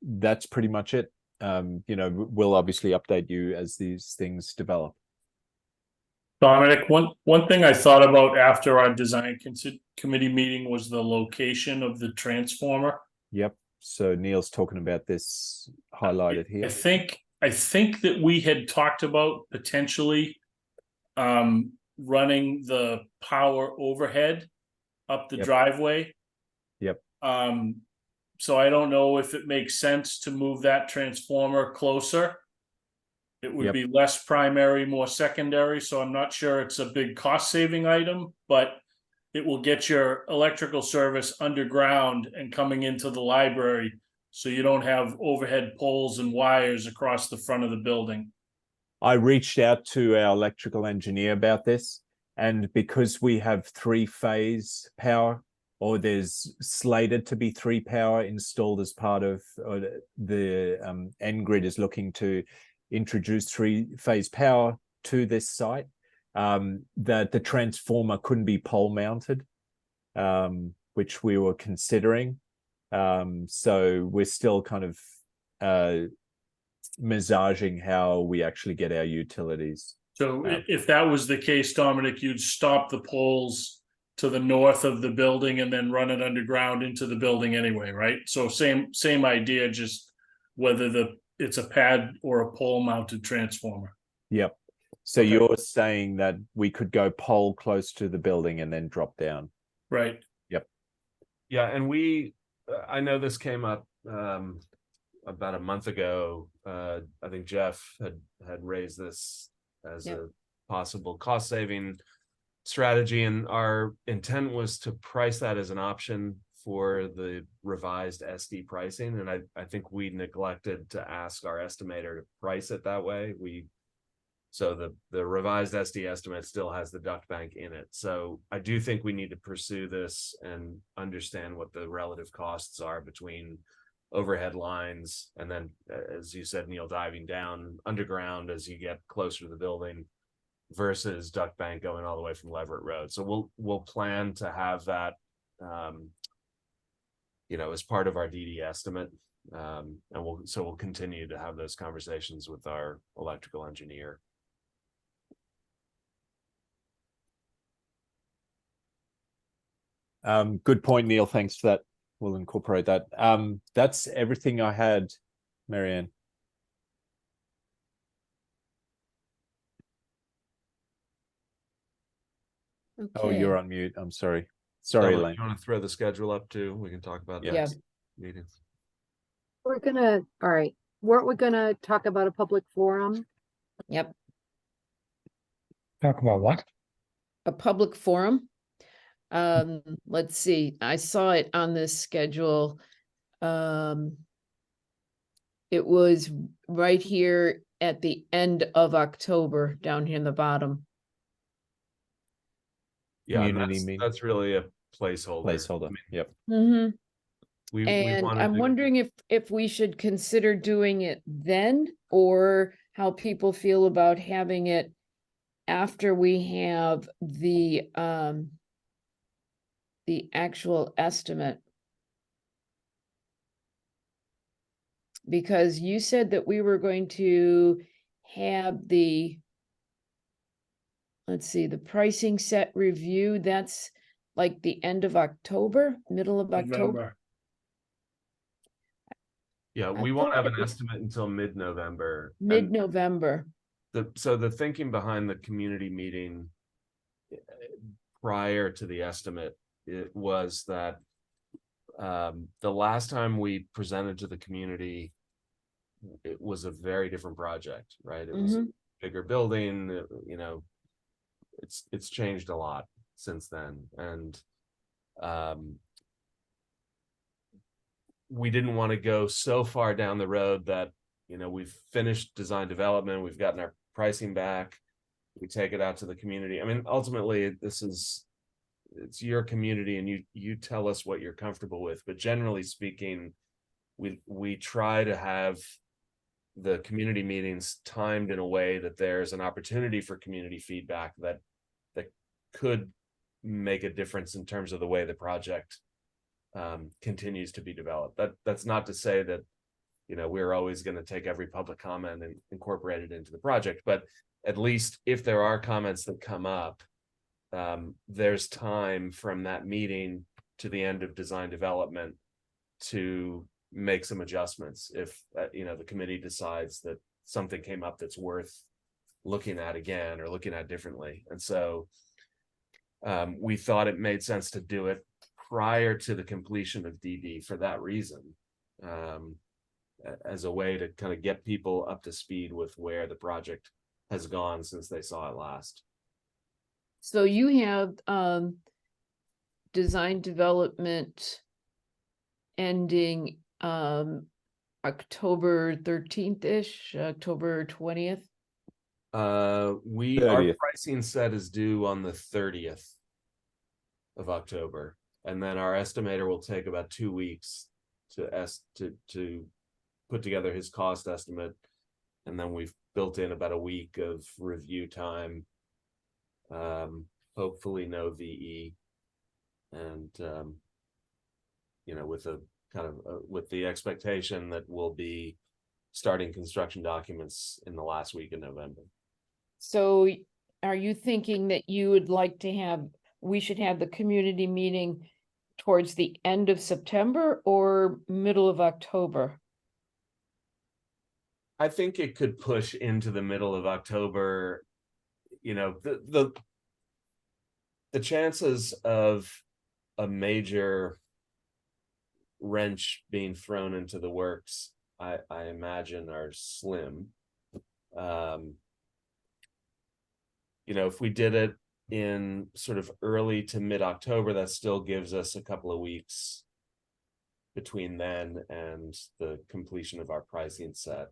[SPEAKER 12] that's pretty much it. We'll obviously update you as these things develop.
[SPEAKER 4] Dominic, one thing I thought about after our design committee meeting was the location of the transformer.
[SPEAKER 12] Yep. So Neil's talking about this highlighted here.
[SPEAKER 4] I think that we had talked about potentially running the power overhead up the driveway.
[SPEAKER 12] Yep.
[SPEAKER 4] So I don't know if it makes sense to move that transformer closer. It would be less primary, more secondary. So I'm not sure it's a big cost saving item, but it will get your electrical service underground and coming into the library. So you don't have overhead poles and wires across the front of the building.
[SPEAKER 12] I reached out to our electrical engineer about this. And because we have 3-phase power, or there's slated to be 3 power installed as part of the N-Grid is looking to introduce 3-phase power to this site, that the transformer couldn't be pole mounted, which we were considering. So we're still kind of massaging how we actually get our utilities.
[SPEAKER 4] So if that was the case, Dominic, you'd stop the poles to the north of the building and then run it underground into the building anyway, right? So same idea, just whether it's a pad or a pole mounted transformer.
[SPEAKER 12] Yep. So
[SPEAKER 4] Okay.
[SPEAKER 12] you're saying that we could go pole close to the building and then drop down.
[SPEAKER 4] Right.
[SPEAKER 12] Yep.
[SPEAKER 11] Yeah, and I know this came up about a month ago. I think Jeff had raised this as
[SPEAKER 3] Yep.
[SPEAKER 11] a possible cost saving strategy, and our intent was to price that as an option for the revised SD pricing. And I think we neglected to ask our estimator to price it that way. So the revised SD estimate still has the duct bank in it. So I do think we need to pursue this and understand what the relative costs are between overhead lines and then, as you said, Neil, diving down underground as you get closer to the building versus duct bank going all the way from Leverett Road. So we'll plan to have that as part of our DD estimate. And we'll continue to have those conversations with our electrical engineer.
[SPEAKER 12] Good point, Neil. Thanks for that. We'll incorporate that. That's everything I had, Marianne. Oh,
[SPEAKER 3] Okay.
[SPEAKER 12] you're on mute. I'm sorry. Sorry,
[SPEAKER 11] Dominic,
[SPEAKER 12] Elaine.
[SPEAKER 11] you want to throw the schedule up too? We can talk about
[SPEAKER 3] Yeah.
[SPEAKER 11] next meetings.
[SPEAKER 1] All right, weren't we gonna talk about a public forum?
[SPEAKER 3] Yep.
[SPEAKER 7] Talk about what?
[SPEAKER 3] A public forum. Let's see, I saw it on this schedule. It was right here at the end of October, down here in the bottom.
[SPEAKER 11] Yeah, and
[SPEAKER 12] Community meeting.
[SPEAKER 11] that's really a placeholder.
[SPEAKER 12] Placeholder. Yep.
[SPEAKER 3] Mm-hmm.
[SPEAKER 11] We
[SPEAKER 3] And
[SPEAKER 11] wanted
[SPEAKER 3] I'm
[SPEAKER 11] to-
[SPEAKER 3] wondering if we should consider doing it then, or how people feel about having it after we have the actual estimate. Because you said that we were going to have let's see, the pricing set review, that's like the end of October, middle of October.
[SPEAKER 4] November.
[SPEAKER 11] Yeah,
[SPEAKER 3] I
[SPEAKER 11] we won't
[SPEAKER 3] thought
[SPEAKER 11] have
[SPEAKER 3] it
[SPEAKER 11] an
[SPEAKER 3] was
[SPEAKER 11] estimate until mid-November. And
[SPEAKER 3] Mid-November.
[SPEAKER 11] so the thinking behind the community meeting prior to the estimate, it was that the last time we presented to the community, it was a very different project, right? It was a bigger building, it's changed a lot since then. And we didn't want to go so far down the road that, we've finished design development, we've gotten our pricing back, we take it out to the community. I mean, ultimately, it's your community and you tell us what you're comfortable with. But generally speaking, we try to have the community meetings timed in a way that there's an opportunity for community feedback that could make a difference in terms of the way the project continues to be developed. That's not to say that we're always going to take every public comment and incorporate it into the project, but at least if there are comments that come up, there's time from that meeting to the end of design development to make some adjustments if the committee decides that something came up that's worth looking at again or looking at differently. And so we thought it made sense to do it prior to the completion of DD for that reason, as a way to kind of get people up to speed with where the project has gone since they saw it last.
[SPEAKER 3] So you have design development ending October 13th-ish, October 20th.
[SPEAKER 11] Our
[SPEAKER 12] 30th.
[SPEAKER 11] pricing set is due on the 30th of October, and then our estimator will take about 2 weeks to put together his cost estimate, and then we've built in about a week of review time. Hopefully no VE, and with a kind of with the expectation that we'll be starting construction documents in the last week of November.
[SPEAKER 3] So are you thinking that you would like to we should have the community meeting towards the end of September or middle of October?
[SPEAKER 11] I think it could push into the middle of October. The chances of a major wrench being thrown into the works, I imagine, are slim. If we did it in sort of early to mid-October, that still gives us a couple of weeks between then and the completion of our pricing set.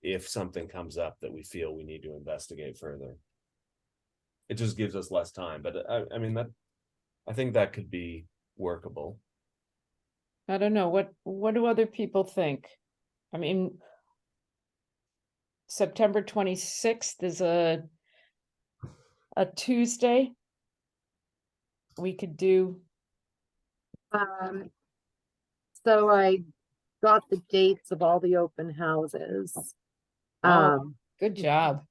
[SPEAKER 11] If something comes up that we feel we need to investigate further, it just gives us less time. But I think that could be workable.
[SPEAKER 3] I don't know. What do other people think? I mean, September 26th is a Tuesday. We could do.
[SPEAKER 1] So I got the dates of all the open houses.
[SPEAKER 3] Good job.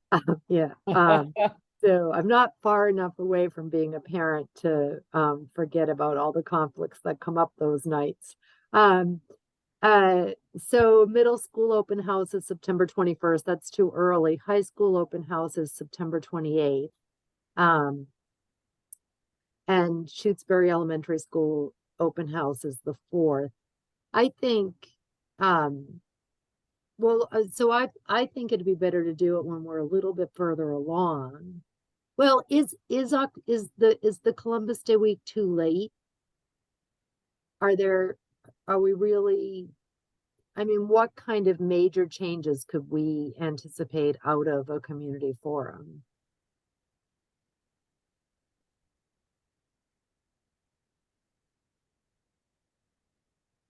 [SPEAKER 1] Yeah. So I'm not far enough away from being a parent to forget about all the conflicts that come up those nights. So middle school open house is September 21st. That's too early. High school open house is September 28th. And Shutesbury Elementary School open house is the 4th. I think, so I think it'd be better to do it when we're a little bit further along. Well, is the Columbus Day week too late? Are we really, what kind of major changes could we anticipate out of a community forum?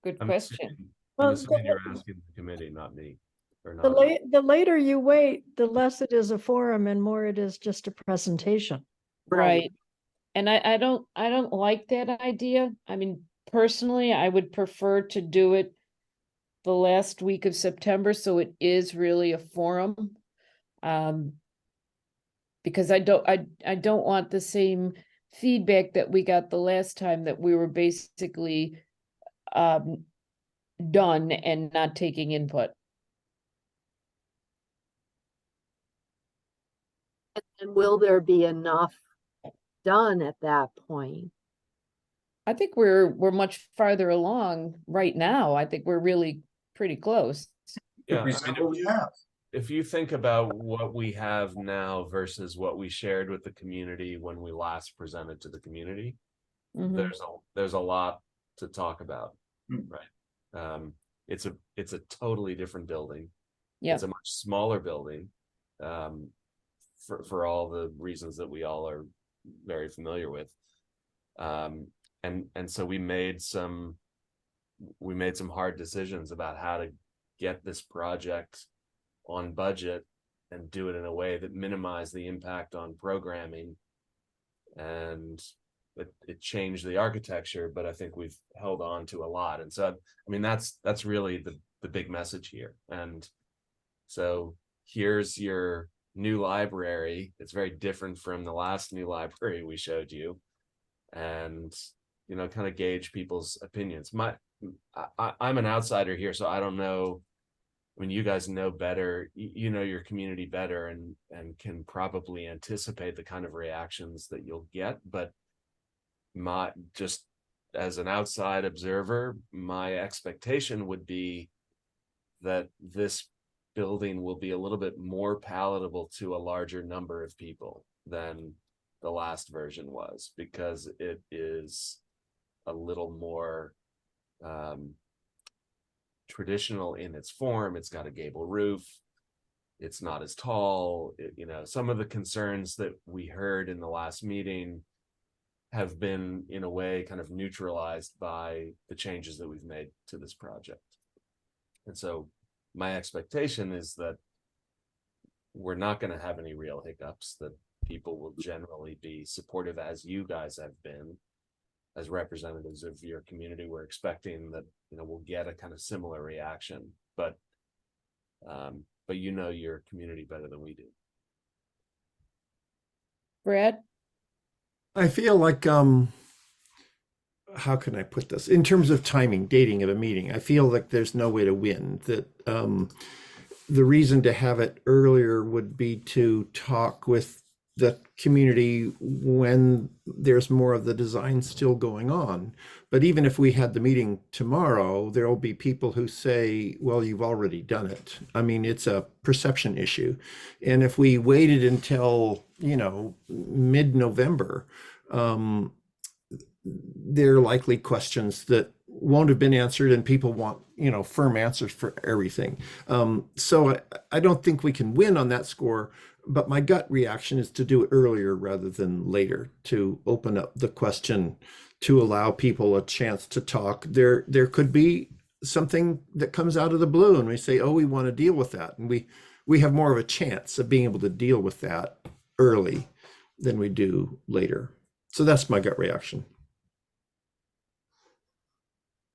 [SPEAKER 3] Good question.
[SPEAKER 11] I'm assuming you're asking the committee, not me. Or
[SPEAKER 8] The
[SPEAKER 11] not.
[SPEAKER 8] the later you wait, the less it is a forum and more it is just a presentation.
[SPEAKER 3] Right. And I don't like that idea. Personally, I would prefer to do it the last week of September, so it is really a forum. Because I don't want the same feedback that we got the last time, that we were basically done and not taking input.
[SPEAKER 1] And will there be enough done at that point?
[SPEAKER 3] I think we're much farther along right now. I think we're really pretty close.
[SPEAKER 11] Yeah, if you think about what we have now versus what we shared with the community when we last presented to the community, there's a lot to talk about, right? It's a totally different building.
[SPEAKER 3] Yeah,
[SPEAKER 11] it's a much smaller building, for all the reasons that we all are very familiar with. And so we made some hard decisions about how to get this project on budget and do it in a way that minimized the impact on programming. And it changed the architecture, but I think we've held on to a lot. And so, that's really the big message here. And so here's your new library. It's very different from the last new library we showed you. And kind of gauge people's opinions. I'm an outsider here, so I don't know. You guys know better, you know your community better, and can probably anticipate the kind of reactions that you'll get. But just as an outside observer, my expectation would be that this building will be a little bit more palatable to a larger number of people than the last version was, because it is a little more traditional in its form. It's got a gable roof. it's not as tall. You know, some of the concerns that we heard in the last meeting have been in a way kind of neutralized by the changes that we've made to this project. And so my expectation is that we're not going to have any real hiccups, that people will generally be supportive, as you guys have been, as representatives of your community. We're expecting that, you know, we'll get a kind of similar reaction, but you know your community better than we do.
[SPEAKER 3] Brad?
[SPEAKER 6] I feel like, how can I put this? In terms of timing, dating of a meeting, I feel like there's no way to win. That the reason to have it earlier would be to talk with the community when there's more of the design still going on. But even if we had the meeting tomorrow, there will be people who say, well, you've already done it. I mean, it's a perception issue. And if we waited until, you know, mid-November, there are likely questions that won't have been answered, and people want, you know, firm answers for everything. So I don't think we can win on that score, but my gut reaction is to do it earlier rather than later, to open up the question, to allow people a chance to talk. There could be something that comes out of the blue and we say, oh, we want to deal with that. And we have more of a chance of being able to deal with that early than we do later. So that's my gut reaction.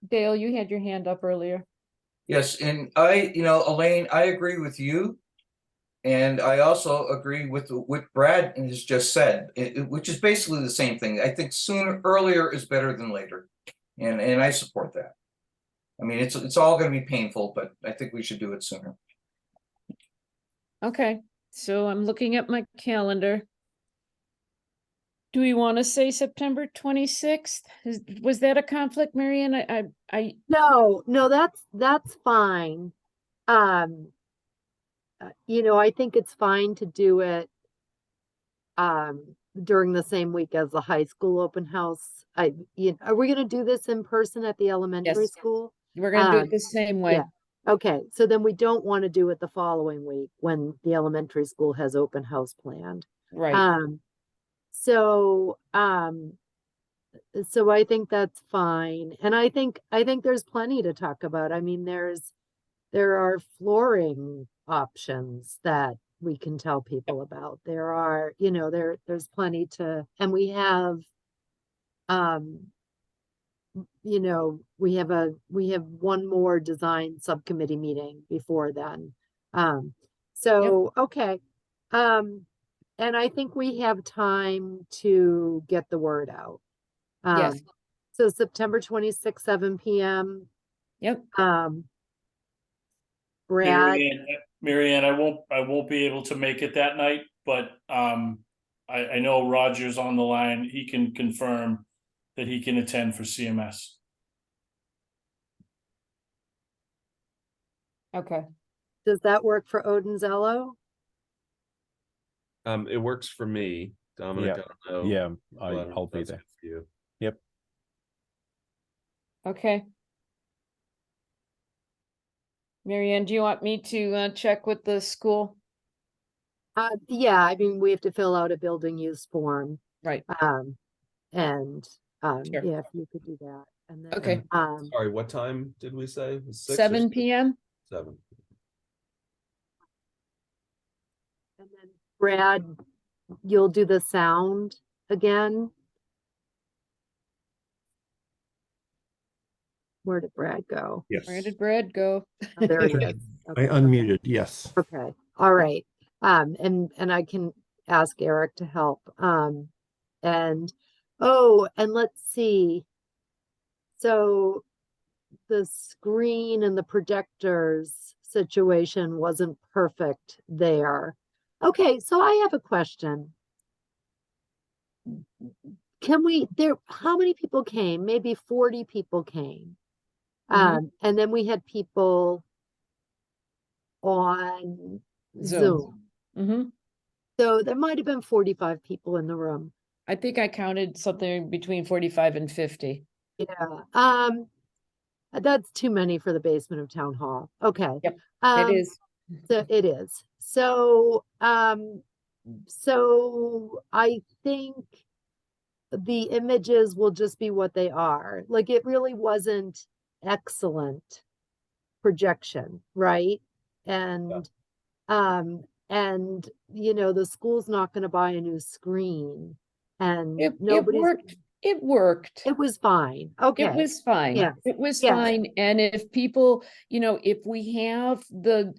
[SPEAKER 3] Dale, you had your hand up earlier.
[SPEAKER 9] Yes, and Elaine, I agree with you. And I also agree with what Brad has just said, which is basically the same thing. I think earlier is better than later. And I support that. I mean, it's all going to be painful, but I think we should do it sooner.
[SPEAKER 3] Okay, so I'm looking at my calendar. Do we want to say September 26th? Was that a conflict, Marianne?
[SPEAKER 1] No, that's fine. You know, I think it's fine to do it during the same week as the high school open house. Are we going to do this in person at the elementary school?
[SPEAKER 3] We're going to do it the same way.
[SPEAKER 1] Yeah. Okay, so then we don't want to do it the following week when the elementary school has open house planned.
[SPEAKER 3] Right.
[SPEAKER 1] So I think that's fine. And I think there's plenty to talk about. I mean, there are flooring options that we can tell people about. There are, you know, there's plenty to, and we have, you know, we have one more design subcommittee meeting before then. Okay. And I think we have time to get the word out.
[SPEAKER 3] Yes.
[SPEAKER 1] So September 26th, 7 p.m.
[SPEAKER 3] Yep.
[SPEAKER 1] Brad.
[SPEAKER 4] Marianne, I won't be able to make it that night, but I know Roger's on the line. He can confirm that he can attend for CMS.
[SPEAKER 3] Okay.
[SPEAKER 1] Does that work for Odinzello?
[SPEAKER 11] It works for me. Dominic,
[SPEAKER 12] Yeah.
[SPEAKER 11] I don't know.
[SPEAKER 12] Yeah,
[SPEAKER 11] Glenn,
[SPEAKER 12] I'll be
[SPEAKER 11] that's
[SPEAKER 12] there.
[SPEAKER 11] good for you.
[SPEAKER 12] Yep.
[SPEAKER 3] Okay. Marianne, do you want me to check with the school?
[SPEAKER 1] Yeah, I mean, we have to fill out a building use form.
[SPEAKER 3] Right.
[SPEAKER 1] Sure. Yeah, if you could do that. And then,
[SPEAKER 3] Okay.
[SPEAKER 11] Sorry, what time did we say? 6 or
[SPEAKER 3] 7 p.m.
[SPEAKER 11] 7.
[SPEAKER 1] And then Brad, you'll do the sound again. Where did Brad go?
[SPEAKER 6] Yes.
[SPEAKER 3] Where did Brad go?
[SPEAKER 1] Oh, there he is.
[SPEAKER 6] I unmuted. Yes.
[SPEAKER 1] Okay. All right. And I can ask Eric to help. And let's see. So the screen and the projectors situation wasn't perfect there. Okay, so I have a question. How many people came? Maybe 40 people came. And then we had people on Zoom.
[SPEAKER 3] Mm-hmm.
[SPEAKER 1] So there might have been 45 people in the room.
[SPEAKER 3] I think I counted something between 45 and 50.
[SPEAKER 1] Yeah. That's too many for the basement of town hall. Okay.
[SPEAKER 3] Yep.
[SPEAKER 1] It
[SPEAKER 3] is.
[SPEAKER 1] So it is. So, so I think the images will just be what they are. Like it really wasn't excellent projection, right? And you know, the school's not going to buy a new screen, and
[SPEAKER 3] It
[SPEAKER 1] nobody's.
[SPEAKER 3] worked. It worked.
[SPEAKER 1] It was fine. Okay.
[SPEAKER 3] It was fine.
[SPEAKER 1] Yes.
[SPEAKER 3] It was
[SPEAKER 1] Yes.
[SPEAKER 3] fine. And if people, you know, if we have the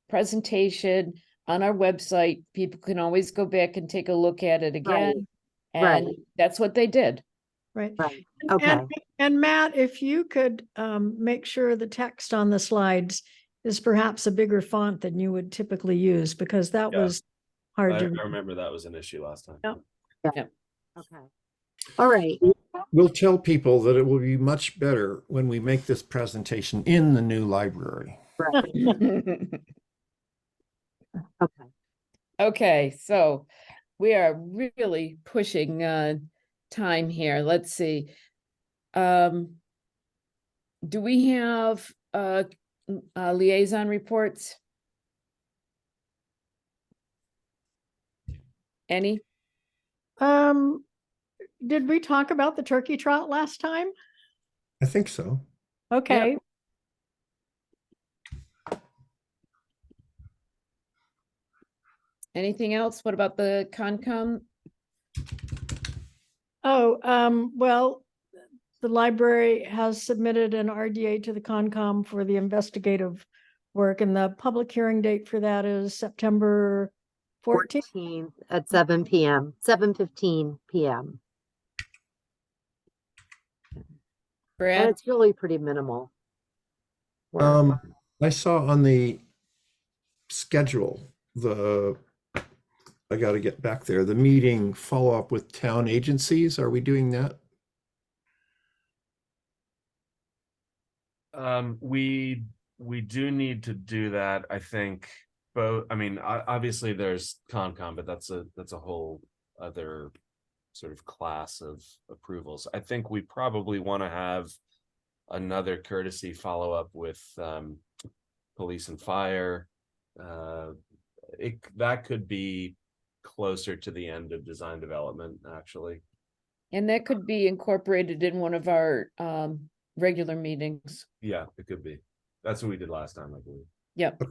[SPEAKER 3] presentation on our website, people can always go back and take a look at it again. And
[SPEAKER 1] right.
[SPEAKER 3] that's what they did.
[SPEAKER 8] Right.
[SPEAKER 1] Right.
[SPEAKER 8] And-
[SPEAKER 1] Okay.
[SPEAKER 8] And Matt, if you could make sure the text on the slides is perhaps a bigger font than you would typically use, because that
[SPEAKER 11] Yeah.
[SPEAKER 8] was hard
[SPEAKER 11] I
[SPEAKER 8] to.
[SPEAKER 11] remember that was an issue last time.
[SPEAKER 8] Yep.
[SPEAKER 1] Okay. All right.
[SPEAKER 6] We'll tell people that it will be much better when we make this presentation in the new library.
[SPEAKER 1] Okay.
[SPEAKER 3] Okay, so we are really pushing time here. Let's see. Do we have liaison reports? Any?
[SPEAKER 8] Did we talk about the turkey trot last time?
[SPEAKER 6] I think so.
[SPEAKER 8] Okay.
[SPEAKER 3] Anything else? What about the Concom?
[SPEAKER 8] Oh, well, the library has submitted an RDA to the Concom for the investigative work, and the public hearing date for that is September 14th.
[SPEAKER 1] 14th at 7 p.m. 7:15 p.m. And
[SPEAKER 3] Brad?
[SPEAKER 1] it's really pretty minimal work.
[SPEAKER 6] I saw on the schedule, I got to get back there, the meeting follow up with town agencies. Are we doing that?
[SPEAKER 11] We do need to do that. I think both. I mean, obviously there's Concom, but that's a whole other sort of class of approvals. I think we probably want to have another courtesy follow up with police and fire. That could be closer to the end of design development, actually.
[SPEAKER 3] And that could be incorporated in one of our regular meetings.
[SPEAKER 11] Yeah, it could be. That's what we did last time, I believe.
[SPEAKER 3] Yep.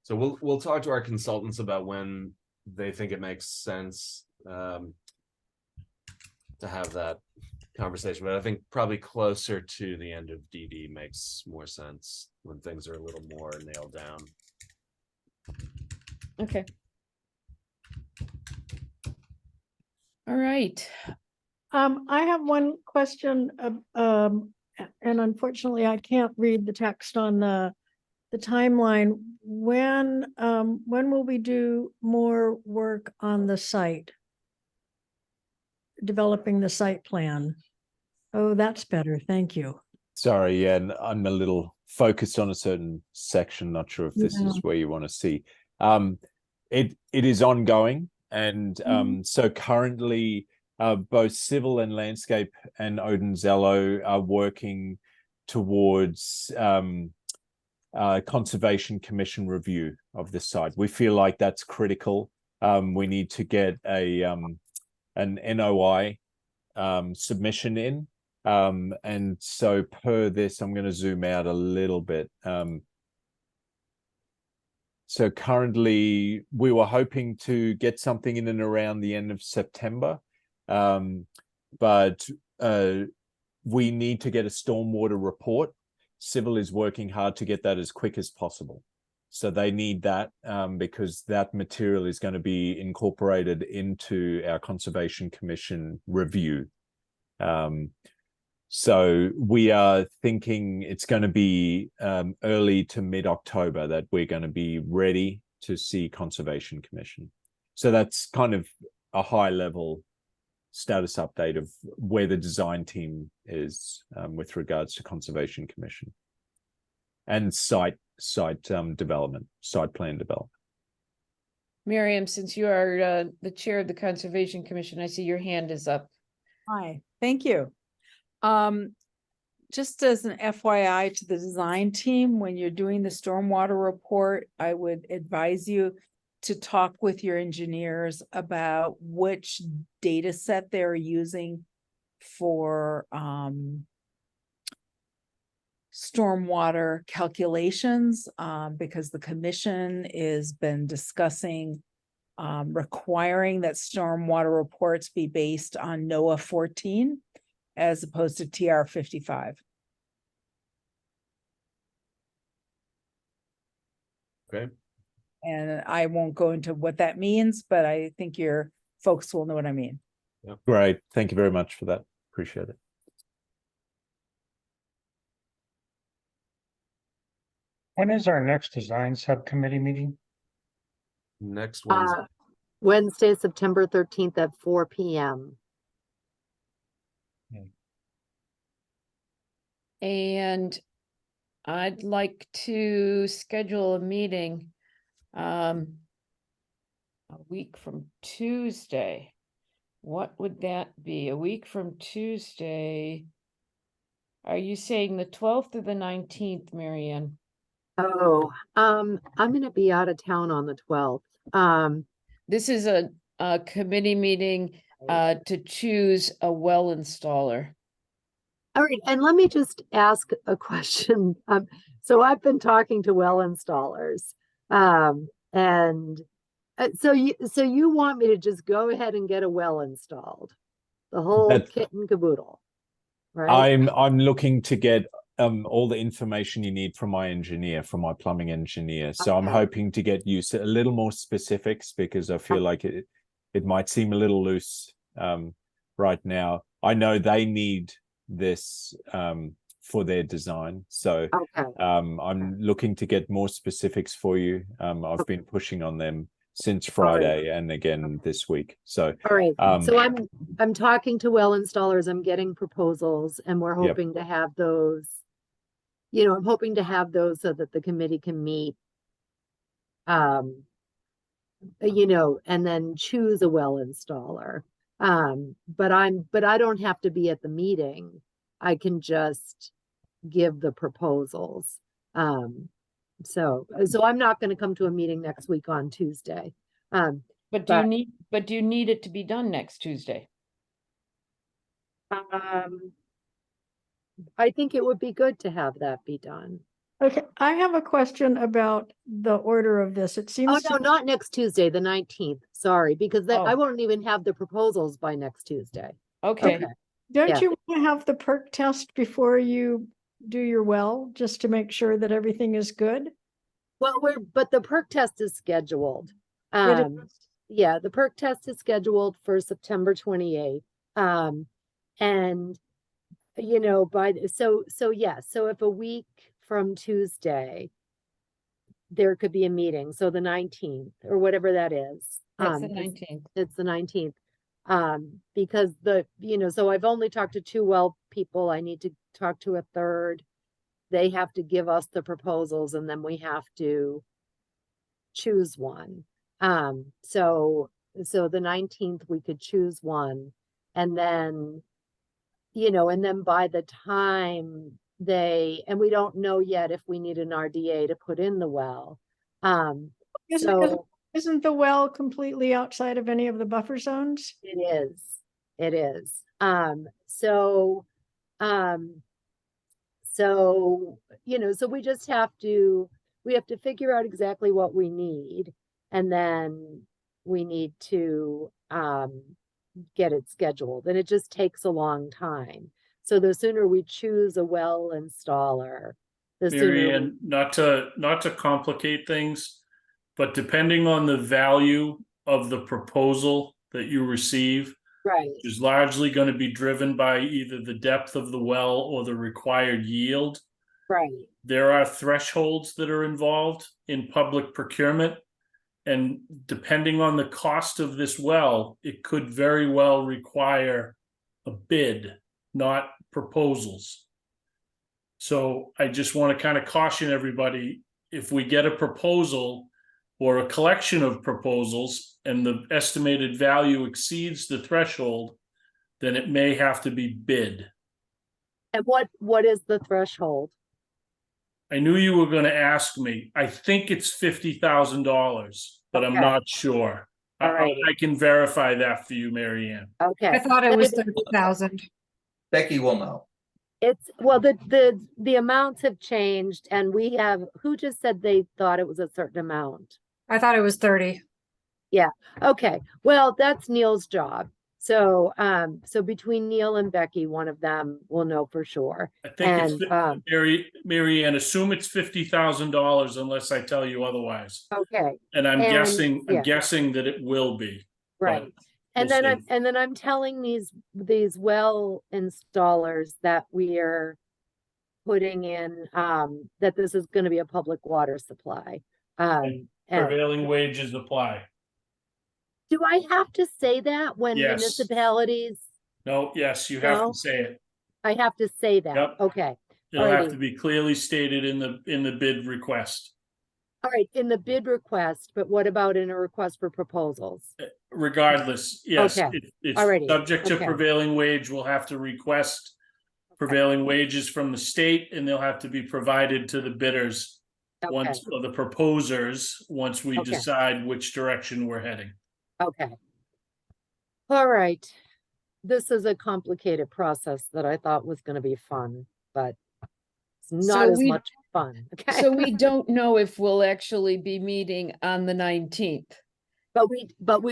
[SPEAKER 11] So we'll talk to our consultants about when they think it makes sense to have that conversation, but I think probably closer to the end of DD makes more sense when things are a little more nailed down.
[SPEAKER 3] Okay. All right.
[SPEAKER 8] I have one question, and unfortunately I can't read the text on the timeline. When will we do more work on the site? Developing the site plan. Oh, that's better. Thank you.
[SPEAKER 12] Sorry, yeah, and I'm a little focused on a certain section. Not sure if this is where you want to see. It is ongoing, and so currently both Civil and Landscape and Odin Zello are working towards Conservation Commission review of the site. We feel like that's critical. We need to get an NOI submission in. And so per this, I'm going to zoom out a little bit. So currently we were hoping to get something in and around the end of September. But we need to get a stormwater report. Civil is working hard to get that as quick as possible. So they need that because that material is going to be incorporated into our Conservation Commission review. So we are thinking it's going to be early to mid-October that we're going to be ready to see Conservation Commission. So that's kind of a high-level status update of where the design team is with regards to Conservation Commission and site development, site plan development.
[SPEAKER 3] Miriam, since you are the chair of the Conservation Commission, I see your hand is up.
[SPEAKER 2] Hi, thank you. just as an FYI to the design team, when you're doing the stormwater report, I would advise you to talk with your engineers about which data set they're using for stormwater calculations, because the commission has been discussing requiring that stormwater reports be based on NOAA 14 as opposed to TR 55.
[SPEAKER 11] Okay.
[SPEAKER 2] And I won't go into what that means, but I think your folks will know what I mean.
[SPEAKER 12] Great. Thank you very much for that. Appreciate it.
[SPEAKER 7] When is our next design subcommittee meeting?
[SPEAKER 11] Next Wednesday.
[SPEAKER 1] Wednesday, September 13th at 4 p.m.
[SPEAKER 3] And I'd like to schedule a meeting a week from Tuesday. What would that be? A week from Tuesday? Are you saying the 12th or the 19th, Marianne?
[SPEAKER 1] Oh, I'm gonna be out of town on the 12th.
[SPEAKER 3] This is a committee meeting to choose a well installer.
[SPEAKER 1] All right, and let me just ask a question. So I've been talking to well installers, and so you want me to just go ahead and get a well installed, the whole
[SPEAKER 12] That-
[SPEAKER 1] kit and caboodle, right?
[SPEAKER 12] I'm looking to get all the information you need from my engineer, from my plumbing engineer. So I'm
[SPEAKER 1] Okay.
[SPEAKER 12] hoping to get you a little more specifics, because I feel like it might seem a little loose right now. I know they need this for their design. So
[SPEAKER 1] Okay.
[SPEAKER 12] I'm looking to get more specifics for you. I've been pushing on them since
[SPEAKER 1] All right.
[SPEAKER 12] Friday and again this week. So
[SPEAKER 1] All right, so I'm talking to well installers, I'm getting proposals, and we're
[SPEAKER 12] Yep.
[SPEAKER 1] hoping to have those. I'm hoping to have those so that the committee can meet. And then choose a well installer. But I don't have to be at the meeting. I can just give the proposals. So I'm not gonna come to a meeting next week on Tuesday.
[SPEAKER 3] But do you need it to be done next Tuesday?
[SPEAKER 1] I think it would be good to have that be done.
[SPEAKER 8] Okay, I have a question about the order of this. It
[SPEAKER 1] Oh,
[SPEAKER 8] seems
[SPEAKER 1] no, not next Tuesday, the 19th, sorry, because I
[SPEAKER 3] Oh.
[SPEAKER 1] won't even have the proposals by next Tuesday.
[SPEAKER 3] Okay.
[SPEAKER 8] don't
[SPEAKER 1] yeah.
[SPEAKER 8] you want to have the perk test before you do your well, just to make sure that everything is good?
[SPEAKER 1] Well, but the perk test is scheduled.
[SPEAKER 8] It
[SPEAKER 1] Yeah, the perk test is scheduled for September 28th. And so if a week from Tuesday, there could be a meeting, so the 19th or whatever that is.
[SPEAKER 3] That's the 19th.
[SPEAKER 1] It's the 19th. Because so I've only talked to 2 well people. I need to talk to a third. They have to give us the proposals, and then we have to choose one. So the 19th we could choose one, and then by the time and we don't know yet if we need an RDA to put in the well.
[SPEAKER 8] Isn't the well completely outside of any of the buffer zones?
[SPEAKER 1] It is. So we just have to figure out exactly what we need, and then we need to get it scheduled, and it just takes a long time. So the sooner we choose a well installer, the sooner.
[SPEAKER 4] Marianne, not to complicate things, but depending on the value of the proposal that you receive,
[SPEAKER 1] Right.
[SPEAKER 4] is largely going to be driven by either the depth of the well or the required yield.
[SPEAKER 1] Right.
[SPEAKER 4] There are thresholds that are involved in public procurement, and depending on the cost of this well, it could very well require a bid, not proposals. So I just want to kind of caution everybody, if we get a proposal or a collection of proposals and the estimated value exceeds the threshold, then it may have to be bid.
[SPEAKER 1] And what is the threshold?
[SPEAKER 4] I knew you were gonna ask me. I think it's $50,000, but I'm
[SPEAKER 1] Okay.
[SPEAKER 4] not sure. I
[SPEAKER 1] Alrighty.
[SPEAKER 4] can verify that for you, Mary Ann.
[SPEAKER 1] Okay.
[SPEAKER 13] I thought it
[SPEAKER 1] And
[SPEAKER 13] was 30,000.
[SPEAKER 9] Becky will know.
[SPEAKER 1] It's, well, the amounts have changed and we have, who just said they thought it was a certain amount?
[SPEAKER 13] I thought it was 30.
[SPEAKER 1] Okay, well, that's Neil's job. So, so between Neil and Becky, one of them will know for sure.
[SPEAKER 4] I think it's,
[SPEAKER 1] And,
[SPEAKER 4] Mary Ann, assume it's $50,000 unless I tell you otherwise.
[SPEAKER 1] okay,
[SPEAKER 4] And I'm
[SPEAKER 1] And, yeah.
[SPEAKER 4] guessing that it will be. but
[SPEAKER 1] right. And
[SPEAKER 4] we'll
[SPEAKER 1] then
[SPEAKER 4] see.
[SPEAKER 1] I'm telling these well installers that we are putting in, that this is gonna be a public water supply. And
[SPEAKER 4] Prevailing wages apply.
[SPEAKER 1] do I have to say that when
[SPEAKER 4] Yes.
[SPEAKER 1] municipalities,
[SPEAKER 4] No, yes, you have
[SPEAKER 1] No?
[SPEAKER 4] to say it.
[SPEAKER 1] I have to say that?
[SPEAKER 4] Yep.
[SPEAKER 1] Okay,
[SPEAKER 4] It'll have
[SPEAKER 1] Alrighty.
[SPEAKER 4] to be clearly stated in the bid request.
[SPEAKER 1] all right, in the bid request, but what about in a request for proposals?
[SPEAKER 4] Regardless, yes,
[SPEAKER 1] Okay.
[SPEAKER 4] it's
[SPEAKER 1] Alrighty.
[SPEAKER 4] subject to
[SPEAKER 1] Okay.
[SPEAKER 4] prevailing wage. We'll have to request prevailing wages from the state, and they'll have to be provided to the bidders
[SPEAKER 1] Okay,
[SPEAKER 4] once, or the proposers, once we
[SPEAKER 1] Okay.
[SPEAKER 4] decide which direction we're heading.
[SPEAKER 1] okay. All right. This is a complicated process that I thought was gonna be fun, but it's not
[SPEAKER 3] So
[SPEAKER 1] as
[SPEAKER 3] we-
[SPEAKER 1] much fun, okay?
[SPEAKER 3] So we don't know if we'll actually be meeting on the 19th.
[SPEAKER 1] But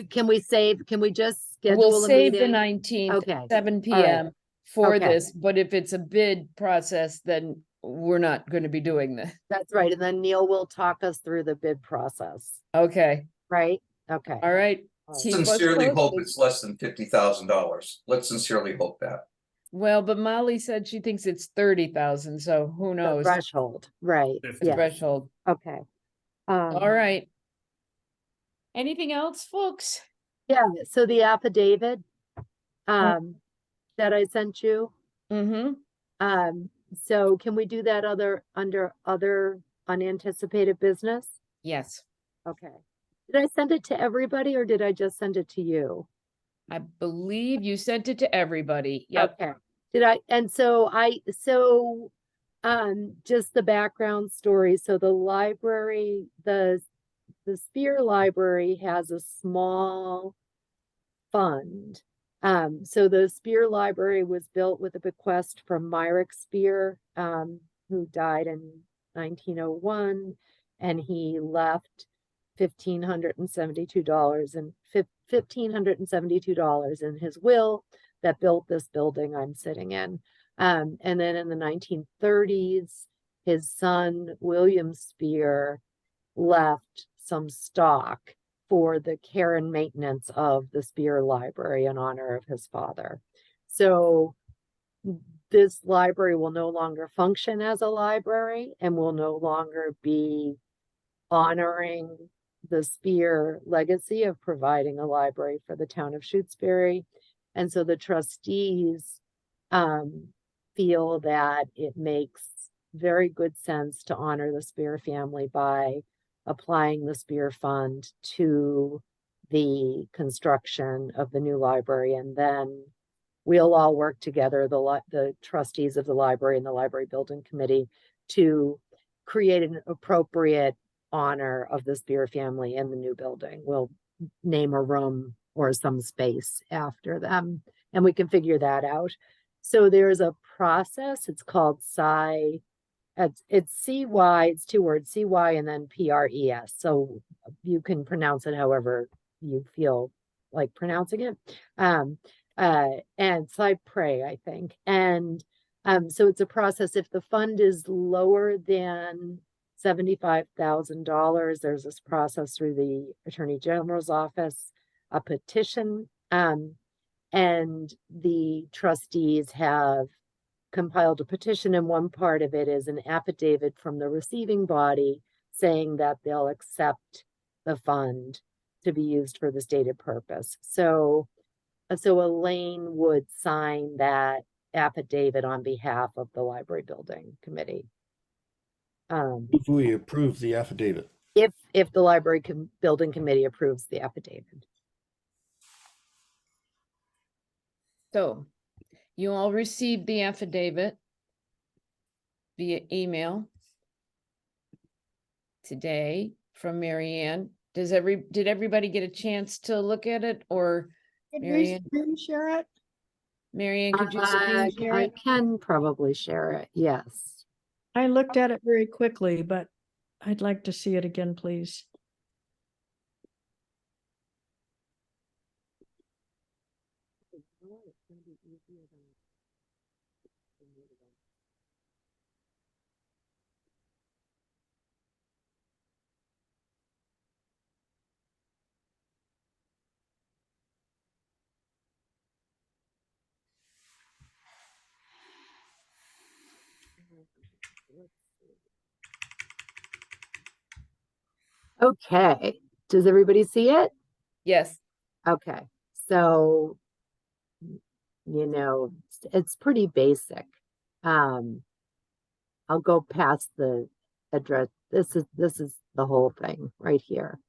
[SPEAKER 1] can we just
[SPEAKER 3] We'll
[SPEAKER 1] schedule a
[SPEAKER 3] save the
[SPEAKER 1] meeting?
[SPEAKER 3] 19th,
[SPEAKER 1] Okay,
[SPEAKER 3] 7
[SPEAKER 1] all right.
[SPEAKER 3] PM for
[SPEAKER 1] Okay.
[SPEAKER 3] this, but if it's a bid process, then we're not going to be doing that.
[SPEAKER 1] That's right, and then Neil will talk us through the bid process,
[SPEAKER 3] Okay,
[SPEAKER 1] right? Okay.
[SPEAKER 3] all right.
[SPEAKER 1] All right.
[SPEAKER 3] Keep us
[SPEAKER 9] Sincerely hope
[SPEAKER 3] posted.
[SPEAKER 9] it's less than $50,000. Let's sincerely hope that.
[SPEAKER 3] Well, but Molly said she thinks it's 30,000, so who
[SPEAKER 1] The
[SPEAKER 3] knows?
[SPEAKER 1] threshold, right,
[SPEAKER 3] The
[SPEAKER 1] yeah,
[SPEAKER 3] threshold.
[SPEAKER 1] okay.
[SPEAKER 3] All right. Anything else, folks?
[SPEAKER 1] Yeah, so the affidavit, that I sent you,
[SPEAKER 3] Mm-hmm.
[SPEAKER 1] so can we do that under other unanticipated business?
[SPEAKER 3] Yes,
[SPEAKER 1] Okay. Did I send it to everybody or did I just send it to you?
[SPEAKER 3] I believe you sent it to everybody. Yep.
[SPEAKER 1] Okay. Just the background story. So the library, the Spear Library has a small fund. So the Spear Library was built with a bequest from Myrick Spear, who died in 1901, and he left $1,572 in his will that built this building I'm sitting in. And then in the 1930s, his son, William Spear, left some stock for the care and maintenance of the Spear Library in honor of his father. So this library will no longer function as a library and will no longer be honoring the Spear legacy of providing a library for the town of Shutesbury. And so the trustees feel that it makes very good sense to honor the Spear family by applying the Spear Fund to the construction of the new library. And then we'll all work together, the trustees of the library and the library building committee, to create an appropriate honor of the Spear family in the new building. We'll name a room or some space after them, and we can figure that out. So there's a process, it's called it's CY, it's two words, CY and then PRES. So you can pronounce it however you feel like pronouncing it. And Cypre, I think. And so it's a process. If the fund is lower than $75,000, there's this process through the Attorney General's office, a petition, and the trustees have compiled a petition, and one part of it is an affidavit from the receiving body saying that they'll accept the fund to be used for the stated purpose. So Elaine would sign that affidavit on behalf of the library building committee.
[SPEAKER 6] If we approve the affidavit.
[SPEAKER 1] If the library building committee approves the affidavit.
[SPEAKER 3] So you all received the affidavit. via email today from Mary Ann. Did everybody get a chance to look at it, or
[SPEAKER 8] Could we
[SPEAKER 3] Mary Ann?
[SPEAKER 8] screen share it?
[SPEAKER 3] Mary Ann, could you screen share
[SPEAKER 1] I
[SPEAKER 3] it?
[SPEAKER 1] can probably share it, yes.
[SPEAKER 8] I looked at it very quickly, but I'd like to see it again, please.
[SPEAKER 1] Okay, does everybody see it?
[SPEAKER 3] Yes.
[SPEAKER 1] Okay, so, you know, it's pretty basic. I'll go past the address. This is the whole thing right here.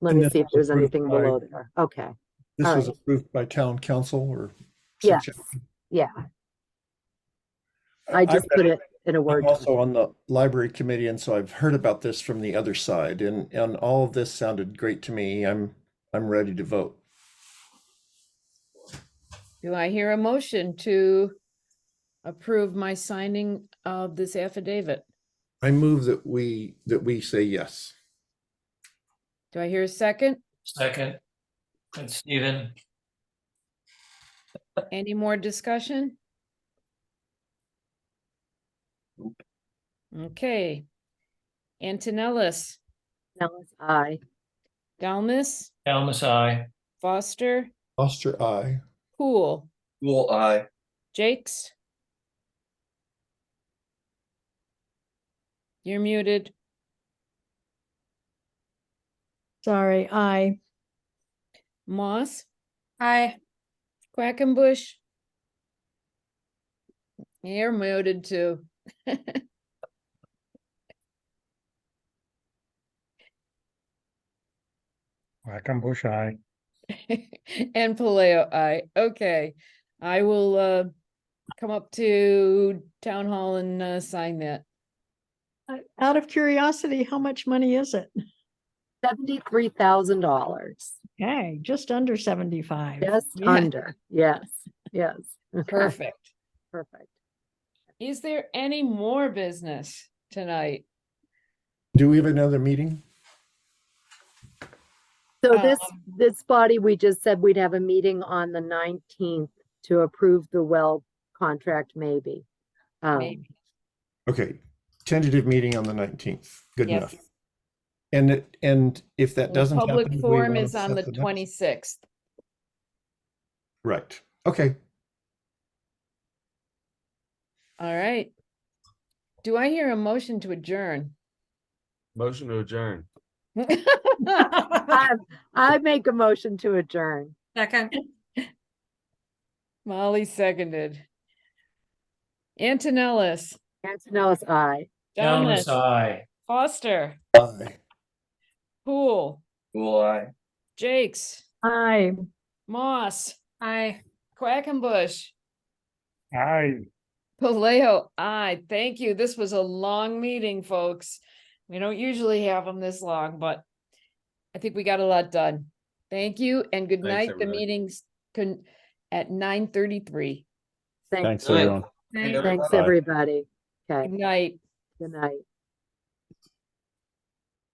[SPEAKER 1] Let
[SPEAKER 6] And
[SPEAKER 1] me
[SPEAKER 6] this
[SPEAKER 1] see if
[SPEAKER 6] was
[SPEAKER 1] there's
[SPEAKER 6] approved
[SPEAKER 1] anything
[SPEAKER 6] by-
[SPEAKER 1] below there. Okay,
[SPEAKER 6] This
[SPEAKER 1] all
[SPEAKER 6] was
[SPEAKER 1] right.
[SPEAKER 6] approved by town council or?
[SPEAKER 1] Yes,
[SPEAKER 6] suggested?
[SPEAKER 1] yeah. I just put it in a
[SPEAKER 6] I'm
[SPEAKER 1] Word.
[SPEAKER 6] also on the library committee, and so I've heard about this from the other side, and all of this sounded great to me. I'm ready to vote.
[SPEAKER 3] Do I hear a motion to approve my signing of this affidavit?
[SPEAKER 6] I move that we say yes.
[SPEAKER 3] Do I hear a second?
[SPEAKER 10] Second. And Stephen,
[SPEAKER 3] Any more discussion? Okay. Antonellis,
[SPEAKER 1] Nellis, aye.
[SPEAKER 3] Dalmas,
[SPEAKER 10] Almus, I.
[SPEAKER 3] Foster,
[SPEAKER 6] Foster, aye.
[SPEAKER 3] Poole,
[SPEAKER 9] Cool eye.
[SPEAKER 3] Jakes. You're muted.
[SPEAKER 8] Sorry, I.
[SPEAKER 3] Moss,
[SPEAKER 13] Aye.
[SPEAKER 3] Quackenbush. You're muted too.
[SPEAKER 7] Quackenbush, aye.
[SPEAKER 3] And Paleo, I, okay. I will come up to town hall and sign that.
[SPEAKER 8] Out of curiosity, how much money is it?
[SPEAKER 1] $73,000.
[SPEAKER 8] Okay, just under 75.
[SPEAKER 1] Just
[SPEAKER 3] Yeah.
[SPEAKER 1] under, yes, yes.
[SPEAKER 3] Perfect.
[SPEAKER 1] Perfect.
[SPEAKER 3] Is there any more business tonight?
[SPEAKER 6] Do we have another meeting?
[SPEAKER 1] So this
[SPEAKER 3] Um,
[SPEAKER 1] body, we just said we'd have a meeting on the 19th to approve the well contract, maybe.
[SPEAKER 3] Maybe.
[SPEAKER 6] Okay, tentative meeting on the 19th. Good
[SPEAKER 3] Yes.
[SPEAKER 6] enough. And if that
[SPEAKER 3] The
[SPEAKER 6] doesn't
[SPEAKER 3] public
[SPEAKER 6] happen, do we
[SPEAKER 3] forum
[SPEAKER 6] wanna
[SPEAKER 3] is on the
[SPEAKER 6] set next?
[SPEAKER 3] 26th.
[SPEAKER 6] Right. Okay.
[SPEAKER 3] All right. Do I hear a motion to adjourn?
[SPEAKER 11] Motion to adjourn.
[SPEAKER 1] I make a motion to adjourn.
[SPEAKER 13] Second.
[SPEAKER 3] Molly seconded. Antonellis,
[SPEAKER 1] Antonellis, aye.
[SPEAKER 10] Almus,
[SPEAKER 3] Dalmas,
[SPEAKER 10] I.
[SPEAKER 3] Foster,
[SPEAKER 6] Aye.
[SPEAKER 3] Poole,
[SPEAKER 9] Cool eye.
[SPEAKER 3] Jakes,
[SPEAKER 8] I.
[SPEAKER 3] Moss,
[SPEAKER 13] Aye.
[SPEAKER 3] Quackenbush,
[SPEAKER 7] Aye.
[SPEAKER 3] Paleo, aye. Thank you. This was a long meeting, folks. We don't usually have them this long, but I think we got a lot done. Thank you and good
[SPEAKER 11] Thanks,
[SPEAKER 3] night. The
[SPEAKER 11] everybody.
[SPEAKER 3] meeting's at 9:33.
[SPEAKER 12] Thanks,
[SPEAKER 9] Night.
[SPEAKER 12] everyone.
[SPEAKER 9] Night,
[SPEAKER 1] Thanks,
[SPEAKER 9] everybody.
[SPEAKER 1] everybody. Okay,
[SPEAKER 3] Good night.
[SPEAKER 1] good night.